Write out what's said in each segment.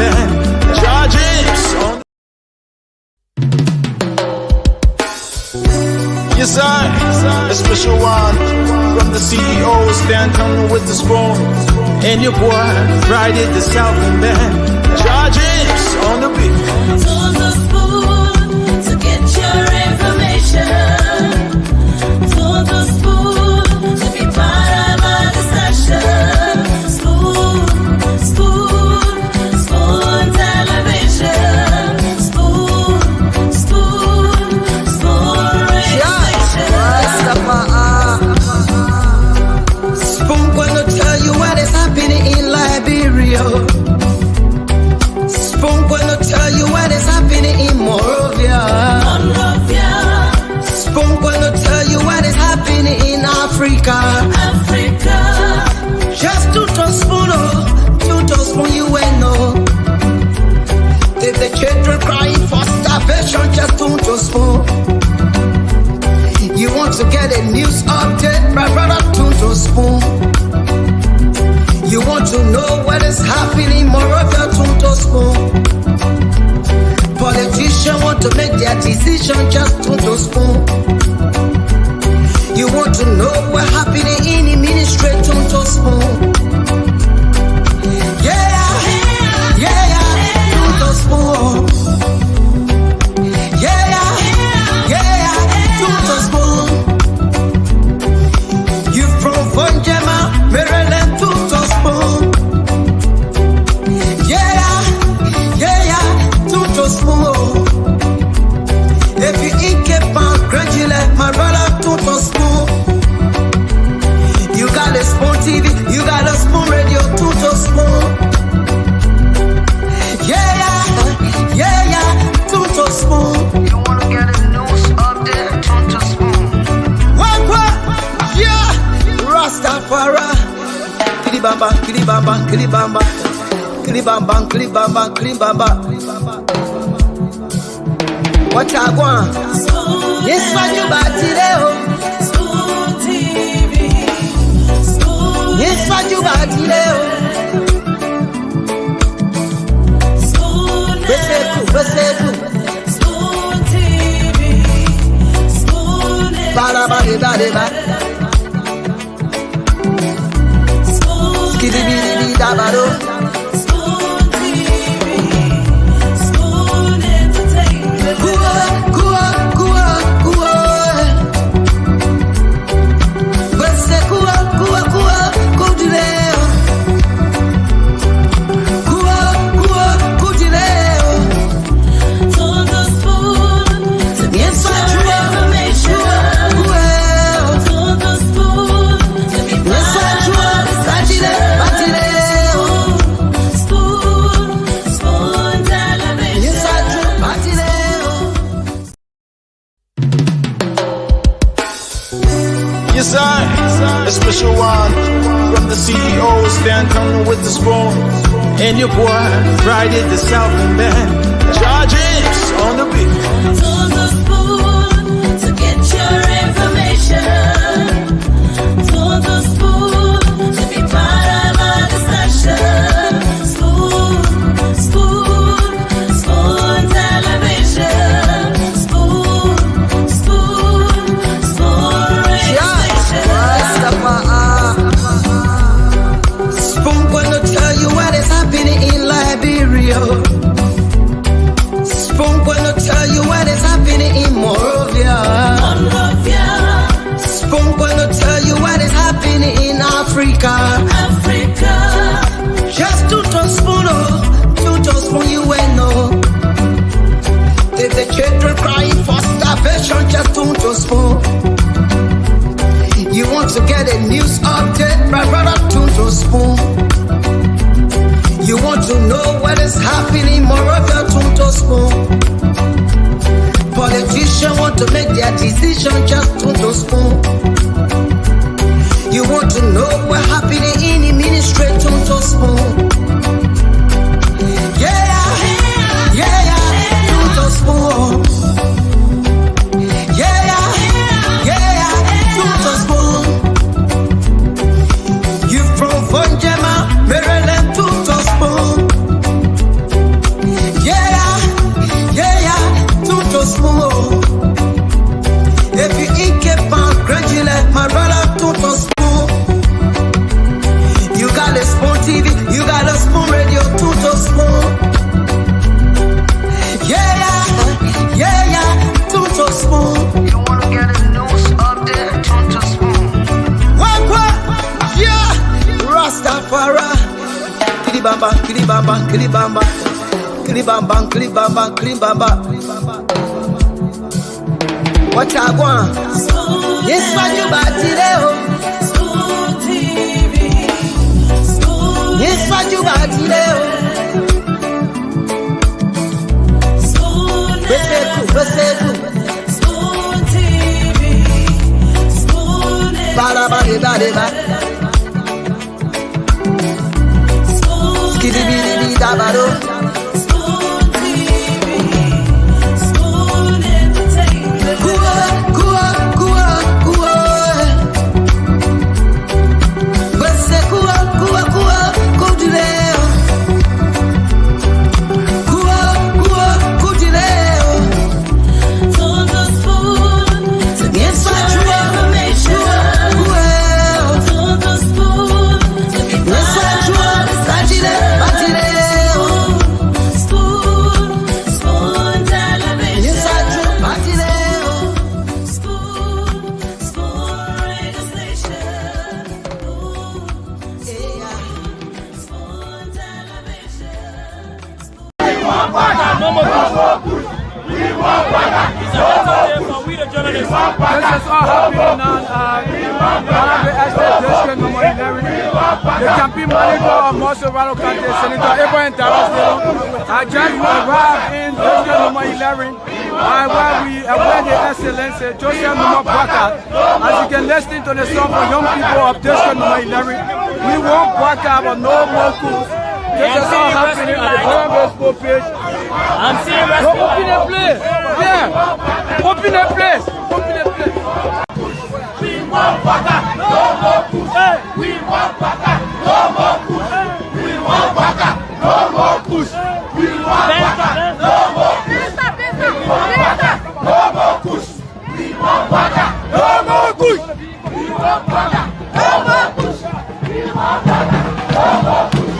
band. Charges on. Yes, a special one from the CEO, Stan Tunnel with the spoon. And your boy, Friday the Southern band. Charges on the beat. On the spoon to get your information. On the spoon to be part of our discussion. Spoon, spoon, spoon television. Spoon, spoon, spoon radio station. Spoon gonna tell you what is happening in Liberia. Spoon gonna tell you what is happening in Monrovia. Spoon gonna tell you what is happening in Africa. Just to spoon, you will know. If the children crying for starvation, just to spoon. You want to get a news update, my brother, to spoon. You want to know what is happening in Monrovia, to spoon. Politicians want to make their decision, just to spoon. You want to know what happening in the ministry, to spoon. Yeah, to spoon. Yeah, to spoon. You from Vonjema, Maryland, to spoon. Yeah, to spoon. If you eat Cape Town, gradually, my brother, to spoon. You got a spoon TV, you got a spoon radio, to spoon. Yeah, to spoon. You wanna get a news update, to spoon. What? Yeah, Rastafari. Kilibamba, kilibamba, kilibamba. Kilibamba, kilibamba, kilibamba. What I want? Yes, what you about today? Spoon TV. Spoon. Yes, what you about today? Spoon. Spoon TV. Spoon. Bada. Spoon. Skidibidi dabado. Spoon TV. Spoon entertainment. Kuwa. Bese kuwa, kujileo. Kujileo. On the spoon to get Yes, your information. On the spoon to be part of our discussion. Spoon, spoon television. Yes, Yes, a special one from the CEO, Stan Tunnel with the spoon. And your boy, Friday the Southern band. Charges on the beat. On the spoon to get your information. On the spoon to be part of our discussion. Spoon, spoon, spoon television. Spoon, spoon, spoon radio station. Spoon gonna tell you what is happening in Liberia. Spoon gonna tell you what is happening in Monrovia. Spoon gonna tell you what is happening in Africa. Just to spoon, you will know. If the children crying for starvation, just to spoon. You want to get a news update, my brother, to spoon. You want to know what is happening in Monrovia, to spoon. Politicians want to make their decision, just to spoon. You want to know what happening in the ministry, to spoon. Yeah, to spoon. Yeah, to spoon. You from Vonjema, Maryland, to spoon. Klibamba, klibamba, klibamba, klibamba. What I want? Yes, what you about today? Spoon TV. Yes, what you about today? Spoon TV. Spoon Bada bada bada bada. Skiddy biddy biddy da bado. Spoon TV. Spoon Entertainment. Kua kua kua kua. Bese kua kua kua kudileo. Kua kua kudileo. Tons of spoon to get Yes, what your you want? information. Tons of spoon to be Yes, what you want? Batile, batile. Spoon, spoon television. Yes, what you batile. Spoon, spoon radio station. Spoon television. We the journalists. This is all happening now. Honorable Esther District Number 11. The campaign manager of Morocco County, Senator Abraham Tarasdale, I just arrived in District Number 11, where we await the Excellency Joseph Numa Baka. As you can listen to the song for young people of District Number 11, we want Baka but no more coups. This is all happening at the Brown Baseball page. I'm seeing Open the place. Yeah. Open the place. Open the place. We want Baka, no more push. We want Baka, no more push. We want Baka, no more push. We want Baka, no more push. We want Baka, no more push. We want Baka, no more push. We want Baka, no more push. We want Baka, no more push.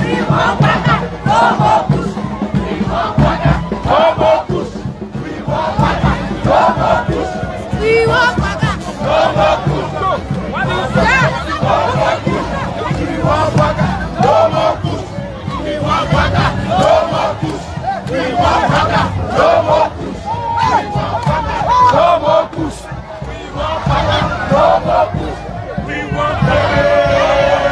We want Baka, no more push. We want Baka, no more push. We want Baka, no more push. We want Baka. No more push. What is that? We want Baka, no more push. We want Baka, no more push. We want Baka, no more push. We want Baka, no more push. We want Baka, no more push. We want Baka.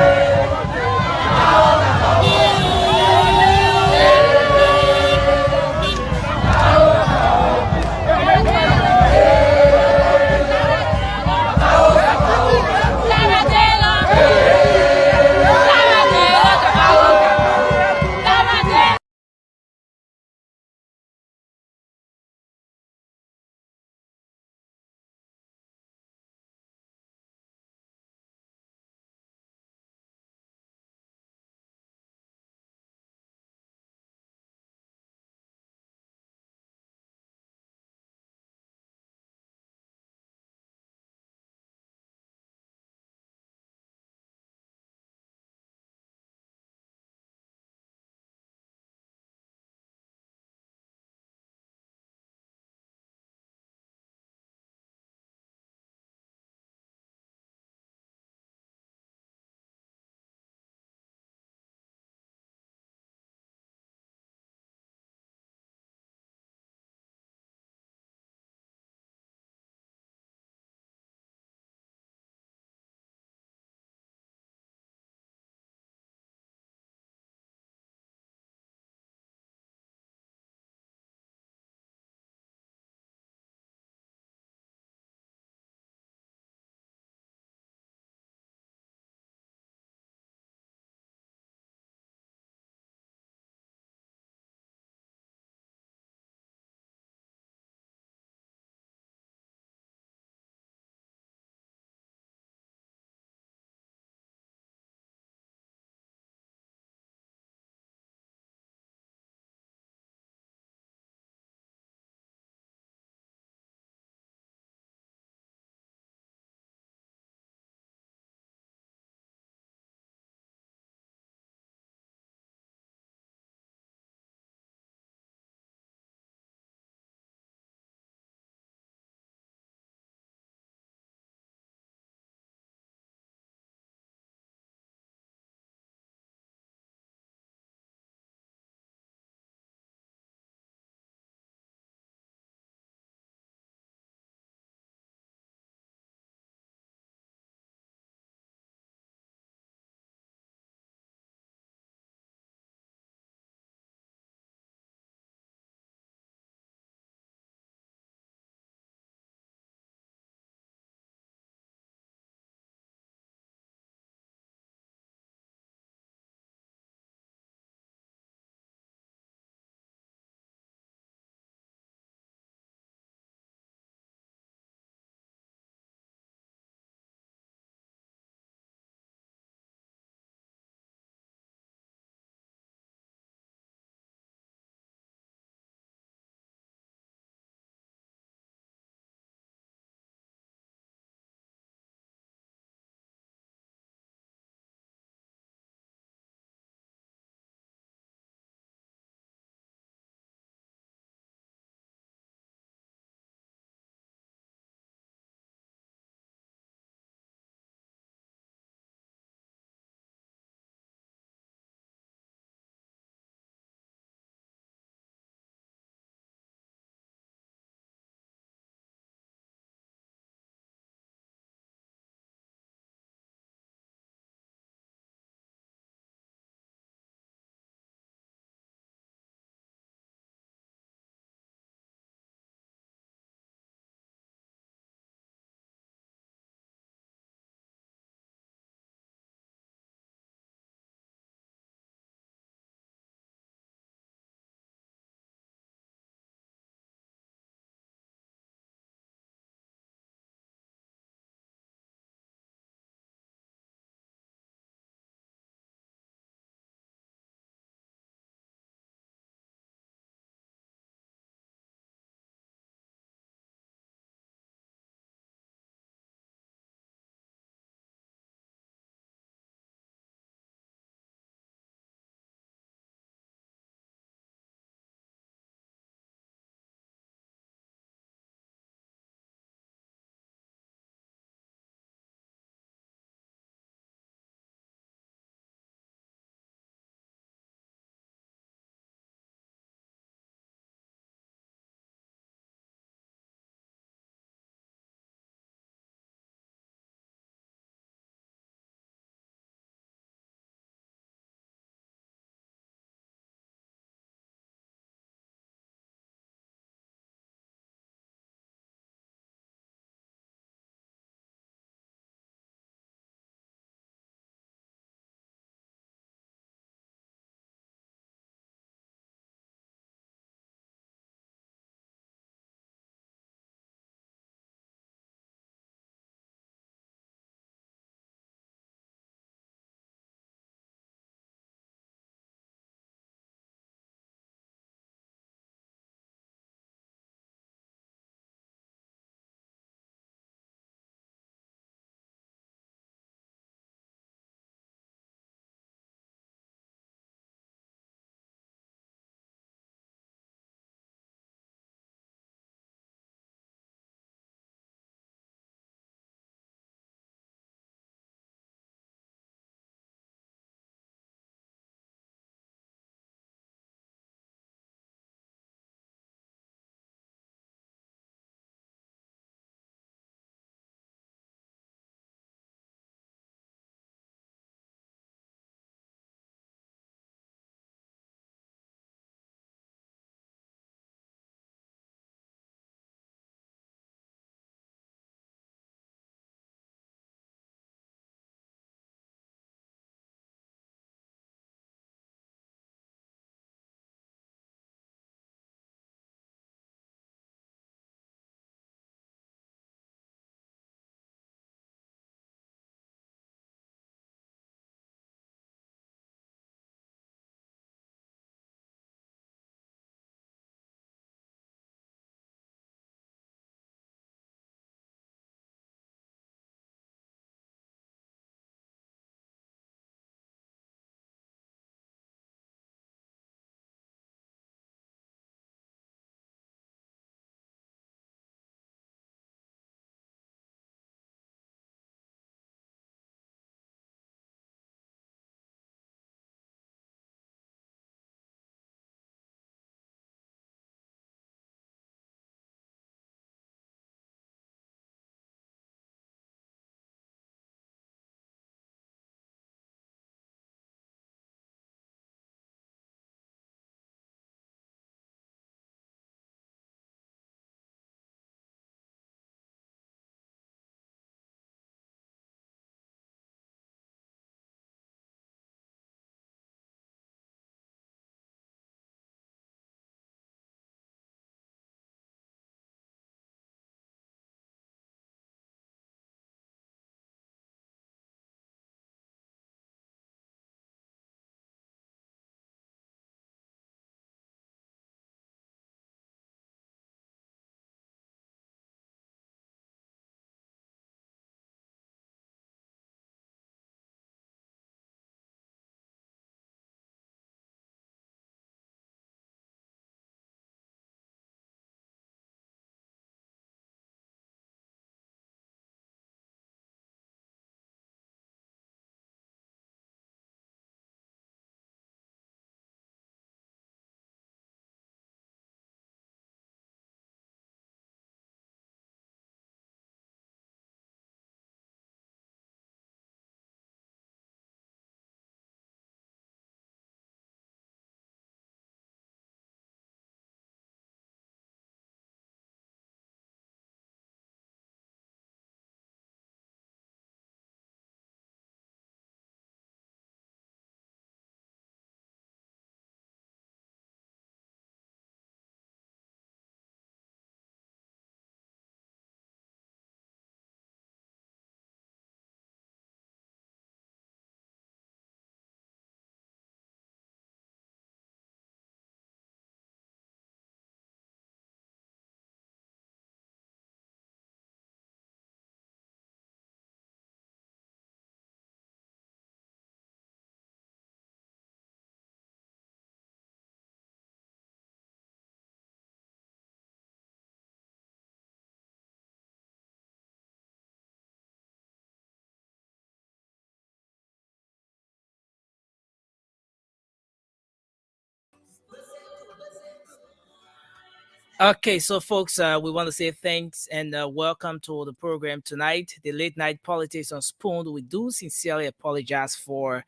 Okay, so folks, we want to say thanks and welcome to the program tonight, the late night politics on Spoon. We do sincerely apologize for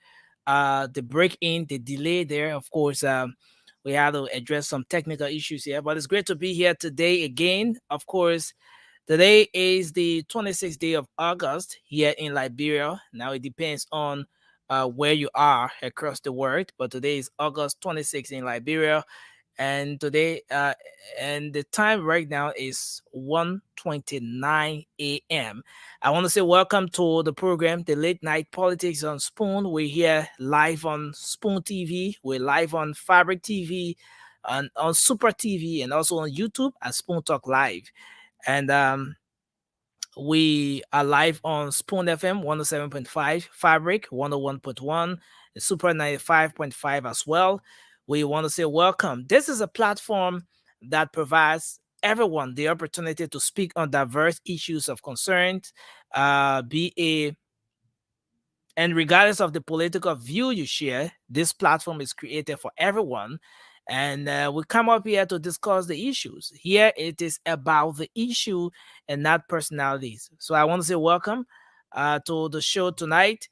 the break in, the delay there. Of course, we had to address some technical issues here, but it's great to be here today again. Of course, today is the 26th day of August here in Liberia. Now it depends on where you are across the world, but today is August 26th in Liberia, and today and the time right now is 1:29 a.m. I want to say welcome to the program, the late night politics on Spoon. We're here live on Spoon TV, we're live on Fabric TV, on Super TV, and also on YouTube at Spoon Talk Live. And we are live on Spoon FM 107.5, Fabric 101.1, Super 95.5 as well. We want to say welcome. This is a platform that provides everyone the opportunity to speak on diverse issues of concern, be a and regardless of the political view you share, this platform is created for everyone. And we come up here to discuss the issues. Here it is about the issue and not personalities. So I want to say welcome to the show tonight.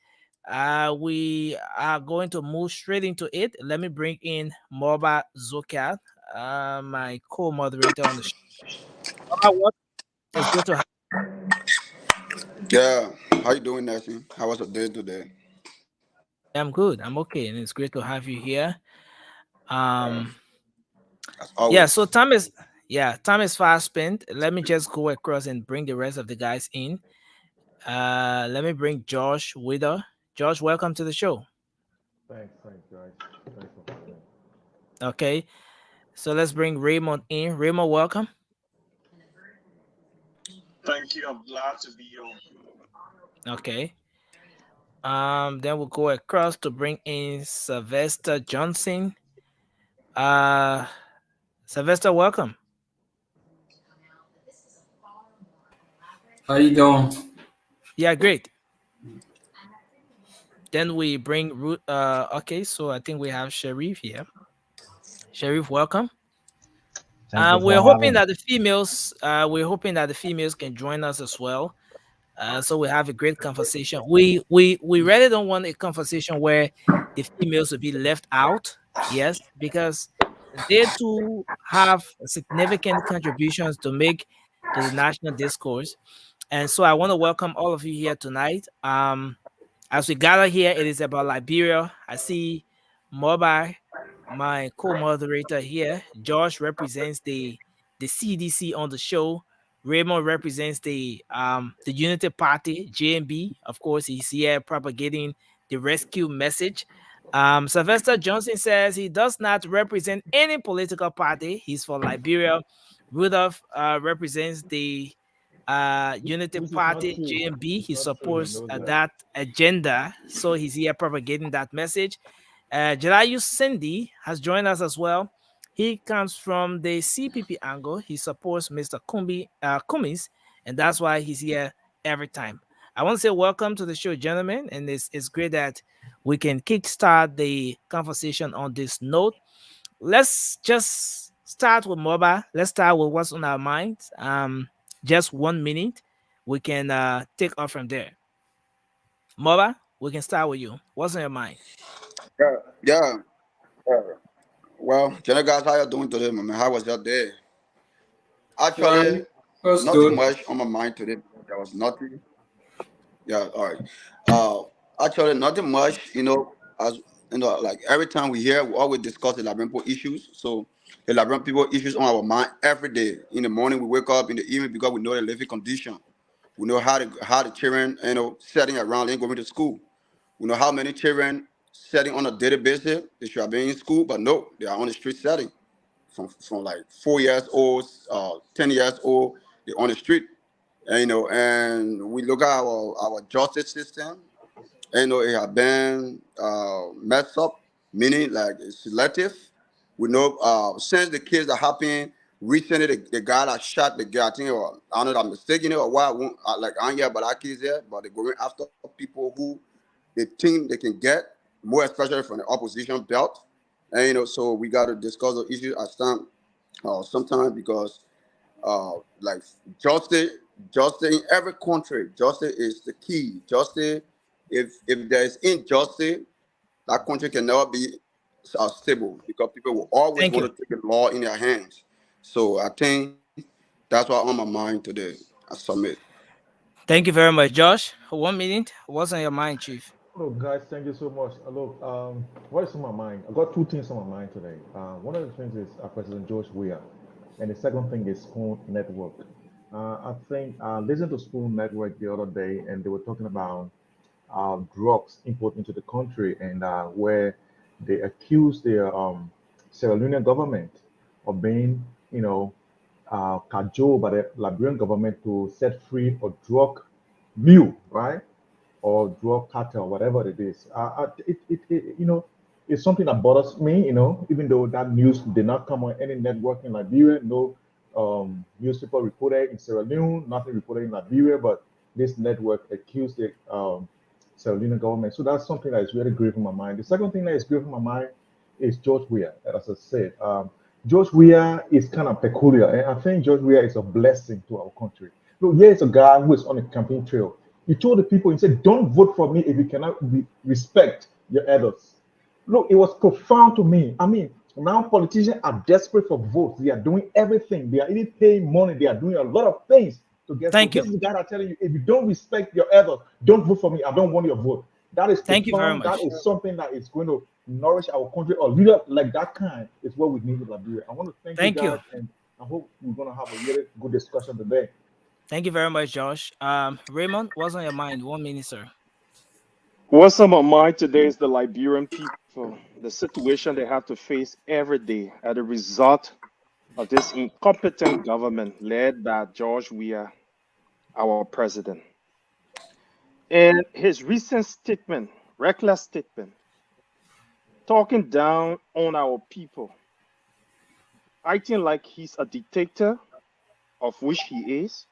We are going to move straight into it. Let me bring in Moba Zokat, my co-moderator on the show. Moba, what? It's good to have Yeah, how you doing, Nancy? How was your day today? you. I'm good. I'm okay, and it's great to have you here. Um, As Yeah, so always. time is fast spent. Let me just go across and bring the rest of the guys in. Let me bring Josh Wither. Josh, welcome to the show. Thanks, guys. Thanks for having me. Okay, so let's bring Raymond in. Raymond, welcome. Thank you. I'm glad to be on. Okay. Then we'll go across to bring in Sylvester Johnson. Uh, Sylvester, welcome. How you doing? Yeah, great. Then we bring okay, so I think we have Sharif here. Sharif, welcome. Thank you We're for hoping having me. that the females, can join us as well. So we have a great conversation. We really don't want a conversation where the females will be left out. Yes, because they too have significant contributions to make to the national discourse. And so I want to welcome all of you here tonight. As we gather here, it is about Liberia. I see Mobai, my co-moderator here. Josh represents the CDC on the show. Raymond represents the Unity Party, JMB. Of course, he's here propagating the rescue message. Sylvester Johnson says he does not represent any political party. He's for Liberia. Rudolph represents the Unity Which is not Party, true. JMB. It's He not true. You supports know that. that agenda. So he's here propagating that message. Jalayu Cindy has joined us as well. He comes from the CPP angle. He supports Mr. Cummings, and that's why he's here every time. I want to say welcome to the show, gentlemen, and it's great that we can kickstart the conversation on this note. Let's just start with MOBA. Let's start with what's on our minds. Just 1 minute. We can take off from there. MOBA, we can start with you. What's on your mind? Yeah, yeah. yeah. Well, general guys, how you doing today, my man? How was your day? Actually, Well, that's nothing good. much on my mind today. There was nothing. Yeah, all right. Actually, nothing much. As like every time we hear, we always discuss the Liberian people issues. So the Liberian people issues on our mind every day. In the morning, we wake up. In the evening, because we know the living condition. We know how the children, setting around and going to school. We know how many children setting on a daily basis. They should have been in school, but no, they are on the street setting. From like 4 years old, 10 years old, they're on the street. And we look at our justice system. It has been messed up, meaning like it's selective. We know since the case that happened recently, the guy that shot the guy, I think, or I don't know if I'm mistaken or why, like Anya Balaki is there, but they're going after people who they think they can get, more especially from the opposition belt. And so we got to discuss the issues as time Sometimes because like justice, justice in every country, justice is the key. Justice, if there is injustice, that country can never be stable because people will always Thank want you. to take the law in their hands. So I think that's what's on my mind today. I submit. Thank you very much, Josh. 1 minute. What's on your mind, Chief? Hello, guys. Thank you so much. Look, what is on my mind? I got two things on my mind today. One of the things is President George Weah, and the second thing is Spoon Network. I think I listened to Spoon Network the other day, and they were talking about drugs import into the country, and where they accuse the Sierra Leonean government of being, cajoled by the Liberian government to set free a drug mule, right? Or drug cartel, whatever it is. It's something that bothers me, even though that news did not come on any network in Liberia, no newspaper reported in Sierra Leone, nothing reported in Liberia, but this network accused the Sierra Leone government. So that's something that is really grave in my mind. The second thing that is grave in my mind is George Weah, as I said. George Weah is kind of peculiar, and I think George Weah is a blessing to our country. Look, here is a guy who is on the campaign trail. He told the people, he said, don't vote for me if you cannot respect your elders. Look, it was profound to me. I mean, now politicians are desperate for votes. They are doing everything. They are even paying money. They are doing a lot of things to get Thank votes. you. This is the guy that's telling you, if you don't respect your elders, don't vote for me. I don't want your vote. That is Thank you very profound. That much. is something that is going to nourish our country. Or leader like that kind is what we need in Liberia. I want to thank Thank you you. guys, and I hope we're going to have a really good discussion today. Thank you very much, Josh. Raymond, what's on your mind? 1 minute, sir. What's on my mind today is the Liberian people, the situation they have to face every day as a result of this incompetent government led by George Weah, our president. And his recent statement, reckless statement, talking down on our people, acting like he's a dictator, of which he is,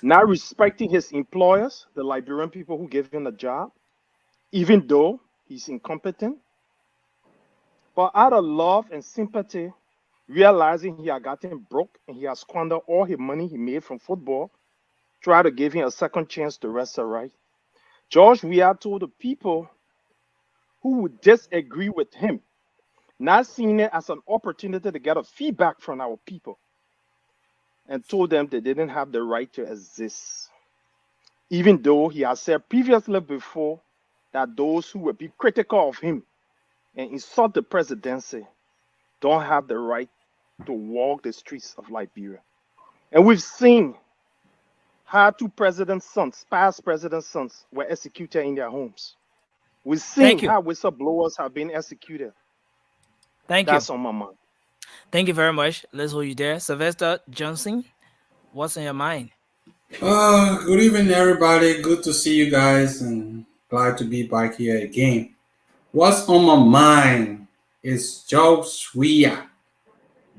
not respecting his employers, the Liberian people who gave him a job, even though he's incompetent. But out of love and sympathy, realizing he had gotten broke and he has squandered all his money he made from football, try to give him a second chance to resurrect. George Weah told the people who would disagree with him, not seeing it as an opportunity to get a feedback from our people, and told them they didn't have the right to exist. Even though he has said previously before that those who would be critical of him and insult the presidency don't have the right to walk the streets of Liberia. And we've seen how two presidents' sons, past presidents' sons, were executed in their homes. We've seen how whistleblowers have been executed. Thank you. That's on my mind. Thank you very much. Let's hold you there. Sylvester Johnson, what's on your mind? Good evening, everybody. Good to see you guys, and glad to be back here again. What's on my mind is George Weah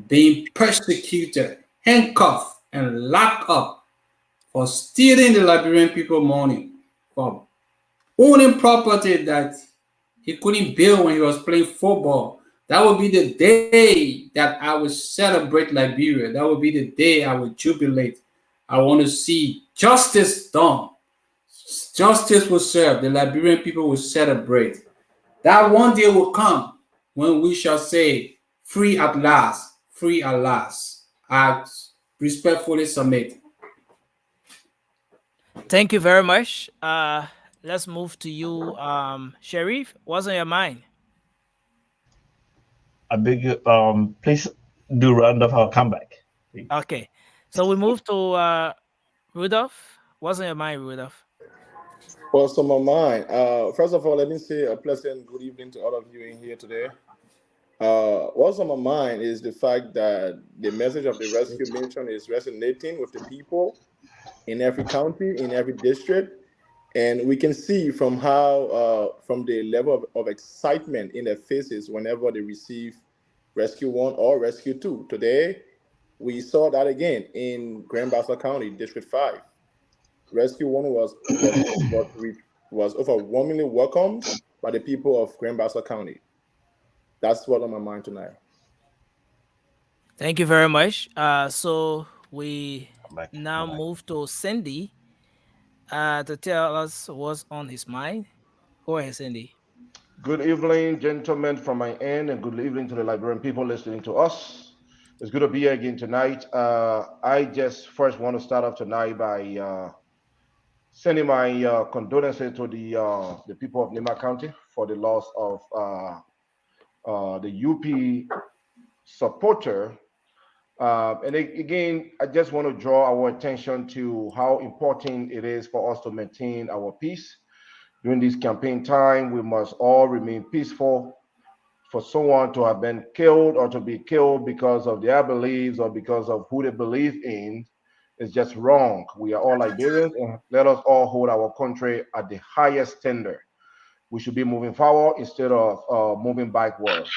being persecuted, handcuffed, and locked up for stealing the Liberian people money, for owning property that he couldn't build when he was playing football. That will be the day that I will celebrate Liberia. That will be the day I will jubilate. I want to see justice done. Justice will serve. The Liberian people will celebrate. That one day will come when we shall say, free at last, free at last. I respectfully submit. Thank you very much. Let's move to you, Sharif. What's on your mind? I beg you, please do round off our comeback. Please. Okay, so we move to Rudolph. What's on your mind, Rudolph? What's on my mind? First of all, let me say a pleasant good evening to all of you in here today. What's on my mind is the fact that the message of the rescue mission is resonating with the people in every county, in every district. And we can see from how, from the level of excitement in their faces whenever they receive Rescue 1 or Rescue 2. Today, we saw that again in Grand Bassa County, District 5. Rescue 1 was overwhelmingly welcomed by the people of Grand Bassa County. That's what's on my mind tonight. Thank you very much. So we now move to Cindy to tell us what's on his mind. Go ahead, Cindy. Good evening, gentlemen, from my end, and good evening to the Liberian people listening to us. It's good to be here again tonight. I just first want to start off tonight by sending my condolences to the people of Nima County for the loss of the UP supporter. Again, I just want to draw our attention to how important it is for us to maintain our peace. During this campaign time, we must all remain peaceful. For someone to have been killed or to be killed because of their beliefs or because of who they believe in is just wrong. We are all Liberians, and let us all hold our country at the highest standard. We should be moving forward instead of moving backward.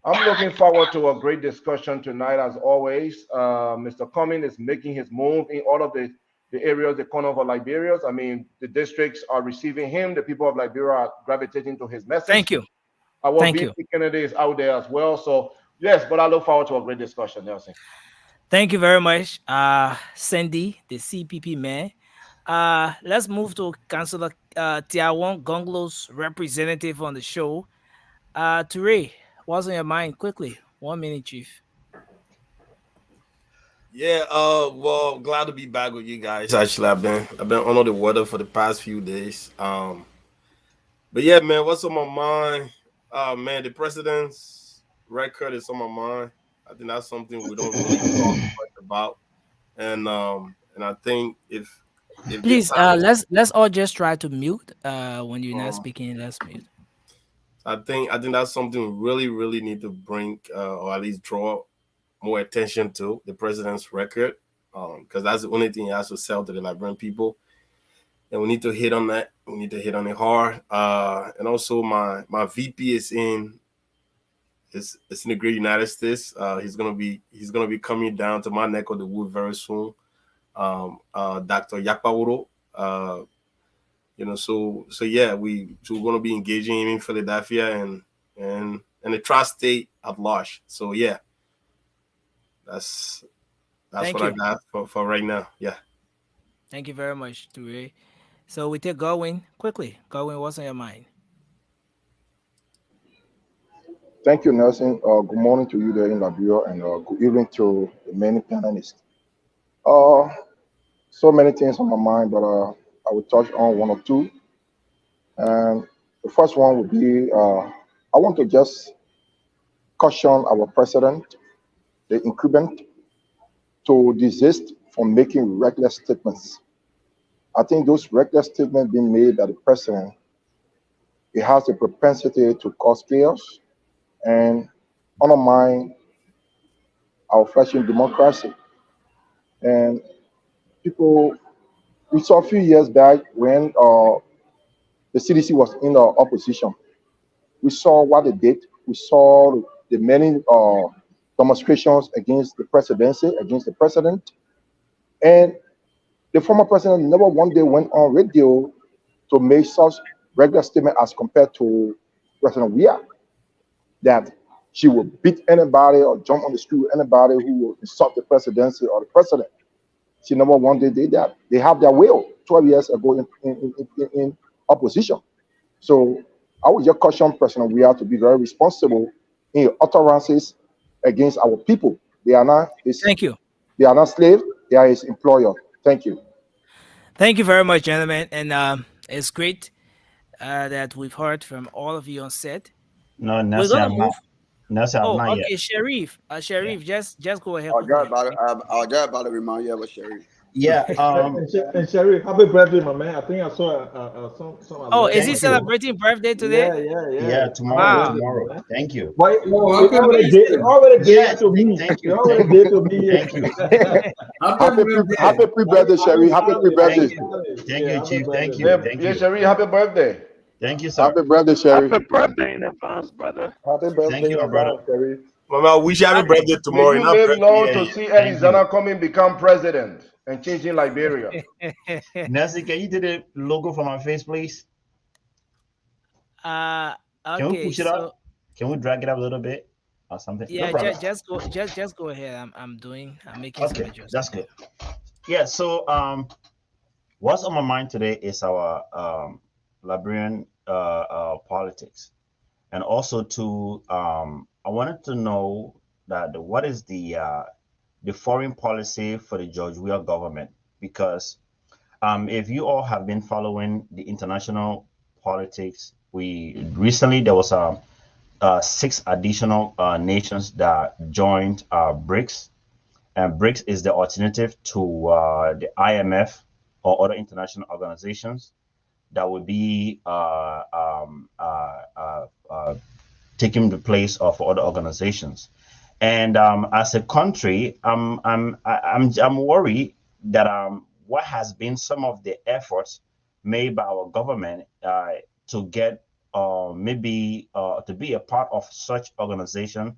I'm looking forward to a great discussion tonight, as always. Mr. Cumming is making his move in all of the areas, the corner of Liberia. I mean, the districts are receiving him. The people of Liberia are gravitating to his message. Thank you. Our Thank you. VP Kennedy is out there as well. So, yes, but I look forward to a great discussion, Nelson. Thank you very much, Cindy, the CPP man. Let's move to Councillor Tiawon Gonglo's representative on the show. Ture, what's on your mind? Quickly, 1 minute, Chief. Yeah, well, glad to be back with you guys. Actually, I've been under the weather for the past few days. But yeah, man, what's on my mind? Man, the president's record is on my mind. I think that's something we don't really talk much about. And I think if Please, let's all just try to mute when you're not speaking. Let's mute. I think that's something we really need to bring or at least draw more attention to, the president's record, because that's the only thing he has to sell to the Liberian people, and we need to hit on that. We need to hit on it hard. And also, my VP is in the great United States. He's gonna be coming down to my neck of the wood very soon. Dr. Yakpauro. So yeah, we're gonna be engaging him in Philadelphia and the tri-state at large. So yeah. That's what I got for right now. Yeah. Thank you very much, Ture. So we take Godwin quickly. Godwin, what's on your mind? Thank you, Nelson. Good morning to you there in Liberia, and good evening to the many panelists. So many things on my mind, but I will touch on one or two. And the first one would be I want to just caution our president, the incumbent, to desist from making reckless statements. I think those reckless statements being made by the president, it has a propensity to cause chaos and undermine our flashing democracy. And people, we saw a few years back when the CDC was in the opposition. We saw what they did. We saw the many demonstrations against the presidency, against the president. And the former president never one day went on radio to make such regular statement as compared to President Weah, that she would beat anybody or jump on the street with anybody who would insult the presidency or the president. She never one day did that. They have their will 12 years ago in opposition. So I would just caution President Weah to be very responsible in your utterances against our people. They are not his, Thank you. They are not slaves, they are his employer. Thank you. Thank you very much, gentlemen. And it's great that we've heard from all of you on set. No, Nelson, I'm not. Nelson, I'm not okay, yet. Sharif. Sharif, just go ahead. I was just about to remind you of Sherry. Yeah. And Sherry, happy birthday, my man. I think I saw some. Oh, is he celebrating birthday today? Yeah, tomorrow. Tomorrow. Thank you. Why? Already gave to me. Thank you. Already gave to me. Thank you. Happy pre-birthday, Sherry. Happy pre-birthday. Thank you, Chief. Thank you. Thank Yeah, you. Sherry, happy birthday. Thank you, sir. Happy birthday, Sherry. Happy birthday in advance, brother. Happy birthday, Thank you, my brother. Sherry. Mama, I wish you happy birthday tomorrow. May you not live birthday long yet. to see Arizona Cumming become president and changing Liberia. Nelson, can you do the logo for my face, please? Okay. Can we push it up? Can we drag it up a little bit? or something? No Yeah, problem. just go ahead. I'm making some Okay, adjustments. that's good. Yeah. So what's on my mind today is our Liberian politics, and also to I wanted to know that what is the foreign policy for the George Weah government, because if you all have been following the international politics, we recently there was 6 additional nations that joined BRICS, and BRICS is the alternative to the IMF or other international organizations that would be taking the place of other organizations. And as a country, I'm worried that what has been some of the efforts made by our government to get maybe to be a part of such organization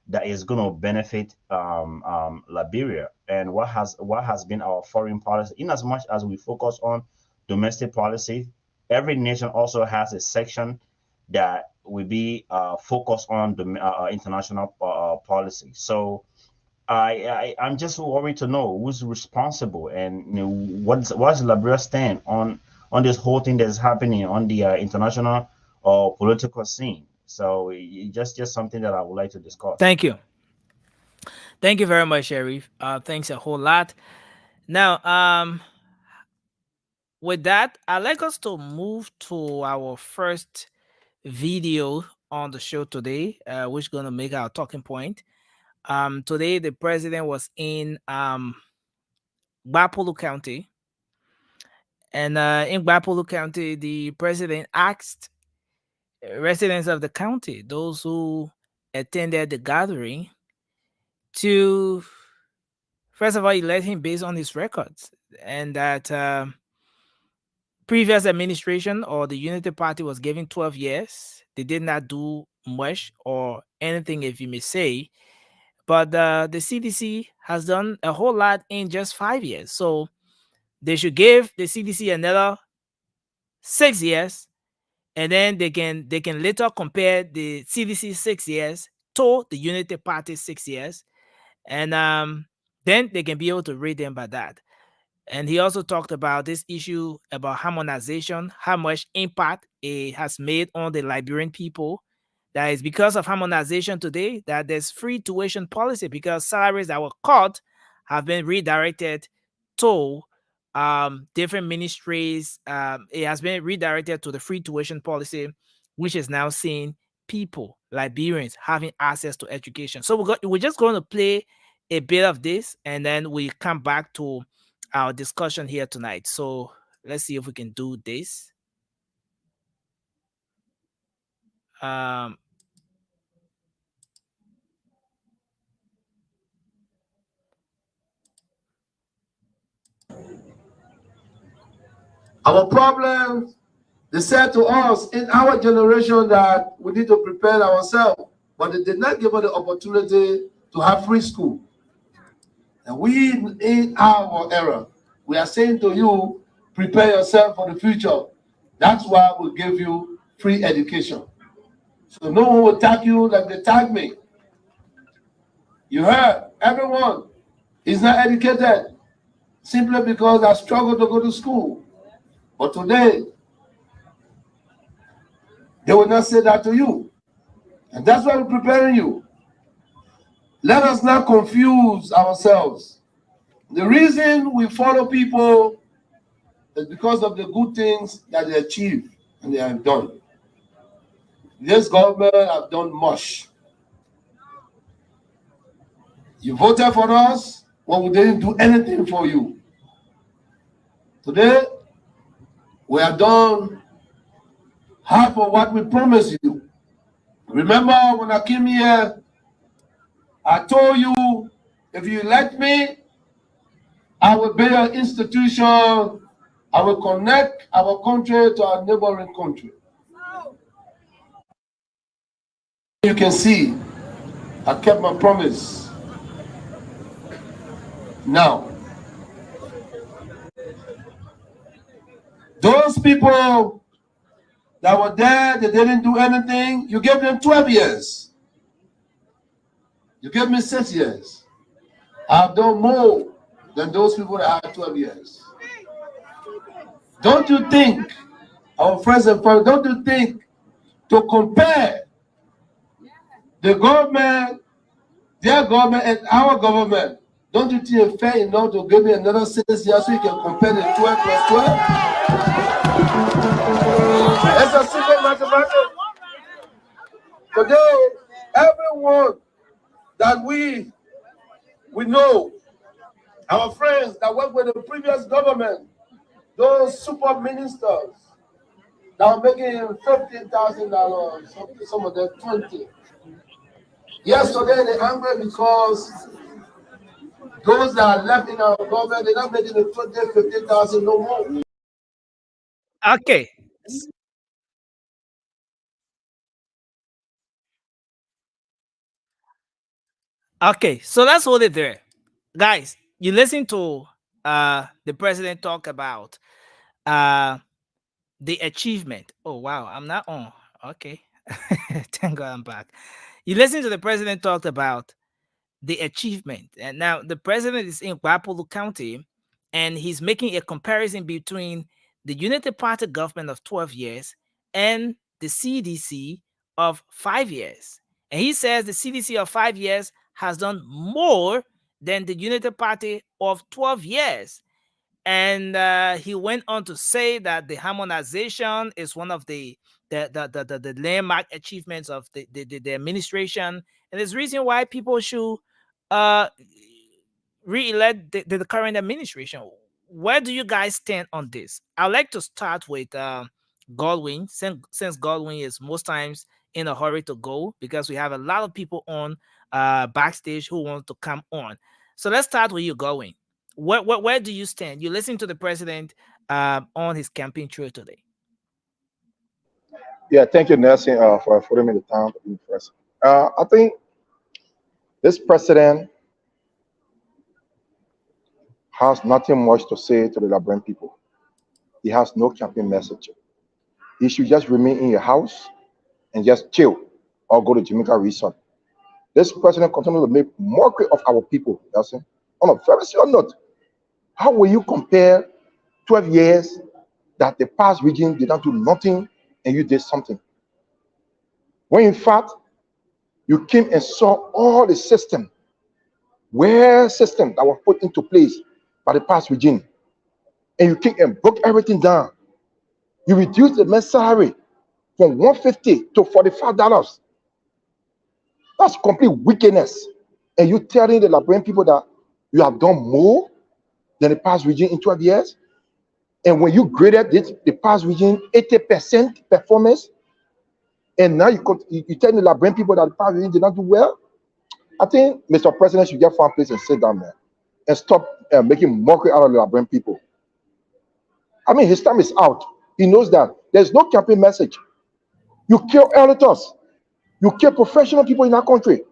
that is going to benefit Liberia, and what has been our foreign policy. In as much as we focus on domestic policy, every nation also has a section that will be focused on the international policy. So I'm just worried to know who's responsible, and what's Liberia stand on this whole thing that's happening on the international or political scene. So just something that I would like to discuss. Thank you very much, Sheriff. Thanks a whole lot. Now, with that, I'd like us to move to our first video on the show today, which is going to make our talking point. Today, the president was in Gbapolo County. And in Gbapolo County, the president asked residents of the county, those who attended the gathering, to, first of all, elect him based on his records, and that previous administration or the Unity Party was given 12 years. They did not do much or anything, if you may say, but the CDC has done a whole lot in just 5 years. So they should give the CDC another 6 years, and then they can later compare the CDC 6 years to the Unity Party 6 years, and then they can be able to rate them by that. And he also talked about this issue about harmonization, how much impact it has made on the Liberian people. That is because of harmonization today that there's free tuition policy, because salaries that were cut have been redirected to different ministries. It has been redirected to the free tuition policy, which is now seeing people, Liberians, having access to education. So we're just going to play a bit of this, and then we come back to our discussion here tonight. So let's see if we can do this. Our problem, they said to us in our generation that we need to prepare ourselves, but they did not give us the opportunity to have free school. And we, in our era, we are saying to you, prepare yourself for the future. That's why we give you free education. So no one will tag you like they tag me. You heard, everyone is not educated simply because I struggled to go to school. But today, they will not say that to you. And that's why we're preparing you. Let us not confuse ourselves. The reason we follow people is because of the good things that they achieve and they have done. This government have done much. You voted for us, but we didn't do anything for you. Today, we have done half of what we promised you. Remember when I came here, I told you, if you elect me, I will build an institution. I will connect our country to our neighboring country. You can see, I kept my promise. Now, those people that were there, they didn't do anything, you gave them 12 years. You gave me 6 years. I've done more than those people that had 12 years. Don't you think, our friends and family, don't you think to compare the government, their government and our government, don't you think it's fair enough to give me another 6 years so you can compare the 12 plus 12? It's a simple mathematics. Today, everyone that we know, our friends that work with the previous government, those super ministers that are making $15,000, some of them 20. Yesterday they angry because those that are left in our government, they're not making the 20, 15,000 no more. Okay. Okay, so let's hold it there. Guys, you listen to the president talk about the achievement. Oh wow, I'm not on. Okay. Thank God I'm back. You listen to the president talk about the achievement. And now the president is in Wapolu County and he's making a comparison between the Unity Party government of 12 years and the CDC of 5 years. And he says the CDC of 5 years has done more than the Unity Party of 12 years. And he went on to say that the harmonization is one of the landmark achievements of the administration, and there's reason why people should re-elect the current administration. Where do you guys stand on this? I'd like to start with Godwin, since Godwin is most times in a hurry to go because we have a lot of people on backstage who want to come on. So let's start with you, Godwin. Where do you stand? You listen to the president on his campaign trail today. Yeah, thank you, Nelson, for affording me the time to be first. I think this president has nothing much to say to the Liberian people. He has no campaign message. He should just remain in your house and just chill or go to Jamaica Resort. This president continues to make mockery of our people, Nelson. On a very serious note, how will you compare 12 years that the past regime did not do nothing and you did something? When in fact, you came and saw all the system that were put into place by the past regime, and you came and broke everything down. You reduced the man's salary from $150 to $45. That's complete wickedness. And you telling the Liberian people that you have done more than the past regime in 12 years? And when you graded the past regime 80% performance, and now you tell the Liberian people that the past regime did not do well? I think Mr. President should get one place and sit down there and stop making mockery out of the Liberian people. I mean, his time is out. He knows that. There's no campaign message. You kill editors. You kill professional people in our country.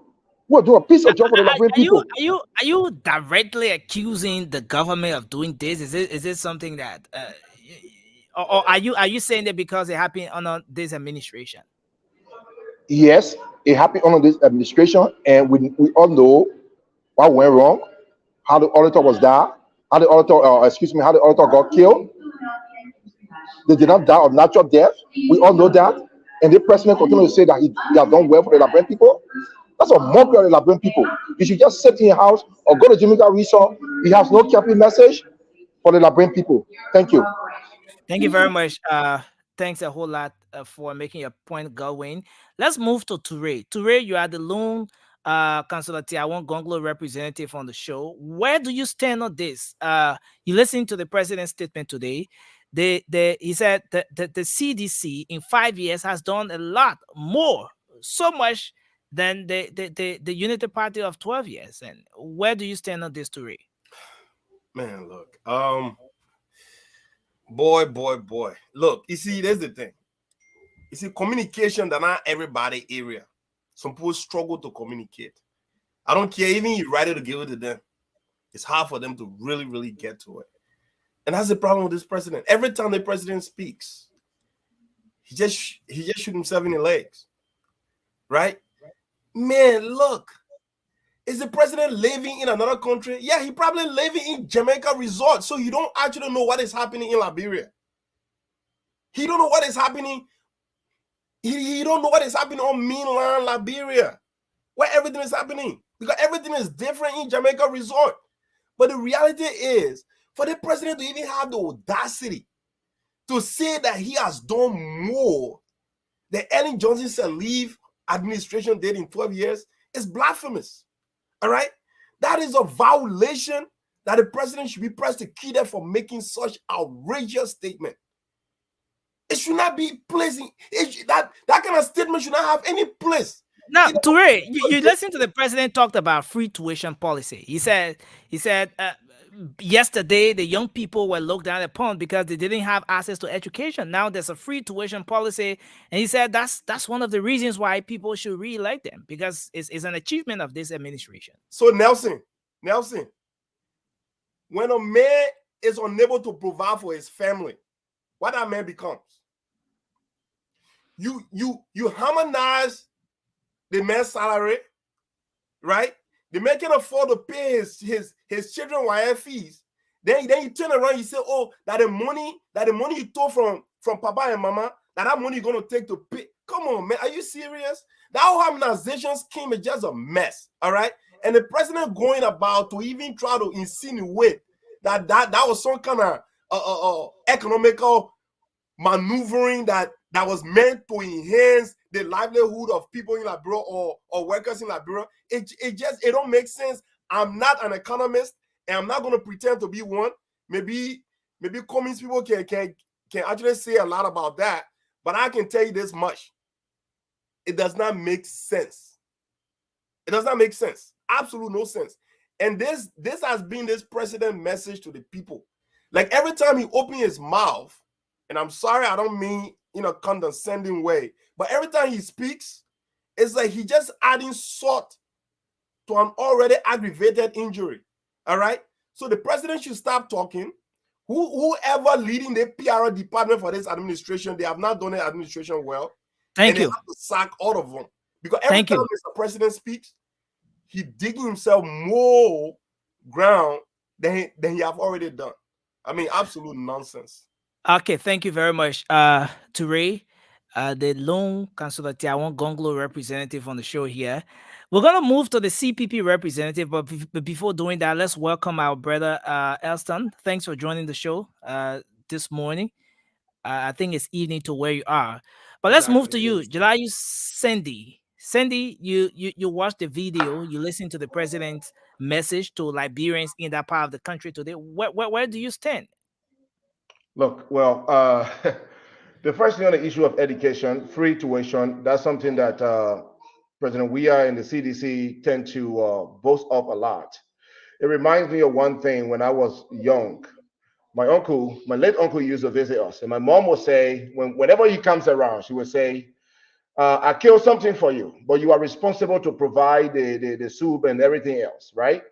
We'll do a piece of job for the Liberian people. Are you directly accusing the government of doing this? Is it something that, or are you saying that because it happened under this administration? Yes, it happened under this administration, and we all know what went wrong, how the auditor was there, how the auditor got killed. They did not die of natural death. We all know that. And the president continues to say that he has done well for the Liberian people. That's a mockery of the Liberian people. You should just sit in your house or go to Jamaica Resort. He has no campaign message for the Liberian people. Thank you. Thank you very much. Thanks a whole lot for making your point, Godwin. Let's move to Toure. Toure, you are the lone Councillor Tiawan Gonglo representative on the show. Where do you stand on this? You listened to the president's statement today. He said that the CDC in 5 years has done a lot more, so much than the Unity Party of 12 years. And where do you stand on this, Toure? Man, look, boy. Look, you see, there's the thing. You see, communication that not everybody area. Some people struggle to communicate. I don't care, even you write it to give it to them. It's hard for them to really, really get to it. And that's the problem with this president. Every time the president speaks, he just shoots himself in the legs. Right? Man, look. Is the president living in another country? Yeah, he probably living in Jamaica resort. So you don't actually know what is happening in Liberia. He don't know what is happening. He don't know what is happening on mainland Liberia, where everything is happening. Because everything is different in Jamaica resort. But the reality is, for the president to even have the audacity to say that he has done more than Ellen Johnson Sirleaf administration did in 12 years is blasphemous. All right? That is a violation that the president should be prosecuted for making such outrageous statement. It should not be placing that kind of statement should not have any place. Now, Toure, you listen to the president talked about free tuition policy. He said yesterday the young people were looked down upon because they didn't have access to education. Now there's a free tuition policy, and he said that's one of the reasons why people should re-elect them, because it's an achievement of this administration. So Nelson, when a man is unable to provide for his family, what that man becomes? You harmonize the man's salary, right? The man can afford to pay his children YF fees. Then you turn around, you say, oh, that the money you took from Papa and Mama, that money you're gonna take to pay. Come on, man, are you serious? That whole harmonization scheme is just a mess, all right? And the president going about to even try to insinuate that was some kind of economical maneuvering that was meant to enhance the livelihood of people in Liberia or workers in Liberia. It don't make sense. I'm not an economist, and I'm not going to pretend to be one. Maybe Cummings people can actually say a lot about that, but I can tell you this much: it does not make sense. It does not make sense. Absolute no sense. And this has been this president message to the people. Like every time he opens his mouth, and I'm sorry, I don't mean in a condescending way, but every time he speaks, it's like he just adding salt to an already aggravated injury. All right. So the president should stop talking. Whoever leading the PR department for this administration, they have not done the administration well. Thank you. They have to sack all of them, because every time Mr. President speaks, he digging himself more ground than he have already done. I mean, absolute nonsense. Okay, thank you very much, Toure, the lone Councillor Tiawan Gonglo representative on the show here. We're going to move to the CPP representative, but before doing that, let's welcome our brother Elston. Thanks for joining the show this morning. I think it's evening to where you are. But let's move to you, Jalayu Sandy. Sandy, you watched the video, you listened to the president's message to Liberians in that part of the country today. Where do you stand? Look, well, the first thing on the issue of education, free tuition, that's something that President Weah and the CDC tend to boast of a lot. It reminds me of one thing. When I was young, my late uncle used to visit us, and my mom would say, whenever he comes around, she would say, I killed something for you, but you are responsible to provide the soup and everything else, right?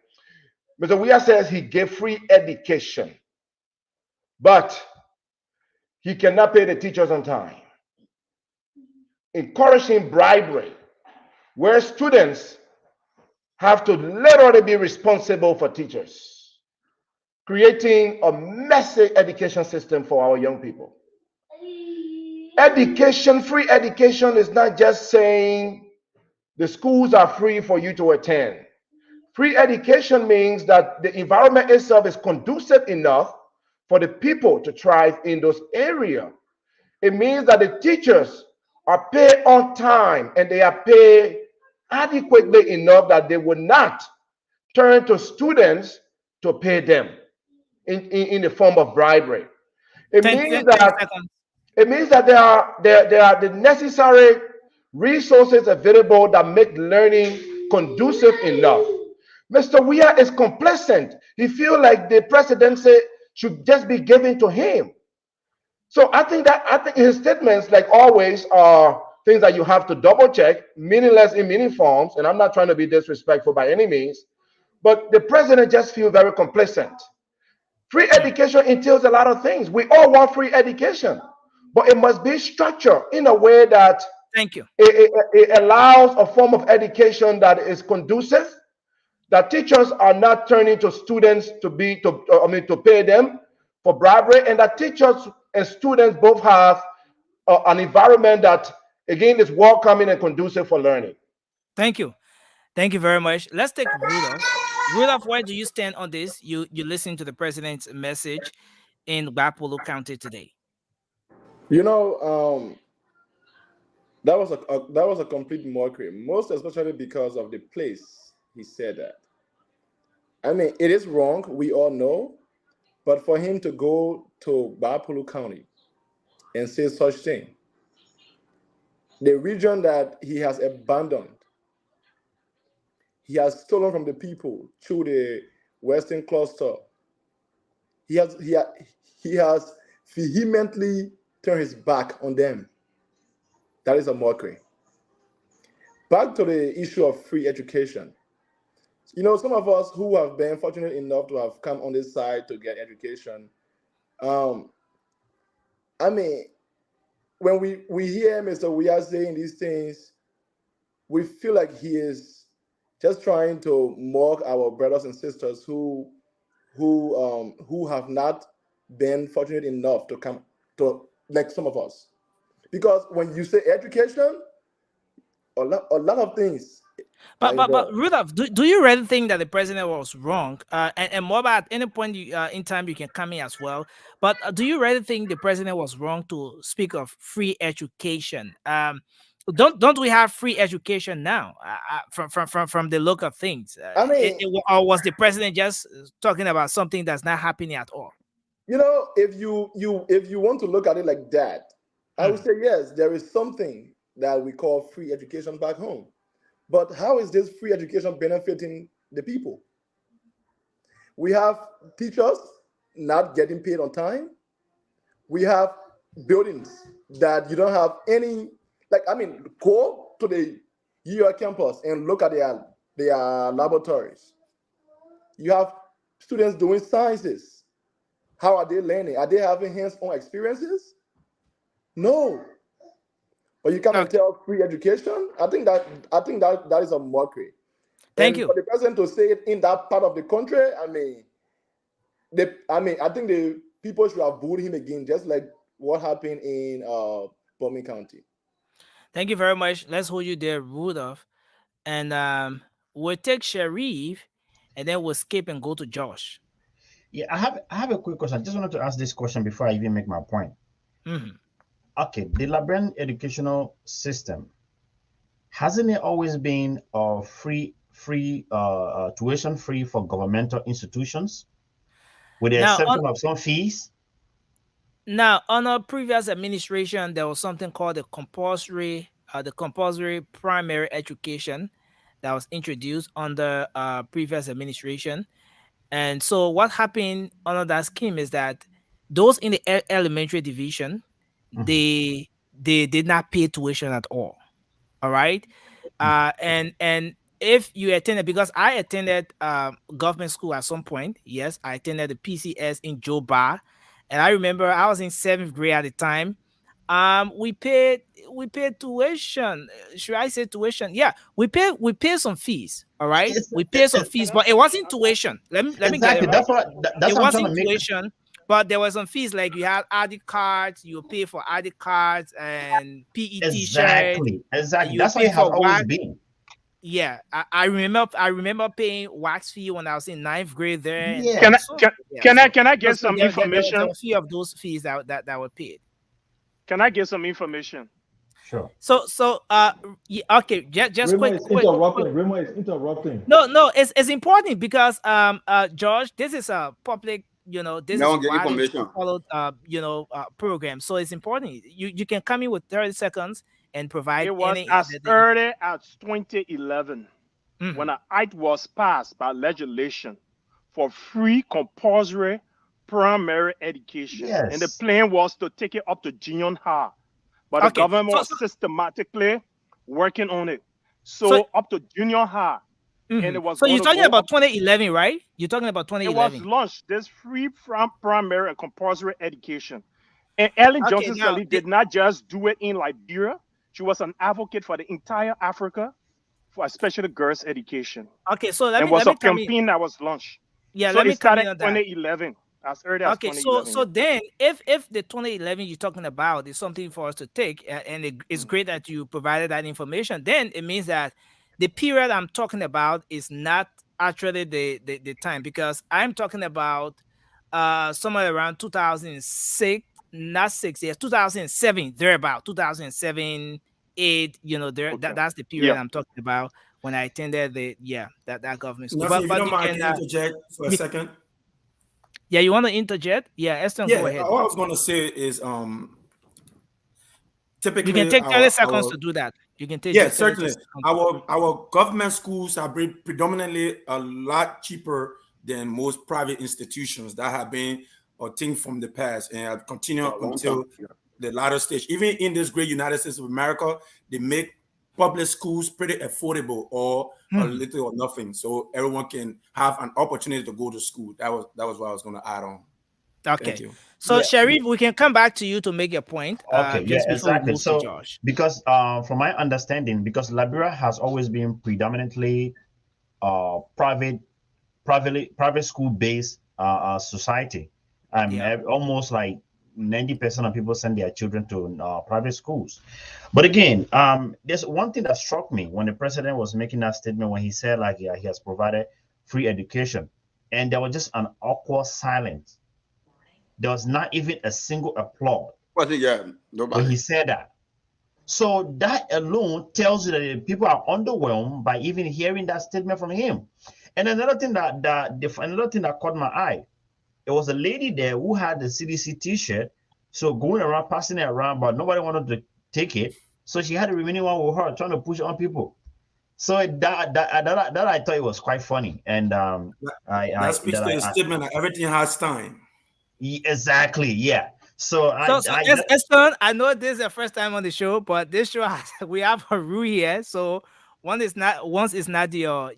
Mr. Weah says he gave free education, but he cannot pay the teachers on time. Encouraging bribery, where students have to literally be responsible for teachers, creating a messy education system for our young people. Education, free education is not just saying the schools are free for you to attend. Free education means that the environment itself is conducive enough for the people to thrive in those areas. It means that the teachers are paid on time and they are paid adequately enough that they will not turn to students to pay them in the form of bribery. It means that there are the necessary resources available that make learning conducive enough. Mr. Weah is complacent. He feels like the presidency should just be given to him. So I think his statements, like always, are things that you have to double check, meaningless in many forms. And I'm not trying to be disrespectful by any means, but the president just feels very complacent. Free education entails a lot of things. We all want free education, but it must be structured in a way that Thank you. It allows a form of education that is conducive, that teachers are not turning to students to pay them for bribery, and that teachers and students both have an environment that again is welcoming and conducive for learning. Thank you. Thank you very much. Let's take Rudolph. Rudolph, where do you stand on this? You listen to the president's message in Bapolo County today. You know, that was a complete mockery, most especially because of the place he said that. I mean, it is wrong, we all know, but for him to go to Bapolo County and say such thing, the region that he has abandoned, he has stolen from the people through the Western cluster. He has vehemently turned his back on them. That is a mockery. Back to the issue of free education. You know, some of us who have been fortunate enough to have come on this side to get education, I mean, when we hear Mr. Weah saying these things, we feel like he is just trying to mock our brothers and sisters who have not been fortunate enough to come to, like some of us. Because when you say education, a lot of things. But Rudolph, do you really think that the president was wrong? And more about any point in time you can come in as well. But do you really think the president was wrong to speak of free education? Don't we have free education now? From the look of things, I mean, or was the president just talking about something that's not happening at all? You know, if you want to look at it like that, I would say yes, there is something that we call free education back home. But how is this free education benefiting the people? We have teachers not getting paid on time. We have buildings that you don't have any, like, I mean, go to the UR campus and look at their laboratories. You have students doing sciences. How are they learning? Are they having hands-on experiences? No. But you cannot tell free education. I think that is a mockery. Thank you. For the president to say it in that part of the country, I think the people should have booed him again, just like what happened in Bomi County. Thank you very much. Let's hold you there, Rudolph, and we'll take Sharif, and then we'll skip and go to Josh. Yeah, I have a quick question. I just wanted to ask this question before I even make my point. Mm-hmm. Okay, the Liberian educational system, hasn't it always been tuition free for governmental institutions, with the exception of some fees? Now, on our previous administration, there was something called the compulsory primary education that was introduced under previous administration. And so what happened under that scheme is that those in the elementary division, they did not pay tuition at all. All right. And if you attended, because I attended government school at some point, yes, I attended the PCS in Joba, and I remember I was in 7th grade at the time. We paid tuition. Should I say tuition? Yeah, we paid some fees. All right, we paid some fees, but it wasn't tuition. Let me get it right. It wasn't tuition. But there was some fees, like you had ID cards, you pay for ID cards and PE t-shirts. Exactly. That's how it has always been. Yeah, I remember paying wax fee when I was in 9th grade there. Yeah. Can I get some information? There were a few of those fees that were paid. Can I get some information? Sure. So okay, just Remo quick. Remo is interrupting. No, it's important because George, this is a public. This is widely followed, program. So it's important. You can come in with 30 seconds and provide. It was as early as 2011 when an act was passed by legislation for free compulsory primary education, and the plan was to take it up to junior high, but the government was systematically working on it. So up to junior high. And it was so you're talking about 2011, right? You're talking about 2011. It was launched, this free primary and compulsory education. And Ellen Johnson Sirleaf did not just do it in Liberia. She was an advocate for the entire Africa. for especially girls' education. Okay, so let And me was a come in. campaign that was launched. Yeah, So let me it come started in on that. 2011, as early as Okay, 2011. so then if the 2011 you're talking about is something for us to take, and it's great that you provided that information, then it means that the period I'm talking about is not actually the time, because I'm talking about somewhere around 2006, not 6 years, 2007, thereabout 2007, 8, there, that's the period I'm talking about when I attended that government school. Nothing, if you don't you mind, can can interject for a second? Yeah, you want to interject? Yeah, Eston, go Yeah, ahead. all I was going to say is typically You can take 30 seconds our to do that. You can take yeah, just 30 certainly. seconds. Our government schools have been predominantly a lot cheaper than most private institutions that have been a thing from the past and have continued until the latter stage. Even in this great United States of America, they make public schools pretty affordable, or a little or nothing, so everyone can have an opportunity to go to school. That was what I was going to add on. Okay. Thank you. So, Sharif, we can come back to you to make your point. Okay, yeah, just before exactly. we move to So, Josh. because from my understanding, because Liberia has always been predominantly private school based society. Almost like 90% of people send their children to private schools. But again, there's one thing that struck me when the president was making that statement, when he said like he has provided free education, and there was just an awkward silence. There was not even a single applause when he said that. So that alone tells you that people are underwhelmed by even hearing that statement from him. And another thing that caught my eye, it was a lady there who had the CDC T-shirt, so going around passing it around, but nobody wanted to take it. So she had the remaining one with her, trying to push it on people. So that I thought it was quite funny, and that speaks to the statement that everything has time. Exactly, yeah. So Eston, I know this is the first time on the show, but this show we have a rule here. So once it's not your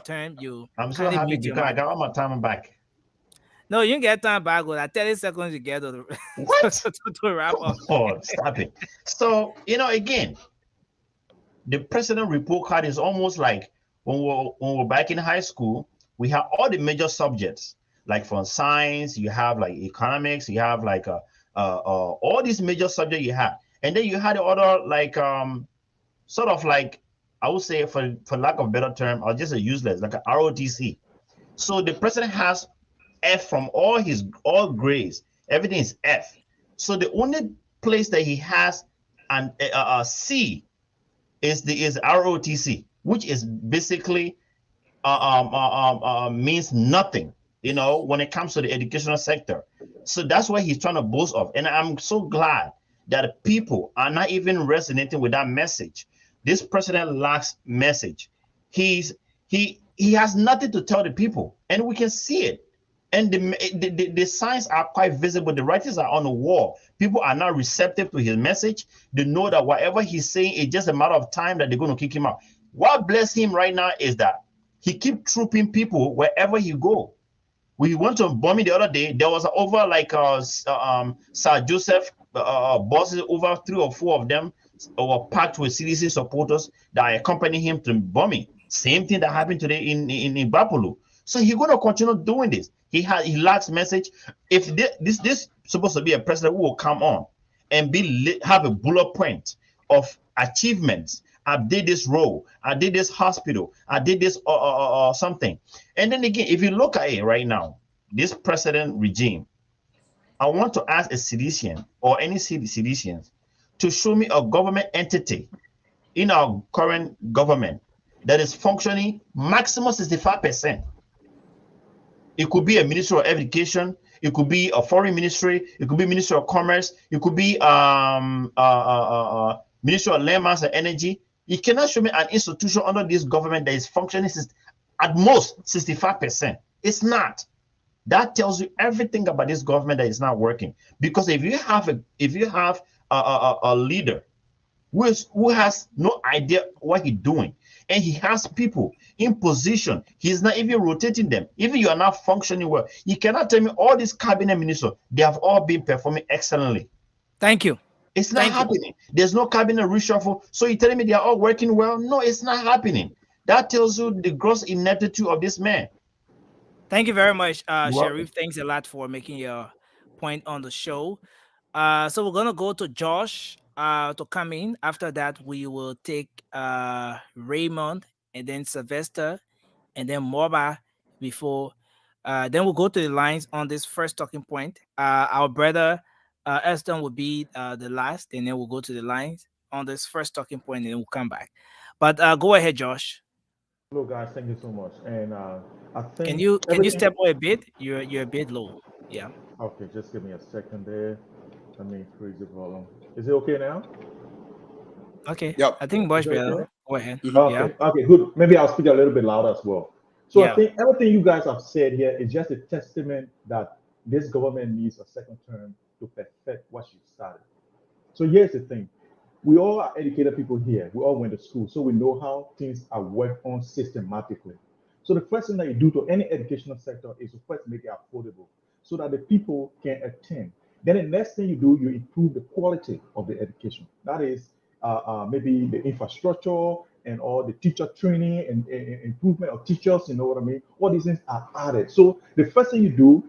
turn, you. I'm so happy because I got all my time back. No, you can get time back with that 30 seconds you get to wrap up. Oh, stop it. So again, the president report card is almost like when we're back in high school, we have all the major subjects. Like from science, you have like economics, you have like all these major subjects you have, and then you had the other like sort of like, I would say for lack of a better term, or just a useless like a ROTC. So the president has F from all grades, everything is F. So the only place that he has an C is ROTC, which is basically means nothing. When it comes to the educational sector. So that's what he's trying to boast of. And I'm so glad that people are not even resonating with that message. This president lacks message. He has nothing to tell the people, and we can see it. And the signs are quite visible. The writings are on the wall. People are not receptive to his message. They know that whatever he's saying is just a matter of time that they're going to kick him out. What bless him right now is that he keeps trooping people wherever he go. We went to bombing the other day. There was over like Sir Joseph buses, over 3 or 4 of them were packed with CDC supporters that accompanied him to bombing. Same thing that happened today in Bapolo. So he's going to continue doing this. He lacks message. If this supposed to be a president who will come on and have a bullet point of achievements. I did this role. I did this hospital. I did this something. And then again, if you look at it right now, this president regime, I want to ask a citizen or any citizens to show me a government entity in our current government that is functioning maximum 65%. It could be a Ministry of Education. It could be a foreign ministry. It could be Ministry of Commerce. It could be Ministry of Land, Mass and Energy. You cannot show me an institution under this government that is functioning at most 65%. It's not. That tells you everything about this government that is not working. Because if you have a leader who has no idea what he's doing, and he has people in position, he's not even rotating them. Even you are not functioning well. You cannot tell me all these cabinet ministers, they have all been performing excellently. Thank you. It's not happening. There's no cabinet reshuffle. So you're telling me they are all working well? No, it's not happening. That tells you the gross ineptitude of this man. Thank you very much, You're welcome. Sheriff. Thanks a lot for making your point on the show. So we're gonna go to Josh to come in. After that, we will take Raymond and then Sylvester and then Moba before. Then we'll go to the lines on this first talking point. Our brother Eston will be the last, and then we'll go to the lines on this first talking point, and then we'll come back. But go ahead, Josh. Hello, guys. Thank you so much. And I think Can you everything. step away a bit? You're a bit low. Yeah. Okay, just give me a second there. Let me increase the volume. Is it okay now? Okay. Yep. I think Is much it better. okay? Go ahead. Okay, Yeah. okay, good. Maybe I'll speak a little bit louder as well. So I Yeah. think everything you guys have said here is just a testament that this government needs a second term to perfect what she started. So here's the thing. We all are educated people here. We all went to school, so we know how things are worked on systematically. So the first thing that you do to any educational sector is to first make it affordable so that the people can attend. Then the next thing you do, you improve the quality of the education. That is maybe the infrastructure and all the teacher training and improvement of teachers, you know what I mean? All these things are added. So the first thing you do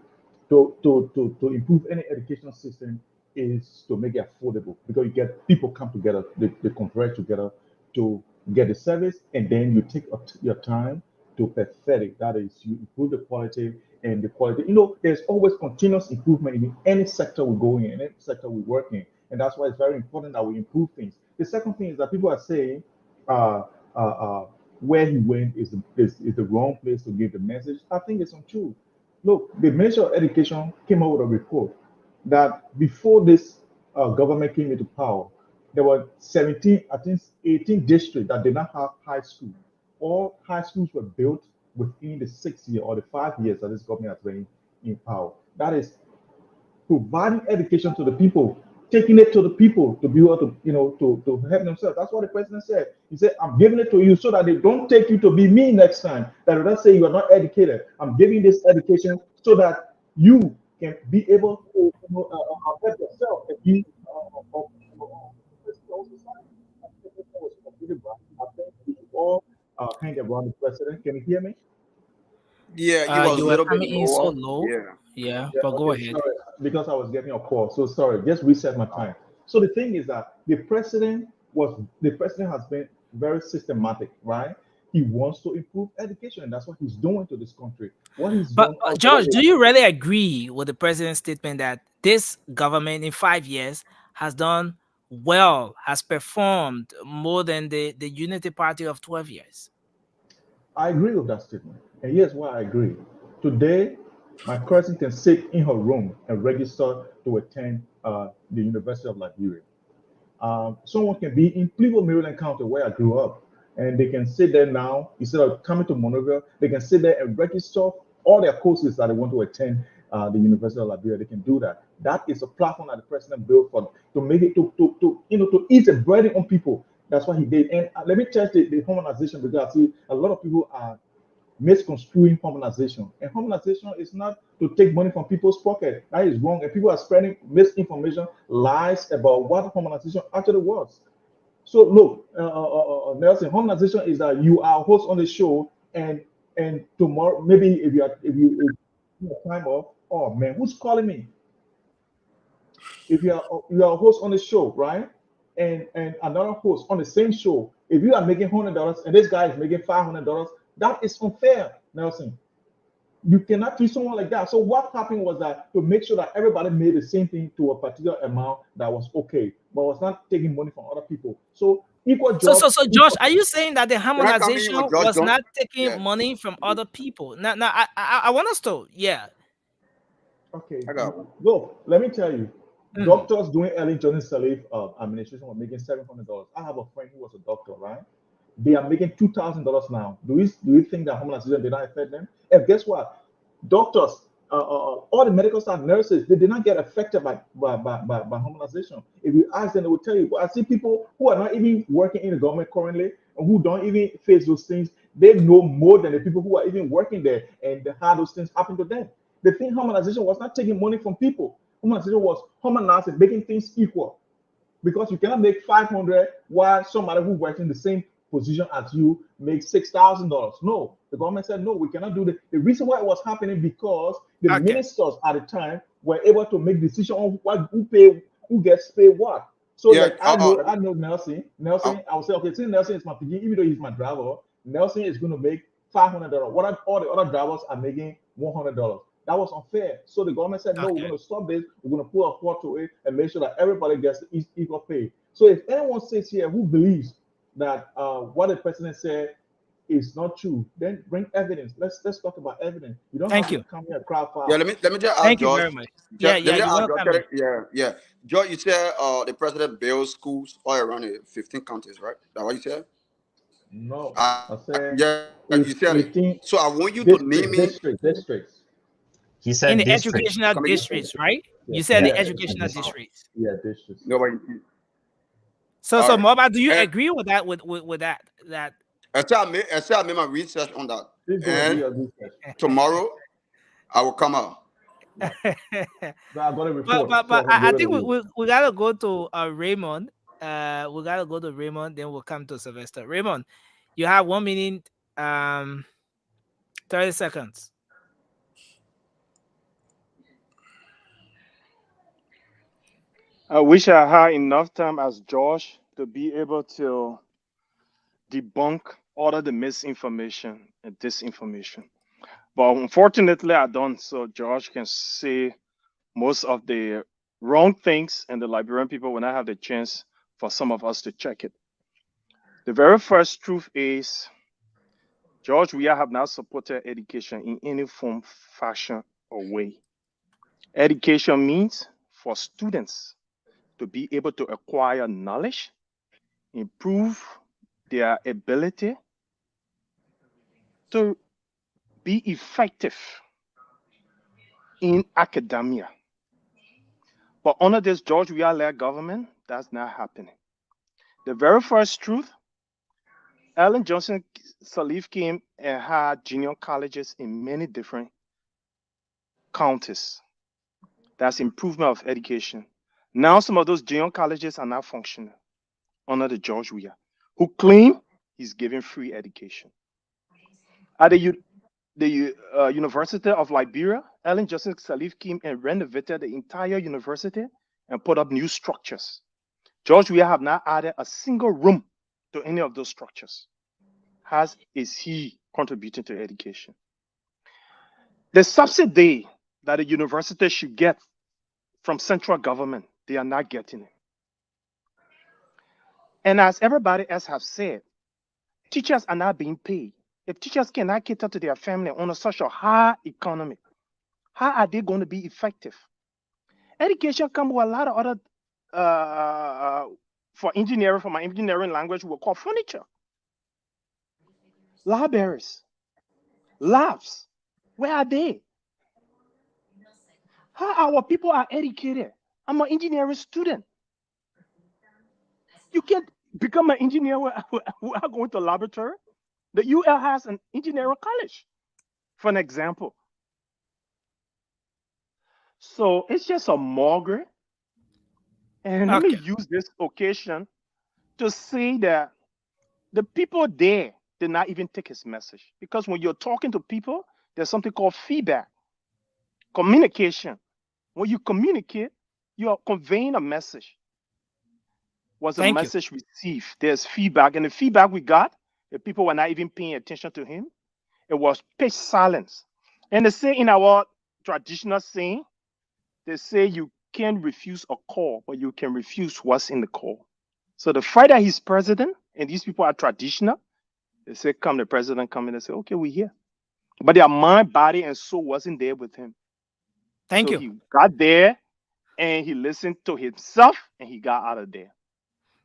to improve any educational system is to make it affordable because you get people come together, they converge together to get the service, and then you take your time to perfect it. That is, you improve the quality and the quality. You know, there's always continuous improvement in any sector we go in, any sector we work in, and that's why it's very important that we improve things. The second thing is that people are saying uh, where he went is the wrong place to give the message. I think it's untrue. Look, the Ministry of Education came out with a report that before this government came into power, there were 17, I think 18 districts that did not have high school. All high schools were built within the 6 year or the 5 years that this government has been in power. That is providing education to the people, taking it to the people to be able to, to help themselves. That's what the president said. He said, I'm giving it to you so that they don't take you to be me next time. That let's say you are not educated. I'm giving this education so that you can be able to help yourself and be I think we should all hang around the president. Can you hear me? Yeah, you was You a were little bit coming in so lower. low. Yeah. Yeah, Yeah, but go okay, ahead. sorry, because I was getting a call. So sorry, just reset my time. So the thing is that the president has been very systematic, right? He wants to improve education, and that's what he's doing to this country. What he's But done out there George, do you really agree with the president's statement that this government in 5 years has done well, has performed more than the Unity Party of 12 years? I agree with that statement. And here's why I agree. Today, my cousin can sit in her room and register to attend the University of Liberia. Someone can be in Cleveland, Maryland County, where I grew up, and they can sit there now instead of coming to Monrovia. They can sit there and register all their courses that they want to attend the University of Liberia. They can do that. That is a platform that the president built for to make it to ease the burden on people. That's what he did. And let me test the harmonization because I see a lot of people are misconstruing harmonization. And harmonization is not to take money from people's pocket. That is wrong. And people are spreading misinformation, lies about what harmonization actually was. So look, Nelson, harmonization is that you are a host on the show, and tomorrow maybe if you have time off, oh man, who's calling me? If you are a host on the show, right? And another host on the same show, if you are making $100 and this guy is making $500, that is unfair, Nelson. You cannot treat someone like that. So what happened was that to make sure that everybody made the same thing to a particular amount that was okay, but was not taking money from other people. So equal So, jobs. Josh, are you saying that the Can I come in harmonization with George was Jones? not taking Yeah. money from other people? Now, I want us to, yeah. Okay. I got one. Look, let me tell you, Mhm. doctors doing Ellen Johnson Sirleaf administration were making $700. I have a friend who was a doctor, right? They are making $2,000 now. Do you think that harmonization did not affect them? And guess what? Doctors, all the medical staff, nurses, they did not get affected by harmonization. If you ask them, they will tell you. But I see people who are not even working in the government currently and who don't even face those things. They know more than the people who are even working there and how those things happen to them. The thing harmonization was not taking money from people. Harmonization was harmonizing, making things equal. Because you cannot make 500 while somebody who works in the same position as you make $6,000. No, the government said no, we cannot do that. The reason why it was happening because the ministers at the time were able to make decisions on who gets paid what. So like I know Nelson. I would say, okay, since Nelson is my PG, even though he's my driver, Nelson is going to make $500. What if all the other drivers are making $100? That was unfair. So the government said, no, we're going to stop this. We're going to put a halt to it and make sure that everybody gets equal pay. So if anyone sits here who believes that what the president said is not true, then bring evidence. Let's talk about evidence. You don't have to come here crowd fire. Yeah, let me just ask Thank you George. very much. Yeah. George, you said the president builds schools all around the 15 counties, right? That what you said? No, I said you said 15 it. So I want you to name me districts. He said in the district. educational districts, right? You said the educational districts. Yeah, districts. Nobody. So Moba, do you agree with that? With that? I said I made my research on that. And tomorrow I will come out. I got a report. But I think we gotta go to Raymond. We gotta go to Raymond, then we'll come to Sylvester. Raymond, you have 1 minute, 30 seconds. I wish I had enough time as Josh to be able to debunk all of the misinformation and disinformation. But unfortunately, I don't. So Josh can say most of the wrong things, and the Liberian people will not have the chance for some of us to check it. The very first truth is George Weah have not supported education in any form, fashion, or way. Education means for students to be able to acquire knowledge, improve their ability to be effective in academia. But under this George Weah-led government, that's not happening. The very first truth, Ellen Johnson Sirleaf came and had junior colleges in many different counties. That's improvement of education. Now some of those junior colleges are not functioning under the George Weah, who claim he's giving free education. At the University of Liberia, Ellen Johnson Sirleaf came and renovated the entire university and put up new structures. George Weah have not added a single room to any of those structures. How is he contributing to education? The subsidy that a university should get from central government, they are not getting it. And as everybody else have said, teachers are not being paid. If teachers cannot cater to their family on such a high economy, how are they going to be effective? Education comes with a lot of other, for engineering, for my engineering language, we call furniture. Libraries, labs, where are they? How our people are educated? I'm an engineering student. You can't become an engineer without going to laboratory. The UL has an engineering college, for an example. So it's just a mockery. And let me use this occasion to say that the people there did not even take his message. Because when you're talking to people, there's something called feedback, communication. When you communicate, you are conveying a message. Was a message received? There's feedback. And the feedback we got, the people were not even paying attention to him. It was pitch silence. And they say in our traditional saying, they say you can't refuse a call, but you can refuse what's in the call. So the fact that he's president and these people are traditional, they say, come, the president come in and say, okay, we're here. But their mind, body, and soul wasn't there with him. Thank you. He got there and he listened to himself and he got out of there.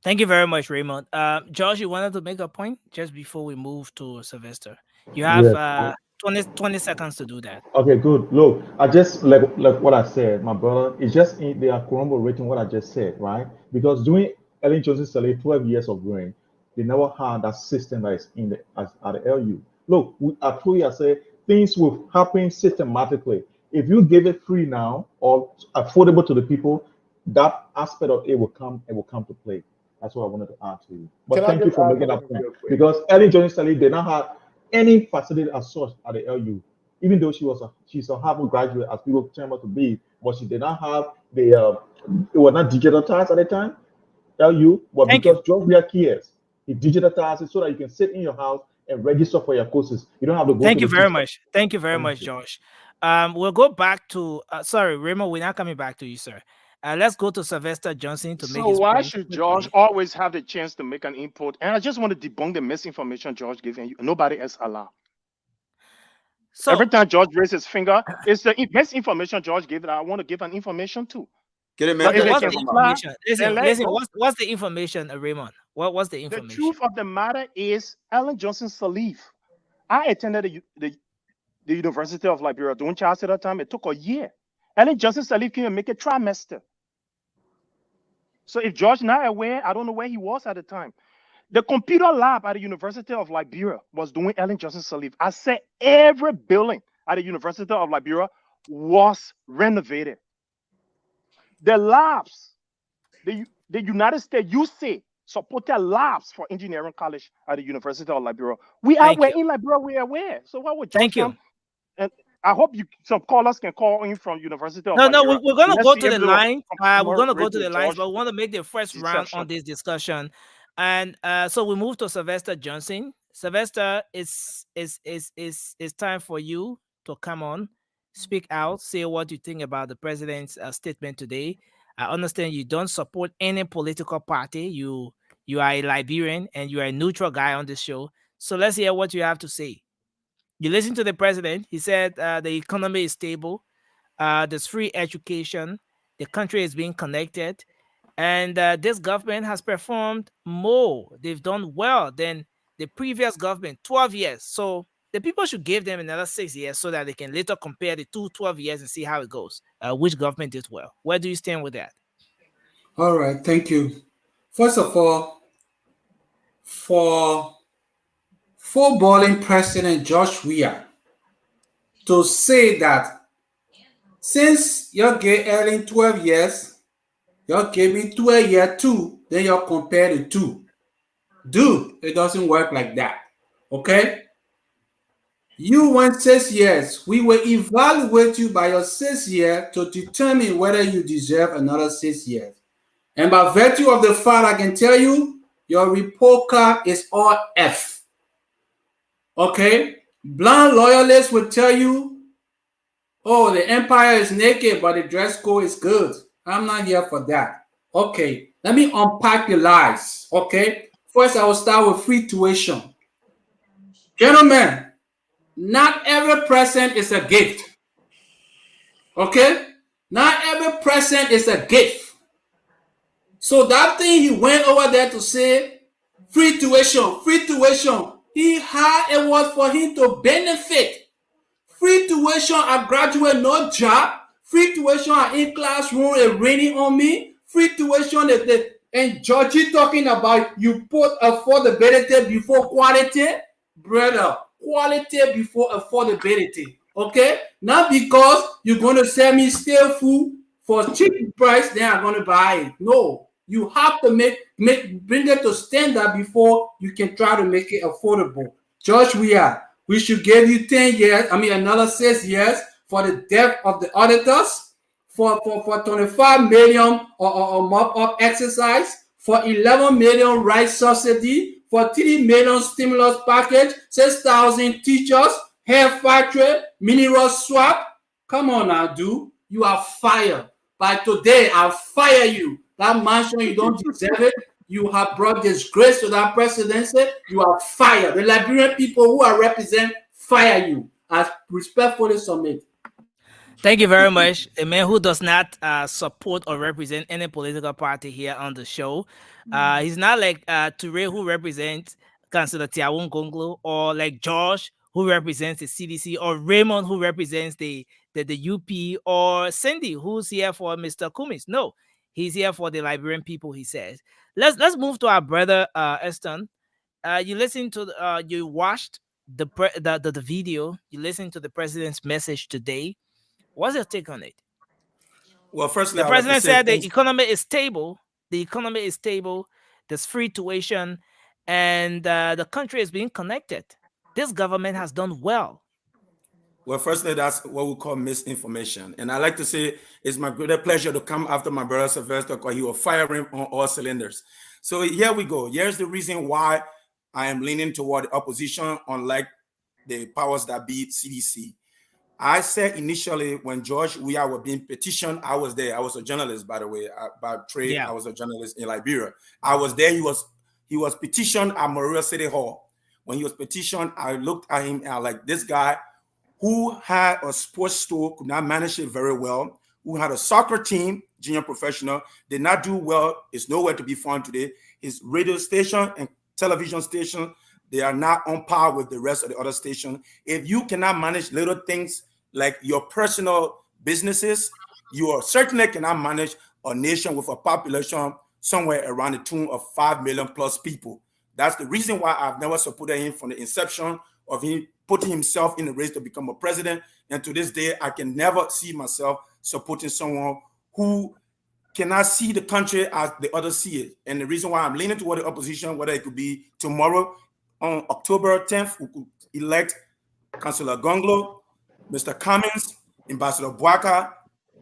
Thank you very much, Raymond. George, you wanted to make a point just before we move to Sylvester. You have 20 seconds to do that. Okay, good. Look, I just like what I said, my brother. It's just they are corroborating what I just said, right? Because during Ellen Johnson Sirleaf 12 years of reign, they never had that system that is in at the LU. Look, I told you, I said things will happen systematically. If you give it free now or affordable to the people, that aspect of it will come to play. That's what I wanted to add to you. But Can I thank you just for add making that something point real quick? because Ellen Johnson Sirleaf did not have any facility as such at the LU, even though she's a Harvard graduate as people claim her to be, but she did not have the it was not digitalized at the time. LU, but Thank because George Weah cares, he digitalized it so that you can sit in your house and register for your courses. You don't have to go Thank to you the very system. much. Thank you very Thank much, you. Josh. We'll go back to sorry, Raymond. We're not coming back to you, sir. Let's go to Sylvester Johnson to make So his why point should quickly. George always have the chance to make an input? And I just want to debunk the misinformation George gave you. Nobody else allowed. So every time George raises his finger, it's the misinformation George gave that I want to give an information to. Get it, But if okay, they what's can the fly, information? then Listen, let it listen. go. What's the information, Raymond? What's the The information? truth of the matter is, Ellen Johnson Sirleaf. I attended the University of Liberia during Charles at that time. It took a year. Ellen Johnson Sirleaf came and make a trimester. So if George not aware, I don't know where he was at the time. The computer lab at the University of Liberia was doing Ellen Johnson Sirleaf. I said every building at the University of Liberia was renovated. The labs, the United States UC supported labs for engineering college at the University of Liberia. We are Thank you. in Liberia, we are aware. So why would George Thank you. come? And I hope some callers can call in from University of No, Liberia. we're gonna Let's go see to if the they will line. We're gonna go raise to the with lines, George but we want to make the first round deception. on this discussion. And so we move to Sylvester Johnson. Sylvester, it's time for you to come on, speak out, say what you think about the president's statement today. I understand you don't support any political party. You are a Liberian and you are a neutral guy on this show. So let's hear what you have to say. You listen to the president. He said the economy is stable. There's free education. The country is being connected. And this government has performed more. They've done well than the previous government, 12 years. So the people should give them another 6 years so that they can later compare the 12 years and see how it goes. Which government did well? Where do you stand with that? All right, thank you. First of all, for footballing President George Weah to say that since you gave Ellen 12 years, you gave me 12 years too, then you compare the two. Dude, it doesn't work like that. Okay? You went 6 years. We will evaluate you by your 6 years to determine whether you deserve another 6 years. And by virtue of the fact, I can tell you, your report card is all F. Okay? Blind loyalists will tell you, oh, the empire is naked, but the dress code is good. I'm not here for that. Okay, let me unpack the lies. Okay, first I will start with free tuition. Gentlemen, not every present is a gift. Okay, not every present is a gift. So that thing he went over there to say, free tuition, he had it was for him to benefit. Free tuition, I graduate, no job. Free tuition, I in classroom, it raining on me. Free tuition, and Georgie talking about you put affordability before quality. Brother, quality before affordability. Okay? Not because you're going to sell me stale food for cheap price, then I'm going to buy it. No. You have to bring it to standard before you can try to make it affordable. George Weah, we should give you 10 years, another 6 years for the death of the auditors, for 25 million or mop-up exercise, for 11 million rice subsidy, for 3 million stimulus package, 6,000 teachers, hair factory, mineral swap. Come on now, dude. You are fired. By today, I'll fire you. That mansion, you don't deserve it. You have brought disgrace to that presidency. You are fired. The Liberian people who are represent fire you. I respectfully submit. Thank you very much. A man who does not support or represent any political party here on the show. He's not like Toure, who represents Councillor Tiawun Gonglo, or like Josh, who represents the CDC, or Raymond, who represents the UP, or Cindy, who's here for Mr. Cummings. No, he's here for the Liberian people, he says. Let's move to our brother Eston. You listened to you watched the video. You listened to the president's message today. What's your take on it? Well, firstly, the president said the economy is stable. The economy is stable. there's free tuition, and the country is being connected. This government has done well. Well, firstly, that's what we call misinformation. And I like to say it's my greater pleasure to come after my brother Sylvester, because he was firing on all cylinders. So here we go. Here's the reason why I am leaning toward the opposition, unlike the powers that be, CDC. I said initially when George Weah was being petitioned, I was there. I was a journalist, by the way, by trade. Yeah. I was a journalist in Liberia. I was there. He was petitioned at Morelia City Hall. When he was petitioned, I looked at him and I like, this guy who had a sports store, could not manage it very well, who had a soccer team, junior professional, did not do well, is nowhere to be found today. His radio station and television station, they are not on par with the rest of the other stations. If you cannot manage little things like your personal businesses, you certainly cannot manage a nation with a population somewhere around the tune of 5 million plus people. That's the reason why I've never supported him from the inception of him putting himself in the race to become a president. And to this day, I can never see myself supporting someone who cannot see the country as the others see it. And the reason why I'm leaning toward the opposition, whether it could be tomorrow on October 10th, we could elect Councillor Gonglo, Mr. Cummins, Ambassador Bouaka,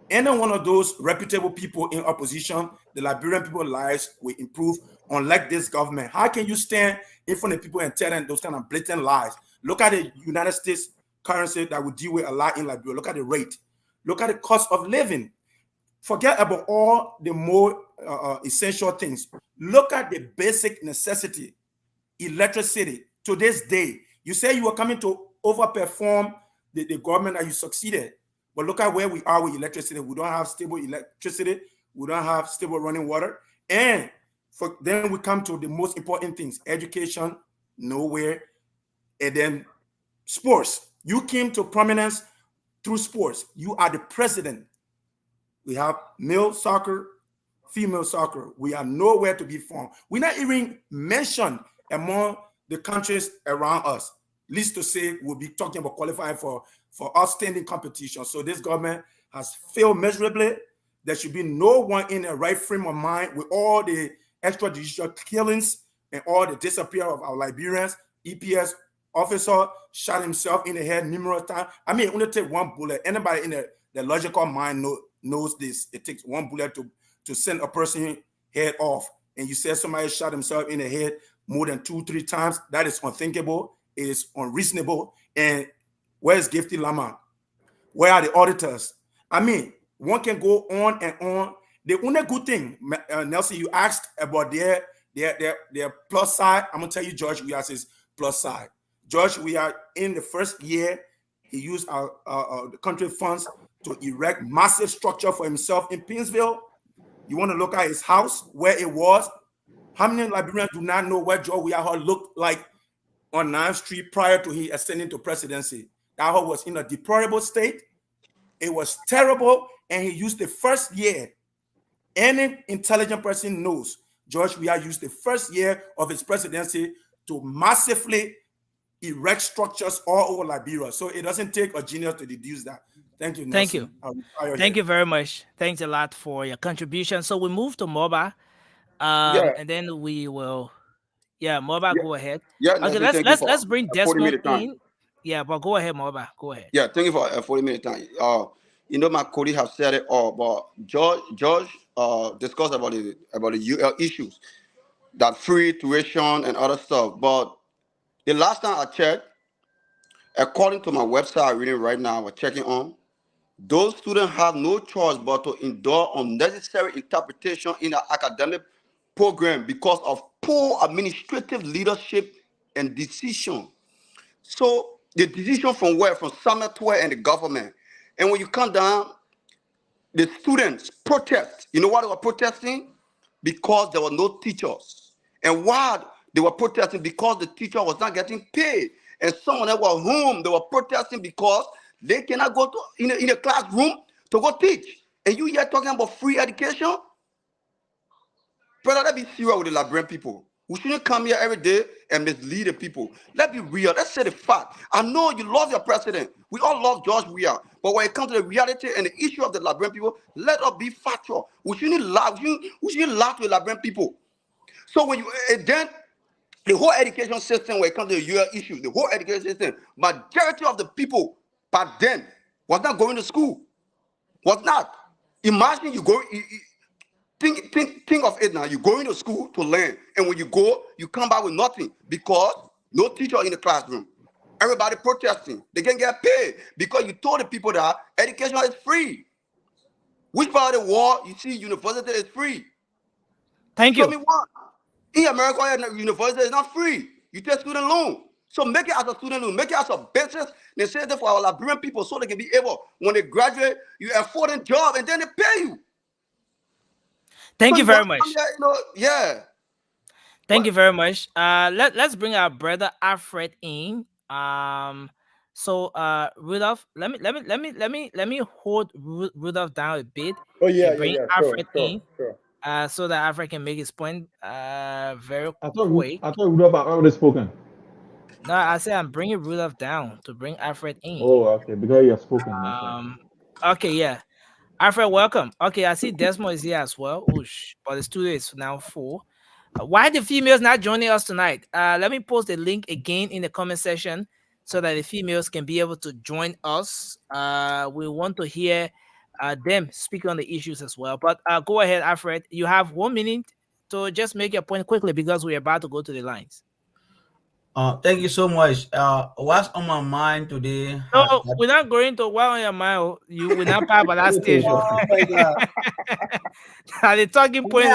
any one of those reputable people in opposition, the Liberian people's lives will improve, unlike this government. How can you stand in front of people and tell them those kind of blatant lies? Look at the United States currency that we deal with a lot in Liberia. Look at the rate. Look at the cost of living. Forget about all the more essential things. Look at the basic necessity, electricity. To this day, you say you are coming to overperform the government that you succeeded. But look at where we are with electricity. We don't have stable electricity. We don't have stable running water. And then we come to the most important things, education, nowhere. And then sports. You came to prominence through sports. You are the president. We have male soccer, female soccer. We are nowhere to be found. We're not even mentioned among the countries around us. Least to say, we'll be talking about qualifying for outstanding competition. So this government has failed miserably. There should be no one in a right frame of mind with all the extrajudicial killings and all the disappearance of our Liberians. EPS officer shot himself in the head numerous times. I mean, it only takes one bullet. Anybody in the logical mind knows this. It takes one bullet to send a person head off. And you said somebody shot himself in the head more than 2-3 times. That is unthinkable. It is unreasonable. And where is Gifty Lama? Where are the auditors? I mean, one can go on and on. The only good thing, Nelson, you asked about their plus side. I'm gonna tell you, George Weah's plus side. George Weah, in the first year, he used the country funds to erect massive structure for himself in Pinsville. You want to look at his house, where it was. How many Liberians do not know where George Weah looked like on 9th Street prior to he ascending to presidency? That house was in a deplorable state. It was terrible, and he used the first year. Any intelligent person knows George Weah used the first year of his presidency to massively erect structures all over Liberia. So it doesn't take a genius to deduce that. Thank you, Nelson. Thank you. Thank you very much. Thanks a lot for your contribution. So we move to Moba, and then we will. Yeah, Moba, go ahead. Yeah, okay, let's bring Desmond in. Yeah, but go ahead, Moba. Go ahead. Yeah, thank you for a 40-minute time. You know, my colleague have said it all, but George discussed about the UL issues, that free tuition and other stuff. But the last time I checked, according to my website I'm reading right now, we're checking on, those students have no choice but to endure unnecessary interpretation in the academic program because of poor administrative leadership and decision. So the decision from where? From Summit Tour and the government. And when you come down, the students protest. You know why they were protesting? Because there were no teachers. And why they were protesting? Because the teacher was not getting paid. And someone else was home. They were protesting because they cannot go to in a classroom to go teach. And you here talking about free education? Brother, let's be serious with the Liberian people. We shouldn't come here every day and mislead the people. Let's be real. Let's say the fact. I know you love your president. We all love George Weah. But when it comes to the reality and the issue of the Liberian people, let us be factual. We shouldn't lie. We shouldn't lie to the Liberian people. So when you then the whole education system, when it comes to your issue, the whole education system, majority of the people back then was not going to school. Was not. Imagine you go. Think of it now. You're going to school to learn, and when you go, you come back with nothing because no teacher in the classroom. Everybody protesting. They can get paid because you told the people that education is free. Which part of the world you see university is free? Thank you. Show me one. In America, university is not free. You take student loan. So make it as a student loan. Make it as a business. They say that for our Liberian people so they can be able, when they graduate, you afford a job and then they pay you. Thank you very much. Yeah. Thank you very much. Let's bring our brother Alfred in. So Rudolph, let me hold Rudolph down a bit. Oh yeah, and bring yeah. Alfred Sure. in. So that Alfred can make his point very I thought quick. Rudolph had already spoken. No, I said I'm bringing Rudolph down to bring Alfred in. Oh, okay, because you have spoken. Okay, yeah. Alfred, welcome. Okay, I see Desmond is here as well. Oosh, but the studio is now full. Why the females not joining us tonight? Let me post the link again in the comment section so that the females can be able to join us. We want to hear them speak on the issues as well. But go ahead, Alfred. You have 1 minute to just make your point quickly because we're about to go to the lines. Thank you so much. What's on my mind today? No, we're not going to what on your mind. You will not part of that stage. Oh my God. The talking point.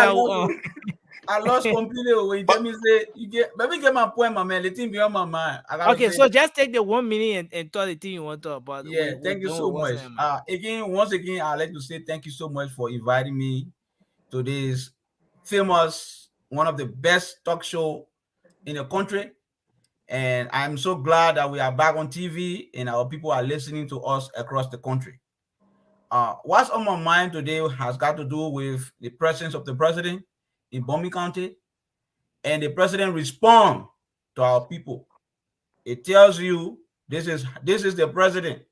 I lost completely when you tell me say you let me get my point, my man. The thing beyond my mind. Okay, so just take the 1 minute and tell the thing you want to talk about. Yeah, thank you so much. Once again, I'd like to say thank you so much for inviting me to this famous, one of the best talk show in the country. And I'm so glad that we are back on TV and our people are listening to us across the country. What's on my mind today has got to do with the presence of the president in Bombay County, and the president respond to our people. It tells you this is the president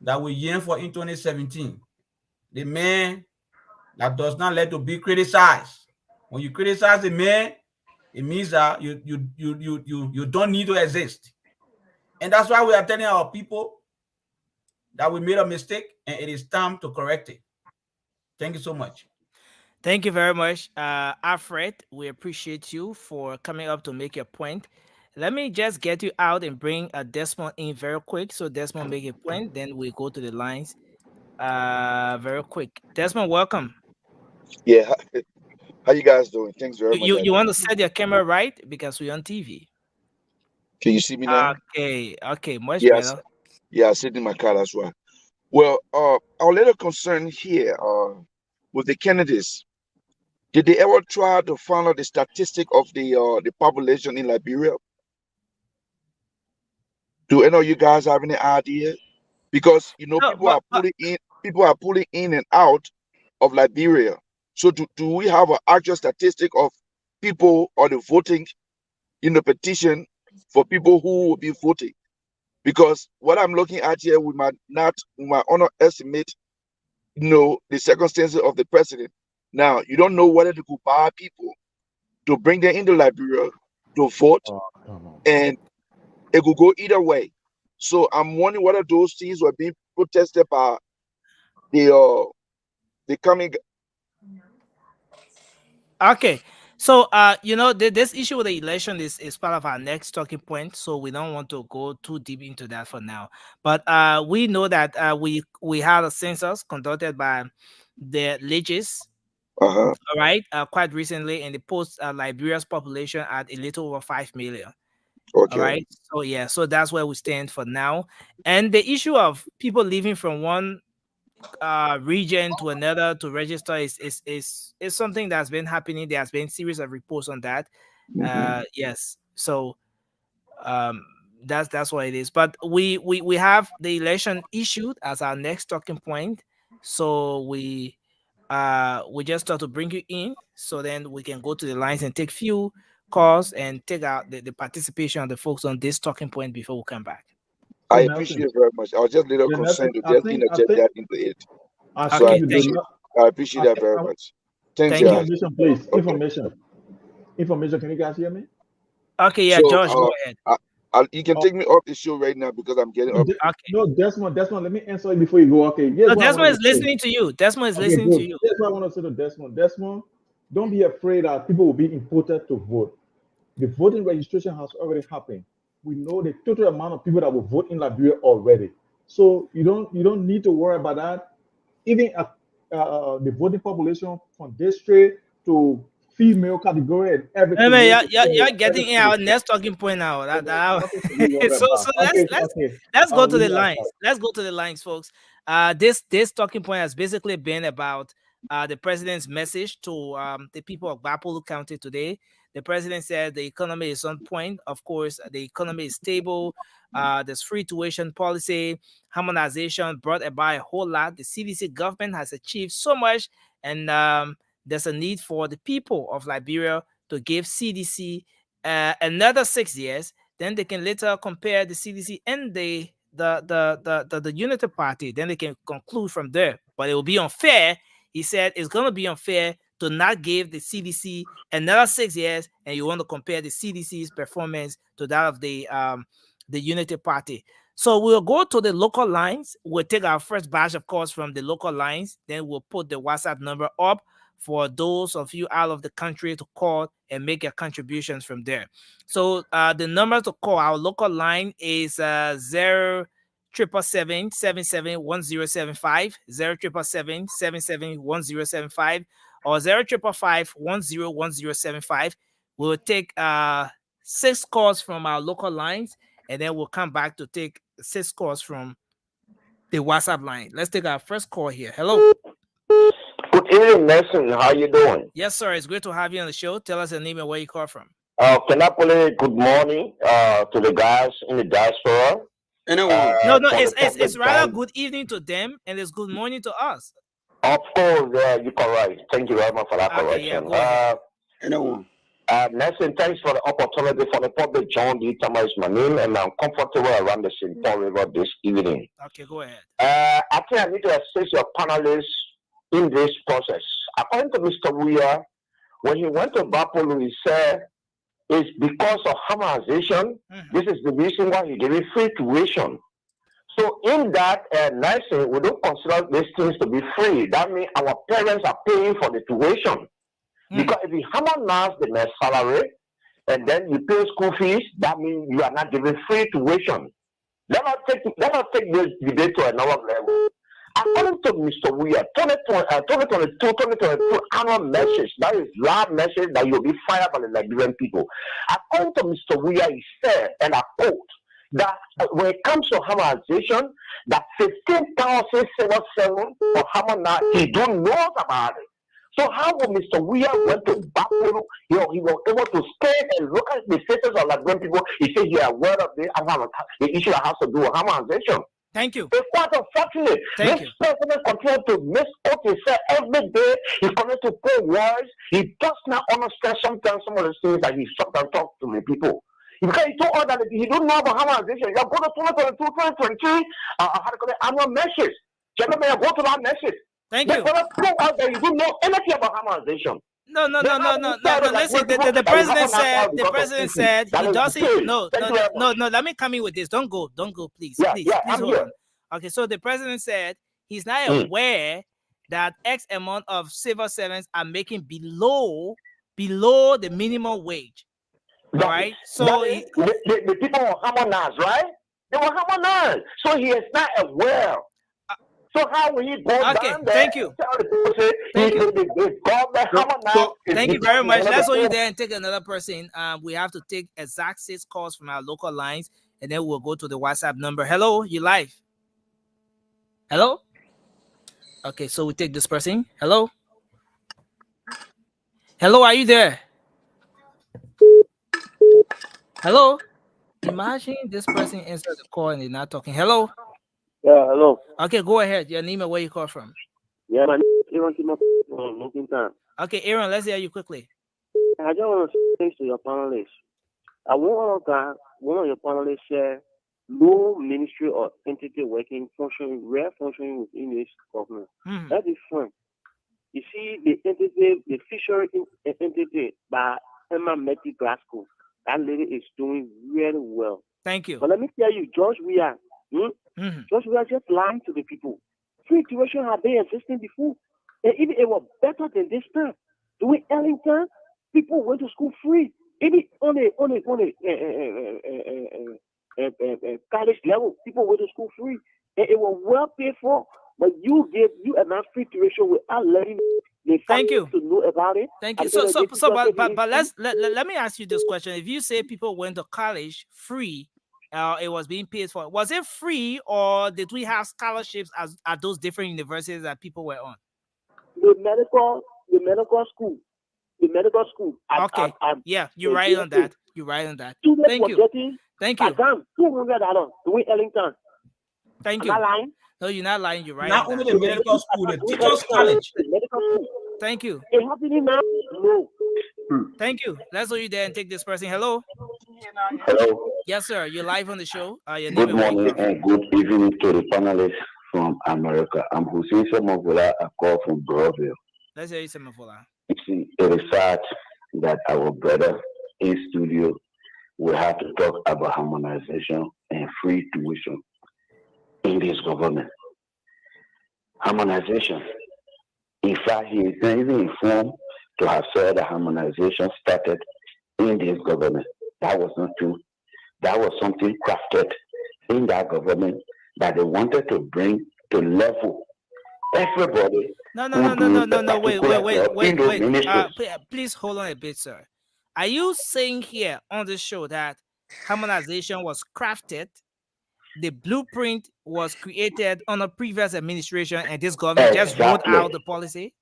that we yearn for in 2017. The man that does not let to be criticized. When you criticize the man, it means that you don't need to exist. And that's why we are telling our people that we made a mistake and it is time to correct it. Thank you so much. Thank you very much, Alfred. We appreciate you for coming up to make your point. Let me just get you out and bring Desmond in very quick. So Desmond make a point, then we go to the lines very quick. Desmond, welcome. Yeah. How you guys doing? Thanks very much. You want to set your camera right because we're on TV. Can you see me now? Okay, much yes. better. Yeah, I sit in my car as well. Well, our little concern here with the candidates. Did they ever try to find out the statistic of the population in Liberia? Do any of you guys have any idea? Because people are pulling in and out of Liberia. So do we have an actual statistic of people or the voting in the petition for people who will be voting? Because what I'm looking at here, we might underestimate, the circumstances of the president. Now, you don't know whether to go buy people to bring them into Liberia to vote, and it could go either way. So I'm wondering whether those things were being protested by the coming. Okay, so this issue with the election is part of our next talking point, so we don't want to go too deep into that for now. But we know that we had a census conducted by the Legis, all right, quite recently, and it posts Liberia's population at a little over 5 million. Okay. All right, so yeah, so that's where we stand for now. And the issue of people leaving from one region to another to register is something that's been happening. There has been series of reports on that. Yes, so that's what it is. But we have the election issued as our next talking point, so we just thought to bring you in so then we can go to the lines and take few calls and take out the participation of the folks on this talking point before we come back. I appreciate it very much. I was just a little concerned to just interject that into it. So I appreciate that very much. Thank you. Information, please. Information. information. Can you guys hear me? Okay, yeah, So, George, go ahead. you can take me off the show right now because I'm getting up. No, Desmond, let me answer it before you go. Okay, No, Desmond is listening to you. Desmond is listening to you. That's what I want to say to Desmond. Desmond, don't be afraid that people will be imported to vote. The voting registration has already happened. We know the total amount of people that will vote in Liberia already. So you don't need to worry about that. Even the voting population from district to female category and everything. You're getting in our next talking point now. Let's go to the lines. Let's go to the lines, folks. This talking point has basically been about the president's message to the people of Bapolu County today. The president said the economy is on point. Of course, the economy is stable. There's free tuition policy, harmonization brought about a whole lot. The CDC government has achieved so much, and there's a need for the people of Liberia to give CDC another 6 years. Then they can later compare the CDC and the Unity Party. Then they can conclude from there. But it will be unfair. He said it's going to be unfair to not give the CDC another 6 years, and you want to compare the CDC's performance to that of the Unity Party. So we'll go to the local lines. We'll take our first batch of calls from the local lines. Then we'll put the WhatsApp number up for those of you out of the country to call and make your contributions from there. So the number to call our local line is 0-777-77-1075, 0-777-77-1075, or 0-555-10-1075. We'll take 6 calls from our local lines, and then we'll come back to take 6 calls from the WhatsApp line. Let's take our first call here. Hello. Good evening, Nelson. How you doing? Yes, sir. It's great to have you on the show. Tell us your name and where you call from. Kenapole, good morning to the guys in the diaspora. No, it's rather good evening to them, and it's good morning to us. Of course, you're correct. Thank you very much for that correction. Nelson, thanks for the opportunity for the public. John D. Tama is my name, and I'm comfortable around the St. Paul River this evening. Okay, go ahead. I think I need to assist your panelists in this process. According to Mr. Weir, when he went to Bapolu, he said it's because of harmonization. This is the reason why he gave it free tuition. So in that, Nelson, we don't consider these things to be free. That means our parents are paying for the tuition. Because if you harmonize the salary and then you pay school fees, that means you are not giving free tuition. Let us take this debate to another level. According to Mr. Weir, 2022 annual message, that is last message that you'll be fired by the Liberian people. According to Mr. Weir, he said, and I quote, that when it comes to harmonization, that 15,707 for harmonize, he don't know about it. So how will Mr. Weir went to Bapolu, he was able to stand and look at the faces of Liberian people. He said, "You are aware of the issue that has to do with harmonization." Thank you. It's quite unfortunate. This president continues to miss what he said every day. He continues to pay words. He does not understand sometimes some of the things that he sometimes talks to the people. Because he told us that he don't know about harmonization. You go to 2022, 2023, annual message. Gentlemen, go to that message. Thank you. Prove out that you don't know anything about harmonization. No. Listen, the president said he doesn't. No. Let me come in with this. Don't go, please. Please hold on. Okay, so the president said he's not aware that X amount of civil servants are making below the minimum wage. Right? So the people were harmonized, right? They were harmonized. So he is not aware. So how will he go down there? Thank you. Thank you very much. Let's hold you there and take another person. We have to take exact 6 calls from our local lines, and then we'll go to the WhatsApp number. Hello, you live. Hello? Okay, so we take this person. Hello? Hello, are you there? Hello? Imagine this person answered the call and they're not talking. Hello? Yeah, hello. Okay, go ahead. Your name and where you call from. Yeah, my name is Aaron Timothy. Okay, Aaron, let's hear you quickly. I just want to say thanks to your panelists. I want one of your panelists share no ministry or entity functioning within this government. That is fine. You see, the fishery entity, but Emma Metty Glasgow. That lady is doing really well. Thank you. But let me tell you, George Weah, George Weah just lying to the people. Free tuition had been existing before. And even it was better than this time. During Ellington, people went to school free. Even on a college level, people went to school free. And it was well paid for. But you gave you enough free tuition without letting the family to know about it. Thank you. But let me ask you this question. If you say people went to college free, it was being paid for. Was it free, or did we have scholarships at those different universities that people were on? The medical school. Okay. Yeah, you're right on that. You're right on that. Students Thank were you. getting Thank you. $200 doing Ellington. Thank Am you. I lying? No, you're not lying. You're right. Not on only that. the medical school, the teachers' college. Medical school. Thank you. It happening now? No. Thank you. Let's go you there and take this person. Hello. Hello. Yes, sir. You're live on the show. Your name Good and where you morning come and good evening to the panelists from America. I'm Hussein Semovola. I call from Broville. Let's hear you, Semovola. See, it is sad that our brother in studio will have to talk about harmonization and free tuition in this government. Harmonization. In fact, he is not even informed to have said that harmonization started in this government. That was not true. That was something crafted in that government that they wanted to bring to level everybody. No. Wait. Please hold on a bit, sir. Are you saying here on the show that harmonization was crafted, the blueprint was created on a previous administration, and this government just wrote out the policy?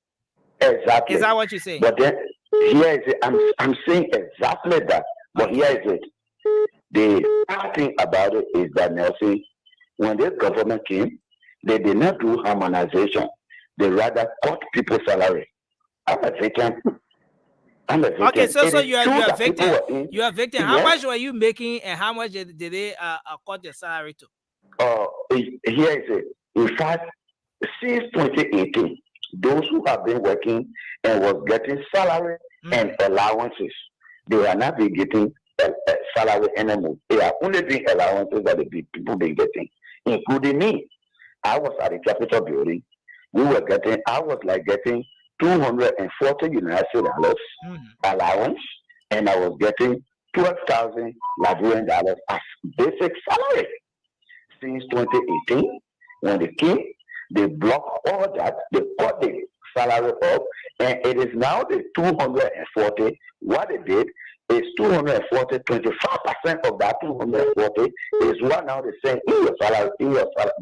Exactly. Is that what you're saying? But then here is it. I'm saying exactly that. But here is it. The bad thing about it is that, Nelson, when this government came, they did not do harmonization. They rather cut people's salary. I'm a victim. Okay, so you are a victim. You are a victim. How Yes. much were you making, and how much did they cut your salary to? Here is it. In fact, since 2018, those who have been working and was getting salary and allowances, they are not be getting salary anymore. They are only being allowances that the people been getting, including me. I was at the Capitol building. I was like getting $240 United States allowance, and I was getting 12,000 Liberian dollars as basic salary. Since 2018, when they came, they blocked all that, they cut the salary up, and it is now the 240. What they did is 240, 25% of that 240 is what now they say in your salary,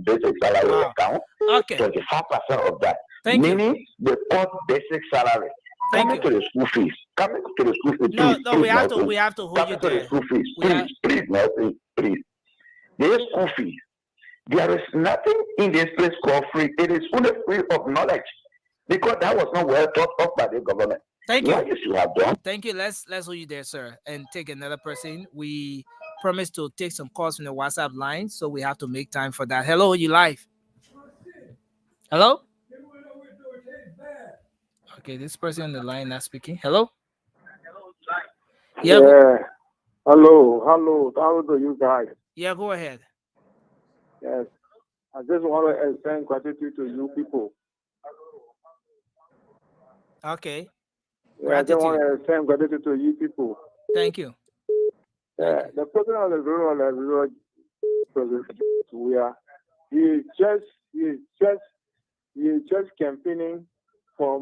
basic salary account. Okay. 25% of that. Thank you. Meaning they cut basic salary. Coming to the school fees. Coming to the school fees. We have to hold you to the there. school fees. Please, Nelson, please. The school fees. There is nothing in this place called free. It is only free of knowledge, because that was not well thought of by the government. Thank you. What you should have done. Thank you. Let's hold you there, sir, and take another person. We promised to take some calls from the WhatsApp line, so we have to make time for that. Hello, you live? Hello? Okay, this person on the line not speaking. Hello? Yeah. Hello. How do you guys? Yeah, go ahead. Yes. I just want to extend gratitude to you people. Okay. Yeah, I just want to extend gratitude to you people. Thank you. Yeah, the president of the rural president, he is just campaigning for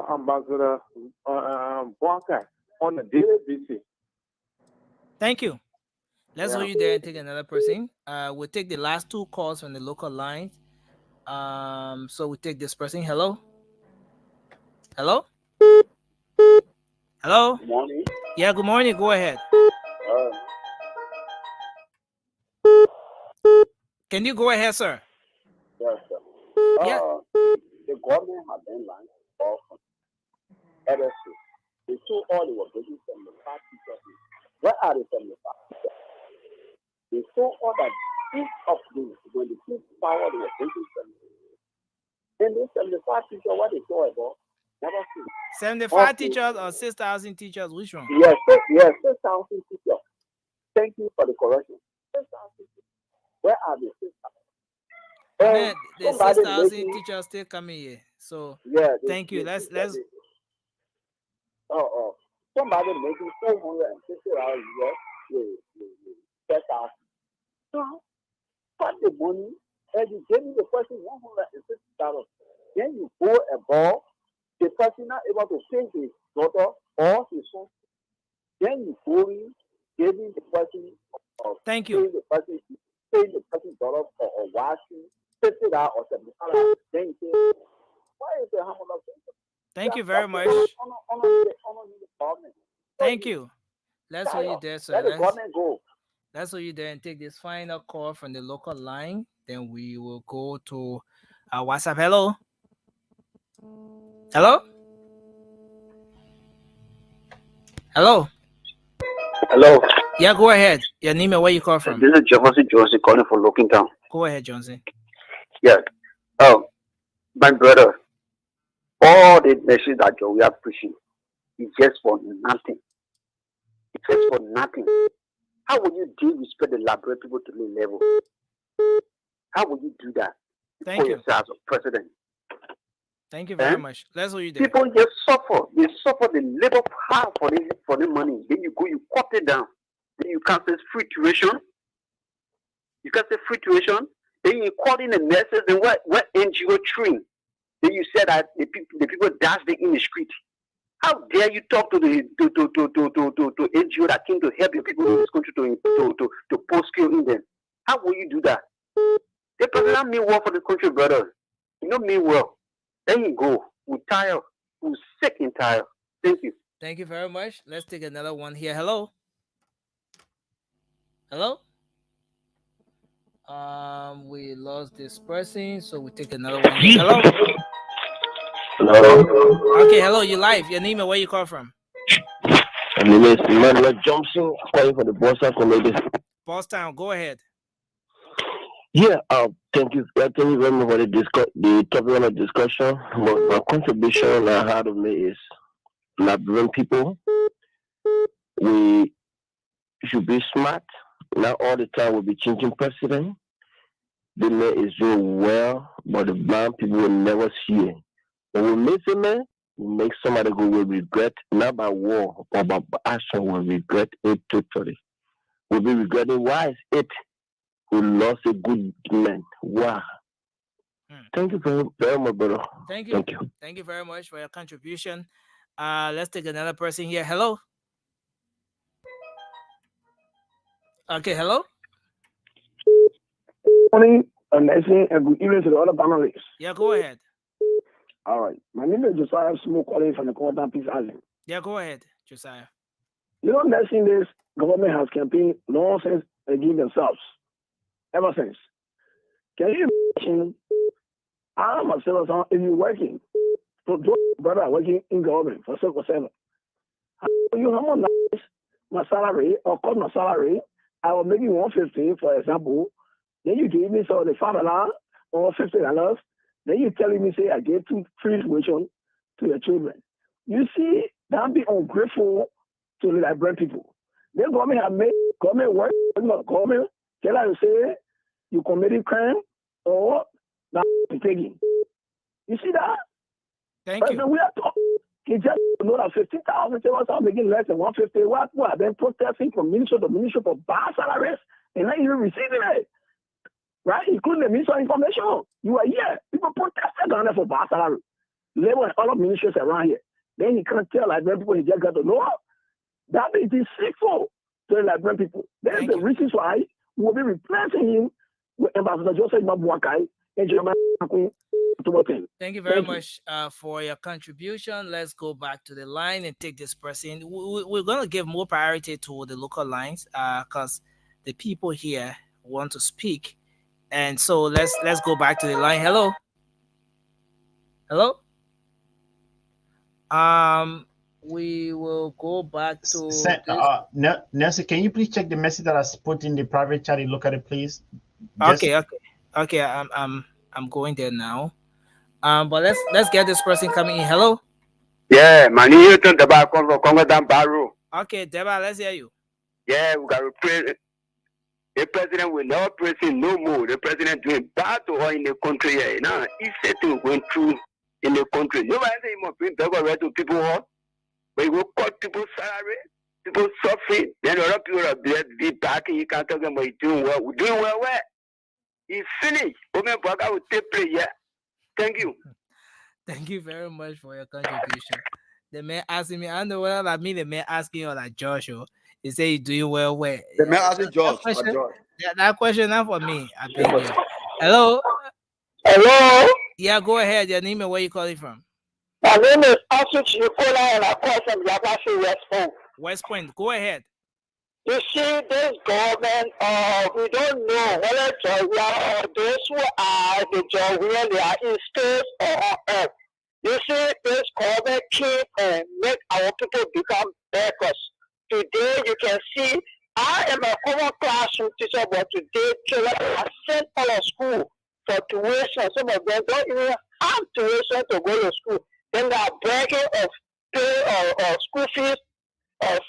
Ambassador Walker on a daily basis. Thank you. Let's hold you there and take another person. We'll take the last two calls from the local line. So we take this person. Hello? Hello? Hello? Good morning. Yeah, good morning. Go ahead. Can you go ahead, sir? Yes, sir. Yeah. The government has been lying off LSC. They told all they were getting 75 teachers. Where are the 75 teachers? They saw all that each of them, when they took power, they were getting 75. And those 75 teachers, what they saw about, Never seen. 75 Okay. teachers or 6,000 teachers? Which one? Yes, 6,000 teachers. Thank you for the correction. 6,000 teachers. Where are the 6,000? Man, the somebody 6,000 making, teachers still coming here. So yeah, thank you. Let's somebody making 450 hours a year with 10,000. So, cut the money and you give me the person $150. Then you go above, the person not able to pay his daughter or his son. Then you go in, giving the person, thank you. Paying the person dollar or washing, $50 or $70. Then you say, why is the harm of Thank you very much. Thank you. Let's hold you there, sir. Let the government go. Let's hold you there and take this final call from the local line. Then we will go to our WhatsApp. Hello? Hello? Hello? Hello. Yeah, go ahead. Your name and where you call from? This is Jefferson Johnson calling for Looking Town. Go ahead, Johnson. Yeah. Oh, my brother, all the message that we are pushing is just for nothing. It's just for nothing. How will you deal with the library people to low level? How will you do that? Thank you. Yourself as a president. Thank you very much. Let's hold you there. People just suffer. They suffer the labor hard for the money. Then you go, you cut it down. Then you can't say free tuition. You can't say free tuition. Then you call in the nurses. Then what NGO train? Then you said that the people dash them in the street. How dare you talk to the NGO that came to help your people in this country to post skill in them? How will you do that? They don't mean well for the country, brother. You don't mean well. There you go. We're tired. We're sick and tired. Thank you. Thank you very much. Let's take another one here. Hello? Hello? We lost this person, so we take another one. Hello? Hello. Okay, hello, you live. Your name and where you call from? My name is Emmanuel Johnson, calling for the Boston community. Boston, go ahead. Yeah, thank you. Thank you very much for the topic of the discussion. My contribution I had of me is Liberian people. We should be smart. Not all the time we'll be changing president. The man is doing well, but the blind people will never see it. When we miss a man, we make somebody who will regret, not by war, but by action, will regret it totally. We'll be regretting why is it who lost a good man. Wow. Thank you very much, brother. Thank you. Thank you very much for your contribution. Let's take another person here. Hello? Okay, hello? Good morning, and good evening to the other panelists. Yeah, go ahead. All right. My name is Josiah Smoke, calling from the Corner Peace Island. Yeah, go ahead, Josiah. You know, nursing this government has campaigned nonsense against themselves ever since. Can you imagine? I'm a citizen if you're working. So those brother working in government for 7. You know how much my salary or cut my salary? I was making 150, for example. Then you give me so the $5 or $50. Then you telling me say I gave free tuition to your children. You see, that be ungrateful to the Liberian people. Then government have made government work, government tell her to say you committed crime or that taking. You see that? Thank you. We are talking. He just know that 50,000 people are making less than 150. What? Then protesting from minister to minister for bad salaries and not even receiving it. Right? Including the Minister of Information. You are here. People protested down there for bad salary. Labor and all of ministers around here. Then you can't tell Liberian people he just got to know. That is deceitful to the Liberian people. That's the reasons why we'll be replacing him with Ambassador Joseph Mabuakai and Jeremiah. Thank you very much for your contribution. Let's go back to the line and take this person. We're going to give more priority to the local lines because the people here want to speak. And so let's go back to the line. Hello. Hello. We will go back to Nancy, can you please check the message that I put in the private chat and look at it, please? Okay. I'm going there now. But let's get this person coming in. Hello. Yeah, man, you talk about Congo Dan Barrow. Okay, Deba, let's hear you. Yeah, we got to pray. The president will not pressing no more. The president doing bad to all in the country. Yeah, now he said to going through in the country. Nobody say he must bring back already to people, but he will cut people's salary, people suffering. Then other people are be back and you can't talk about he's doing well. We're doing well. Where? He's finished. Omen Baga will take play. Yeah. Thank you. Thank you very much for your contribution. The man asking me, I don't know what I mean. The man asking you like Joshua. He say he's doing well. Where? The man asking George. That question not for me. I think. Hello. Hello. Yeah, go ahead. Your name and where you calling from? My name is Asuch Nicola and I call from Yabashi West Point. West Point. Go ahead. You see, this government, we don't know whether Georgia or those who are the Georgia, they are in states or on earth. You see, this government came and make our people become beggars. Today, you can see, I am a common classroom teacher, but today, children are sent out of school for tuition. Some of them don't even have tuition to go to school. Then they are begging of pay or school fees.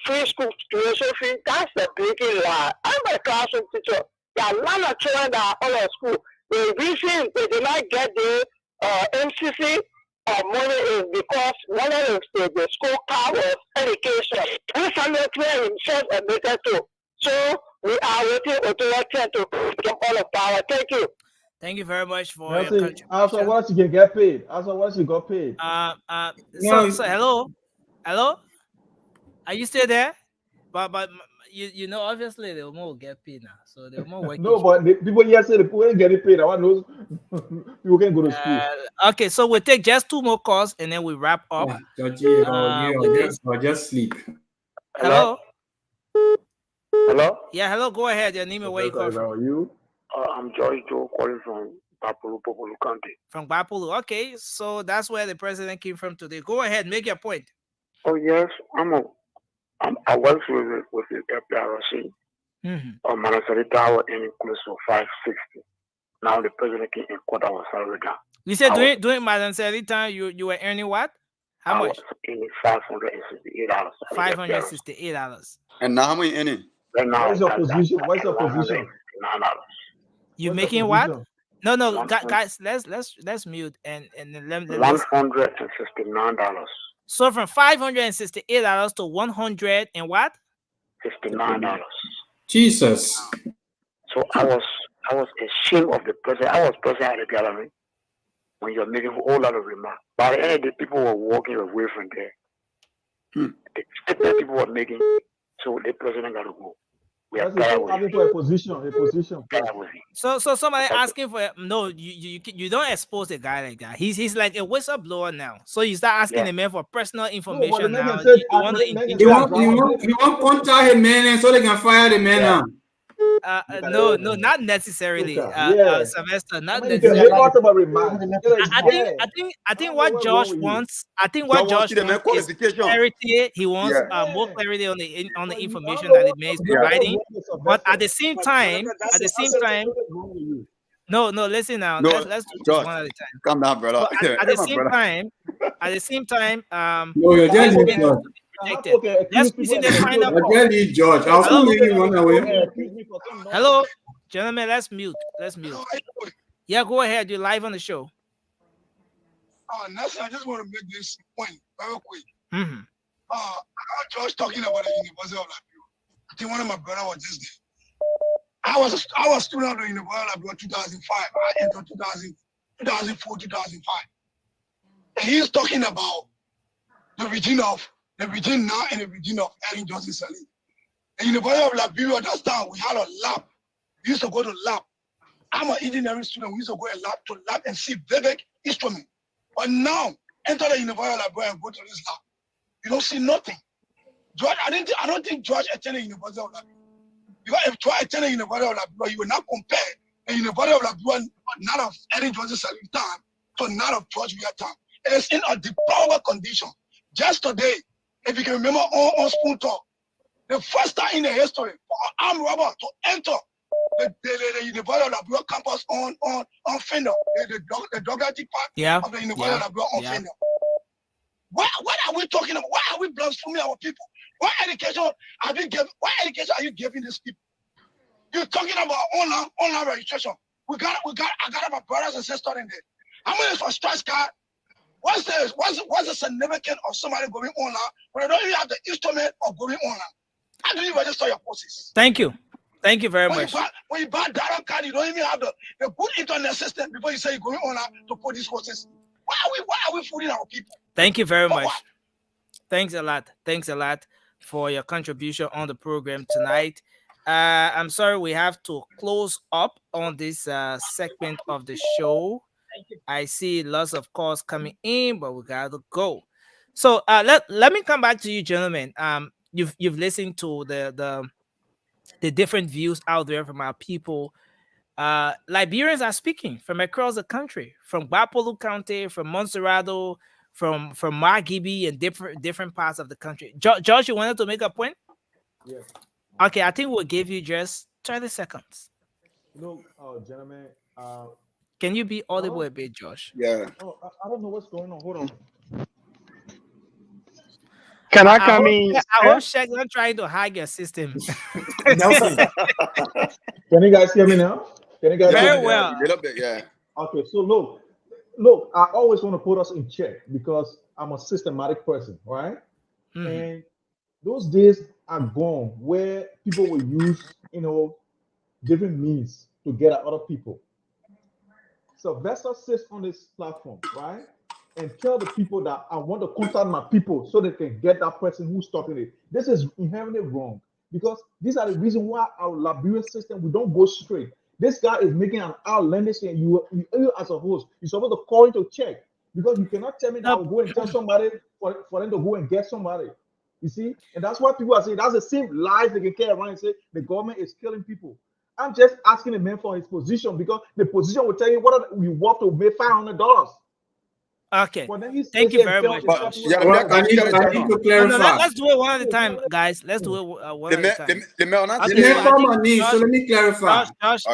Free school tuition fee, that's the big lie. I'm a classroom teacher. There are a lot of children that are out of school. The reason they did not get the MCC money is because one of the school card was education. We found clear himself admitted to. So we are waiting authority to become all of power. Thank you. Thank you very much for Now, your see, contribution. after what you can get paid. After what you got paid. So hello. Are you still there? But you know, obviously they will more get paid now, so they're more working. No, but the people here say the people ain't getting paid. I want those people can go to school. Okay, so we'll take just 2 more calls and then we wrap up. Georgie, or just sleep. Hello. Hello. Yeah, hello. Go ahead. Your name and where you call from? You? I'm George Joe calling from Bapulu, Populu County. From Bapulu. Okay, so that's where the president came from today. Go ahead, make your point. Oh yes, I work with the FPRC on Manasari Tower in close to 560. Now the president can cut our salary down. You said during Manasari time you were earning what? How much? In $568. $568. And now how many earning? Right now, What's your position? What's your position? $9. You making what? No, guys, let's mute and let $169. So from $568 to 100 and what? $59. Jesus. So I was ashamed of the president. I was president of the gallery when you're making a whole lot of remarks. By the end of the day, people were walking away from there. The statement people were making, so the president got to go. We are tired with it. A position. So somebody asking for no, you don't expose a guy like that. He's like a whistleblower now. So you start asking the man for personal information now. He want contact him man so they can fire the man now. No, not necessarily. Sylvester, not necessarily. I think what Josh wants. I think what Josh wants is clarity. He wants more clarity on the information that the man is providing. But at the same time, no. Listen now. No, let's do this one at a time. Calm down, brother. At the same time, no, you're just let's listen to the final call. George. I'll still make you run away. Hello, gentlemen. Let's mute. Yeah, go ahead. You're live on the show. Nelson, I just want to make this point very quick. I heard George talking about the University of Liberia. I think one of my brothers was just there. I was a student at the University of Liberia 2005. I entered 2004, 2005. And he's talking about the region now and the region of Ellen Johnson Sirleaf. And in the University of Liberia, that's time we had a lab. We used to go to lab. I'm an engineering student. We used to go to lab and see basic instrument. But now, enter the University of Liberia and go to this lab. You don't see nothing. George, I don't think George attended the University of Liberia. Because if George attended the University of Liberia, you will not compare the University of Liberia not of Ellen Johnson Sirleaf time to not of George Weah time. It is in a deplorable condition. Just today, if you can remember on Spoon Talk, the first time in the history for an armed robber to enter the University of Liberia campus on Fender, the Dougherty part of the University of Liberia on Fender. What are we talking about? Why are we blaspheming our people? What education have you given? What education are you giving these people? You're talking about online registration. I got my brothers and sisters in there. How many for stress card? What's the significance of somebody going online when they don't even have the instrument of going online? How do you register your courses? Thank you. Thank you very much. When you buy data card, you don't even have the good internet system before you say you're going online to put these courses. Why are we fooling our people? Thank you very much. Thanks a lot. Thanks a lot for your contribution on the program tonight. I'm sorry we have to close up on this segment of the show. I see lots of calls coming in, but we gotta go. So let me come back to you, gentlemen. You've listened to the different views out there from our people. Liberians are speaking from across the country, from Bapolu County, from Montserrado, from Margibi, and different parts of the country. George, you wanted to make a point? Yes. Okay, I think we'll give you just 30 seconds. Gentlemen. Can you be audible a bit, Josh? Yeah. Oh, I don't know what's going on. Hold on. Can I come in? I hope Shaq not trying to hack your system. Can you guys hear me now? Can you guys hear Very me well. A little bit, yeah. Okay, so look, I always want to put us in check because I'm a systematic person, right? And those days are gone where people will use, different means to get at other people. Sylvester sits on this platform, right? And tell the people that I want to contact my people so they can get that person who's talking it. This is inherently wrong because these are the reason why our Liberian system, we don't go straight. This guy is making an outlandish thing. You as a host, you're supposed to call him to check because you cannot tell me that I'll go and tell somebody for them to go and get somebody. You see? And that's what people are saying. That's the same lies they can carry around and say the government is killing people. I'm just asking the man for his position because the position will tell you what you want to make $500. Okay. Thank you very much. I need to clarify. Let's do it one at a time, guys. Let's do it one at a time. So let me clarify.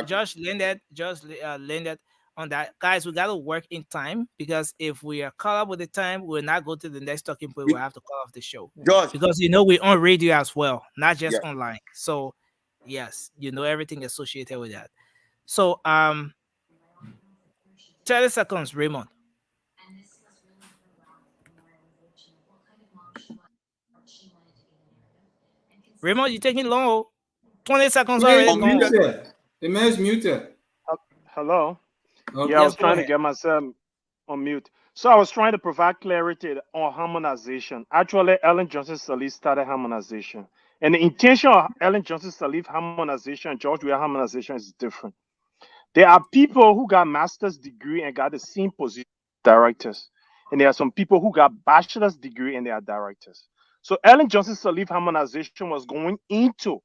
Josh landed on that. Guys, we got to work in time because if we are caught up with the time, we'll not go to the next talking point. We'll have to call off the show. Josh. Because we're on radio as well, not just online. So yes, everything associated with that. So 30 seconds, Raymond. Raymond, you're taking long. 20 seconds already gone. The man's muted. Hello. Okay. Yeah, I was trying to get myself on mute. So I was trying to provide clarity on harmonization. Actually, Ellen Johnson Sirleaf started harmonization. And the intention of Ellen Johnson Sirleaf harmonization and George Weah harmonization is different. There are people who got master's degree and got the same position as directors. And there are some people who got bachelor's degree and they are directors. So Ellen Johnson Sirleaf harmonization was going into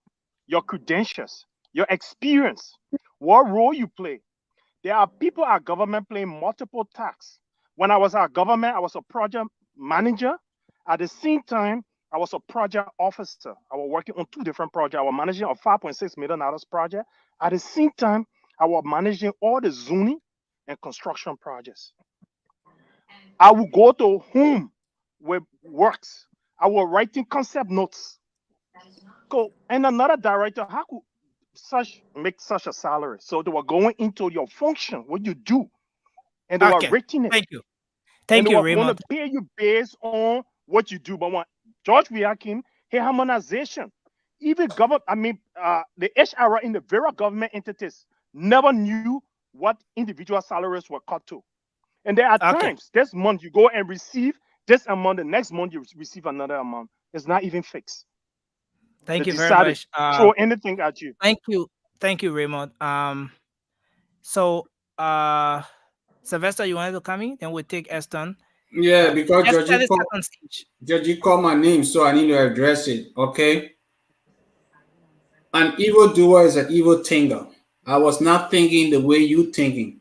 your credentials, your experience, what role you play. There are people at government playing multiple tasks. When I was at government, I was a project manager. At the same time, I was a project officer. I was working on 2 different projects. I was managing a $5.6 million project. At the same time, I was managing all the zoning and construction projects. I would go to whom with works. I was writing concept notes. And another director, how could make such a salary? So they were going into your function, what you do, and they were rating it. Thank you. Thank you, Raymond. They want to pay you based on what you do. But when George Weah came, harmonization. Even the HR in the various government entities never knew what individual salaries were cut to. And there are times this month you go and receive this amount, the next month you receive another amount. It's not even fixed. Thank They you very decided much. to throw anything at you. Thank you, Raymond. So Sylvester, you wanted to come in? Then we'll take Eston. Yeah, because Georgie called my name, so I need to address it. Okay. An evildoer is an evil thinker. I was not thinking the way you thinking.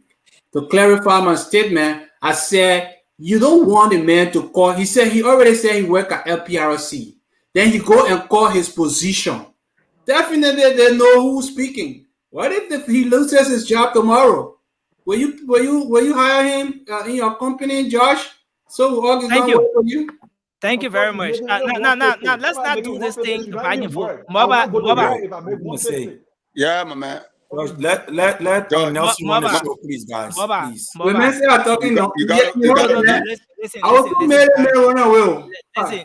To clarify my statement, I said you don't want a man to call. He already said he work at LPRC. Then he go and call his position. Definitely they know who's speaking. What if he loses his job tomorrow? Will you hire him in your company, Josh? So August Thank don't you. work for you? Thank you Of course, very it's much. making Now, it now, one now, paycheck. let's Somebody not making do one this paycheck thing should back not and even forth. work. I will not go to Moba, work if I make I'm one gonna say, paycheck. Yeah, my man. let George, Nelson run the Moba, show, please, guys. Moba, Please. When Moba. men say are talking, no, you gotta, you No, gotta, no, no. you, Listen, I will listen, put listen, men guys. run away.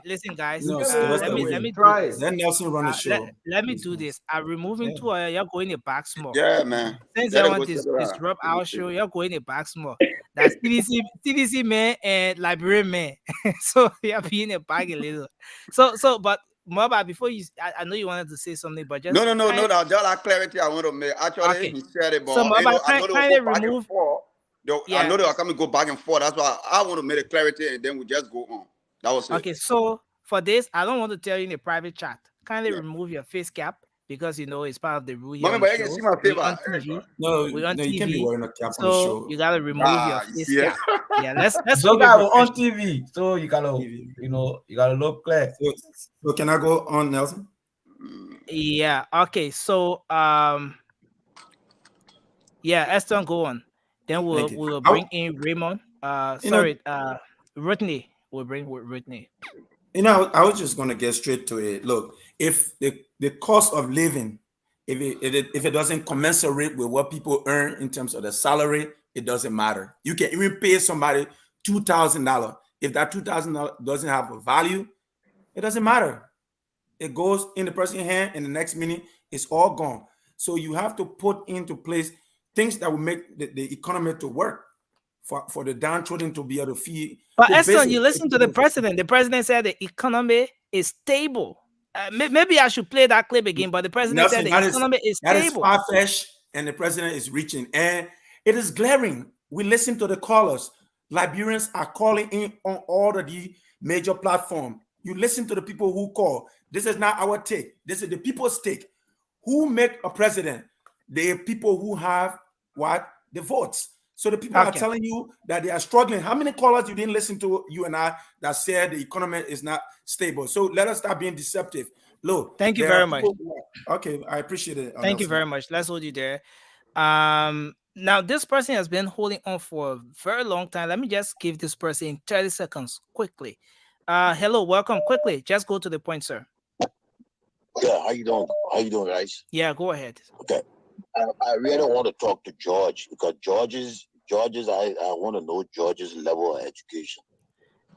Listen, guys. No, You can't make Let one me away. do Try this. it. let Nelson run the show. Let me Please, do guys. this. I'm removing two. You're going to back small. yeah, man. Since Let I it go want to set it out. disrupt our show, you're going to back small. That's CDC man and librarian man. So you're being a bag a little. So, but Moba, before you, I know you wanted to say something, but just No. That's just that clarity I want to make. Actually, okay. he said it, So but Moba, I know they will kindly go back and remove. forth. I Yeah. know they are coming to go back and forth. That's why I want to make it clarity, and then we just go on. That was it. Okay, so for this, I don't want to tell you in a private chat. Kindly Yeah. remove your face cap because you know it's part of the rule here Mommy, on but the you can show. see my We're favor. on TV. No, We're on you can't be TV. wearing a cap on the So show. you gotta remove your You face see it? cap. Yeah, let's So keep it guys, we're on professional. TV, so you gotta look clear. So can I go on, Nelson? Yeah. Okay. So yeah, Eston, go on. Then we'll bring in Raymond. Rodney. We'll bring Rodney. I was just gonna get straight to it. Look, if the cost of living, if it doesn't commensurate with what people earn in terms of the salary, it doesn't matter. You can even pay somebody $2,000. If that $2,000 doesn't have a value, it doesn't matter. It goes in the person's hand, and the next minute it's all gone. So you have to put into place things that will make the economy to work for the downtrodden to be able to feed. But Eston, you listen to the president. The president said the economy is stable. Maybe I should play that clip again, but the president said the economy is stable. That is far-fetched, and the president is reaching, and it is glaring. We listen to the callers. Liberians are calling in on all of the major platforms. You listen to the people who call. This is not our take. This is the people's take. Who make a president? The people who have what? The votes. So the people are telling you that they are struggling. How many callers you didn't listen to, you and I, that said the economy is not stable? So let us stop being deceptive. Look, thank you very much. Okay, I appreciate it. Thank you very much. Let's hold you there. Now this person has been holding on for a very long time. Let me just give this person 30 seconds quickly. Hello, welcome. Quickly, just go to the point, sir. Yeah, how you doing? How you doing, guys? Yeah, go ahead. Okay. I really want to talk to George because George's I want to know George's level of education.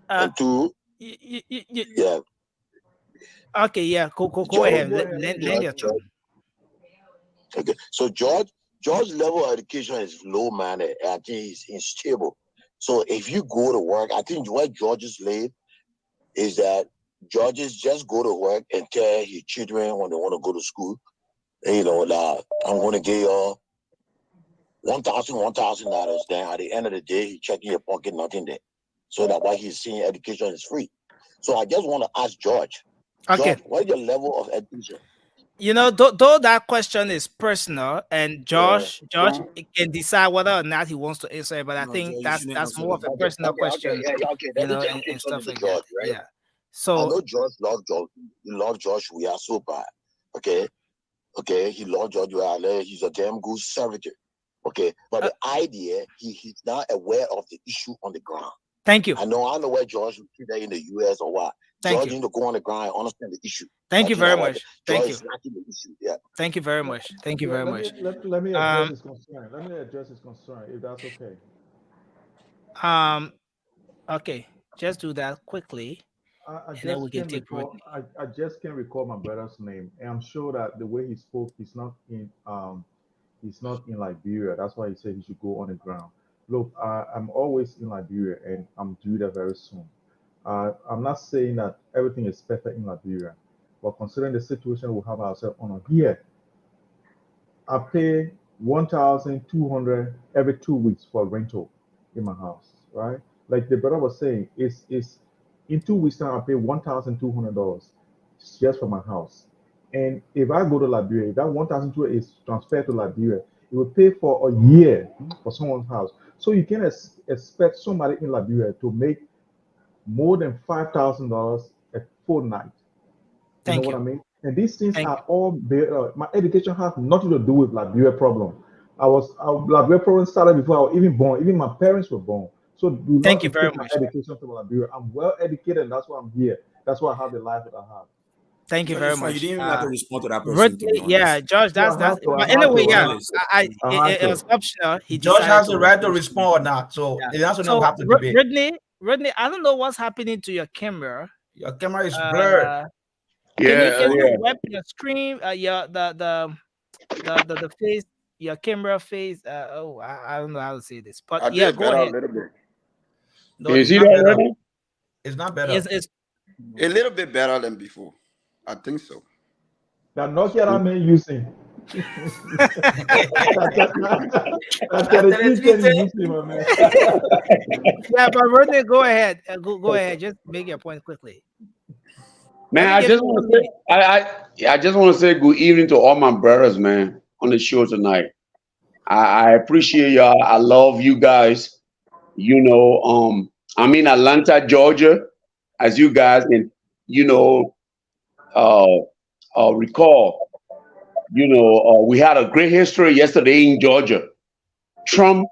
And two, yeah. Okay, yeah, go ahead. Lend your George. Okay, so George's level of education is low, man. I think he's unstable. So if you go to work, I think where George is laid is that Georges just go to work and tell his children when they want to go to school, I'm going to give you $1,000. Then at the end of the day, he checking your pocket, nothing there. So that's why he's saying education is free. So I just want to ask George. Okay. George, what is your level of education? Though that question is personal, and Josh can decide whether or not he wants to answer it, but I think that's more of a personal question, and stuff like that. Right? Yeah. So I know George loves George. He loves George. We are so bad. Okay. He loves George. He's a damn good servitor. Okay. But the idea, he's not aware of the issue on the ground. Thank you. I know where George is either in the US or what. George need to go on the ground and understand the issue. Thank you very much. Thank you. The issue. Yeah. Thank you very much. Thank you very much. Let me address his concern. Let me address his concern, if that's okay. Okay. Just do that quickly. I just can't recall my brother's name, and I'm sure that the way he spoke, he's not in Liberia. That's why he said he should go on the ground. Look, I'm always in Liberia, and I'm due there very soon. I'm not saying that everything is perfect in Liberia, but considering the situation we have ourselves on here, I pay $1,200 every 2 weeks for rental in my house, right? Like the brother was saying, is in 2 weeks time I pay $1,200 just for my house. And if I go to Liberia, that $1,200 is transferred to Liberia, it will pay for a year for someone's house. So you can expect somebody in Liberia to make more than $5,000 a fortnight. You know what I mean? And these things are all my education has nothing to do with Liberia problem. Liberia problem started before I was even born. Even my parents were born. So do Thank not you very take my much. education from Liberia. I'm well educated, and that's why I'm here. That's why I have the life that I have. Thank you very You much. didn't even have to respond to that person, to be honest. Yeah, George, No, that's I have to. but I have anyway, to. yeah, I have it was to. optional. He George decided has to. the right to respond or not, so Yeah. it doesn't So have to debate. Rodney, I don't know what's happening to your camera. Your camera is blurred. Can you wipe your screen? Your the face, your camera face. I don't know how to say this, but I yeah, did go better ahead. a little bit. No, Is it's he not there better. already? It's not better. It's A little bit better than before. I think so. Now, Nokia that man using. Yeah, but Rodney, go ahead. Go ahead. Just make your point quickly. Man, I just want to say, I just want to say good evening to all my brothers, man, on the show tonight. I appreciate y'all. I love you guys. You know, I'm in Atlanta, Georgia, as you guys can, you know, recall. You know, we had a great history yesterday in Georgia. Trump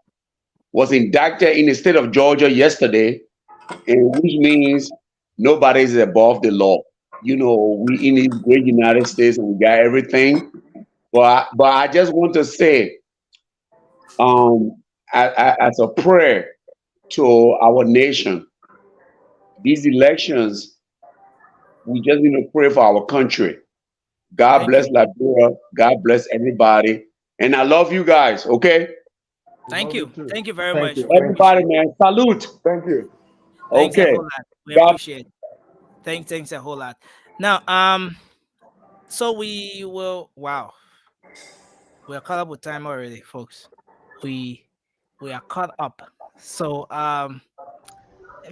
was indicted in the state of Georgia yesterday, and which means nobody is above the law. You know, we in this great United States and we got everything. But I just want to say, as a prayer to our nation, these elections, we just need to pray for our country. God bless Liberia. God bless everybody. And I love you guys, okay? Thank you. Thank you very much. Everybody, man. Salute. Thank you. Thanks Okay. a whole lot. We appreciate it. Thanks a whole lot. Now, so we will. Wow, we are caught up with time already, folks. We are caught up. So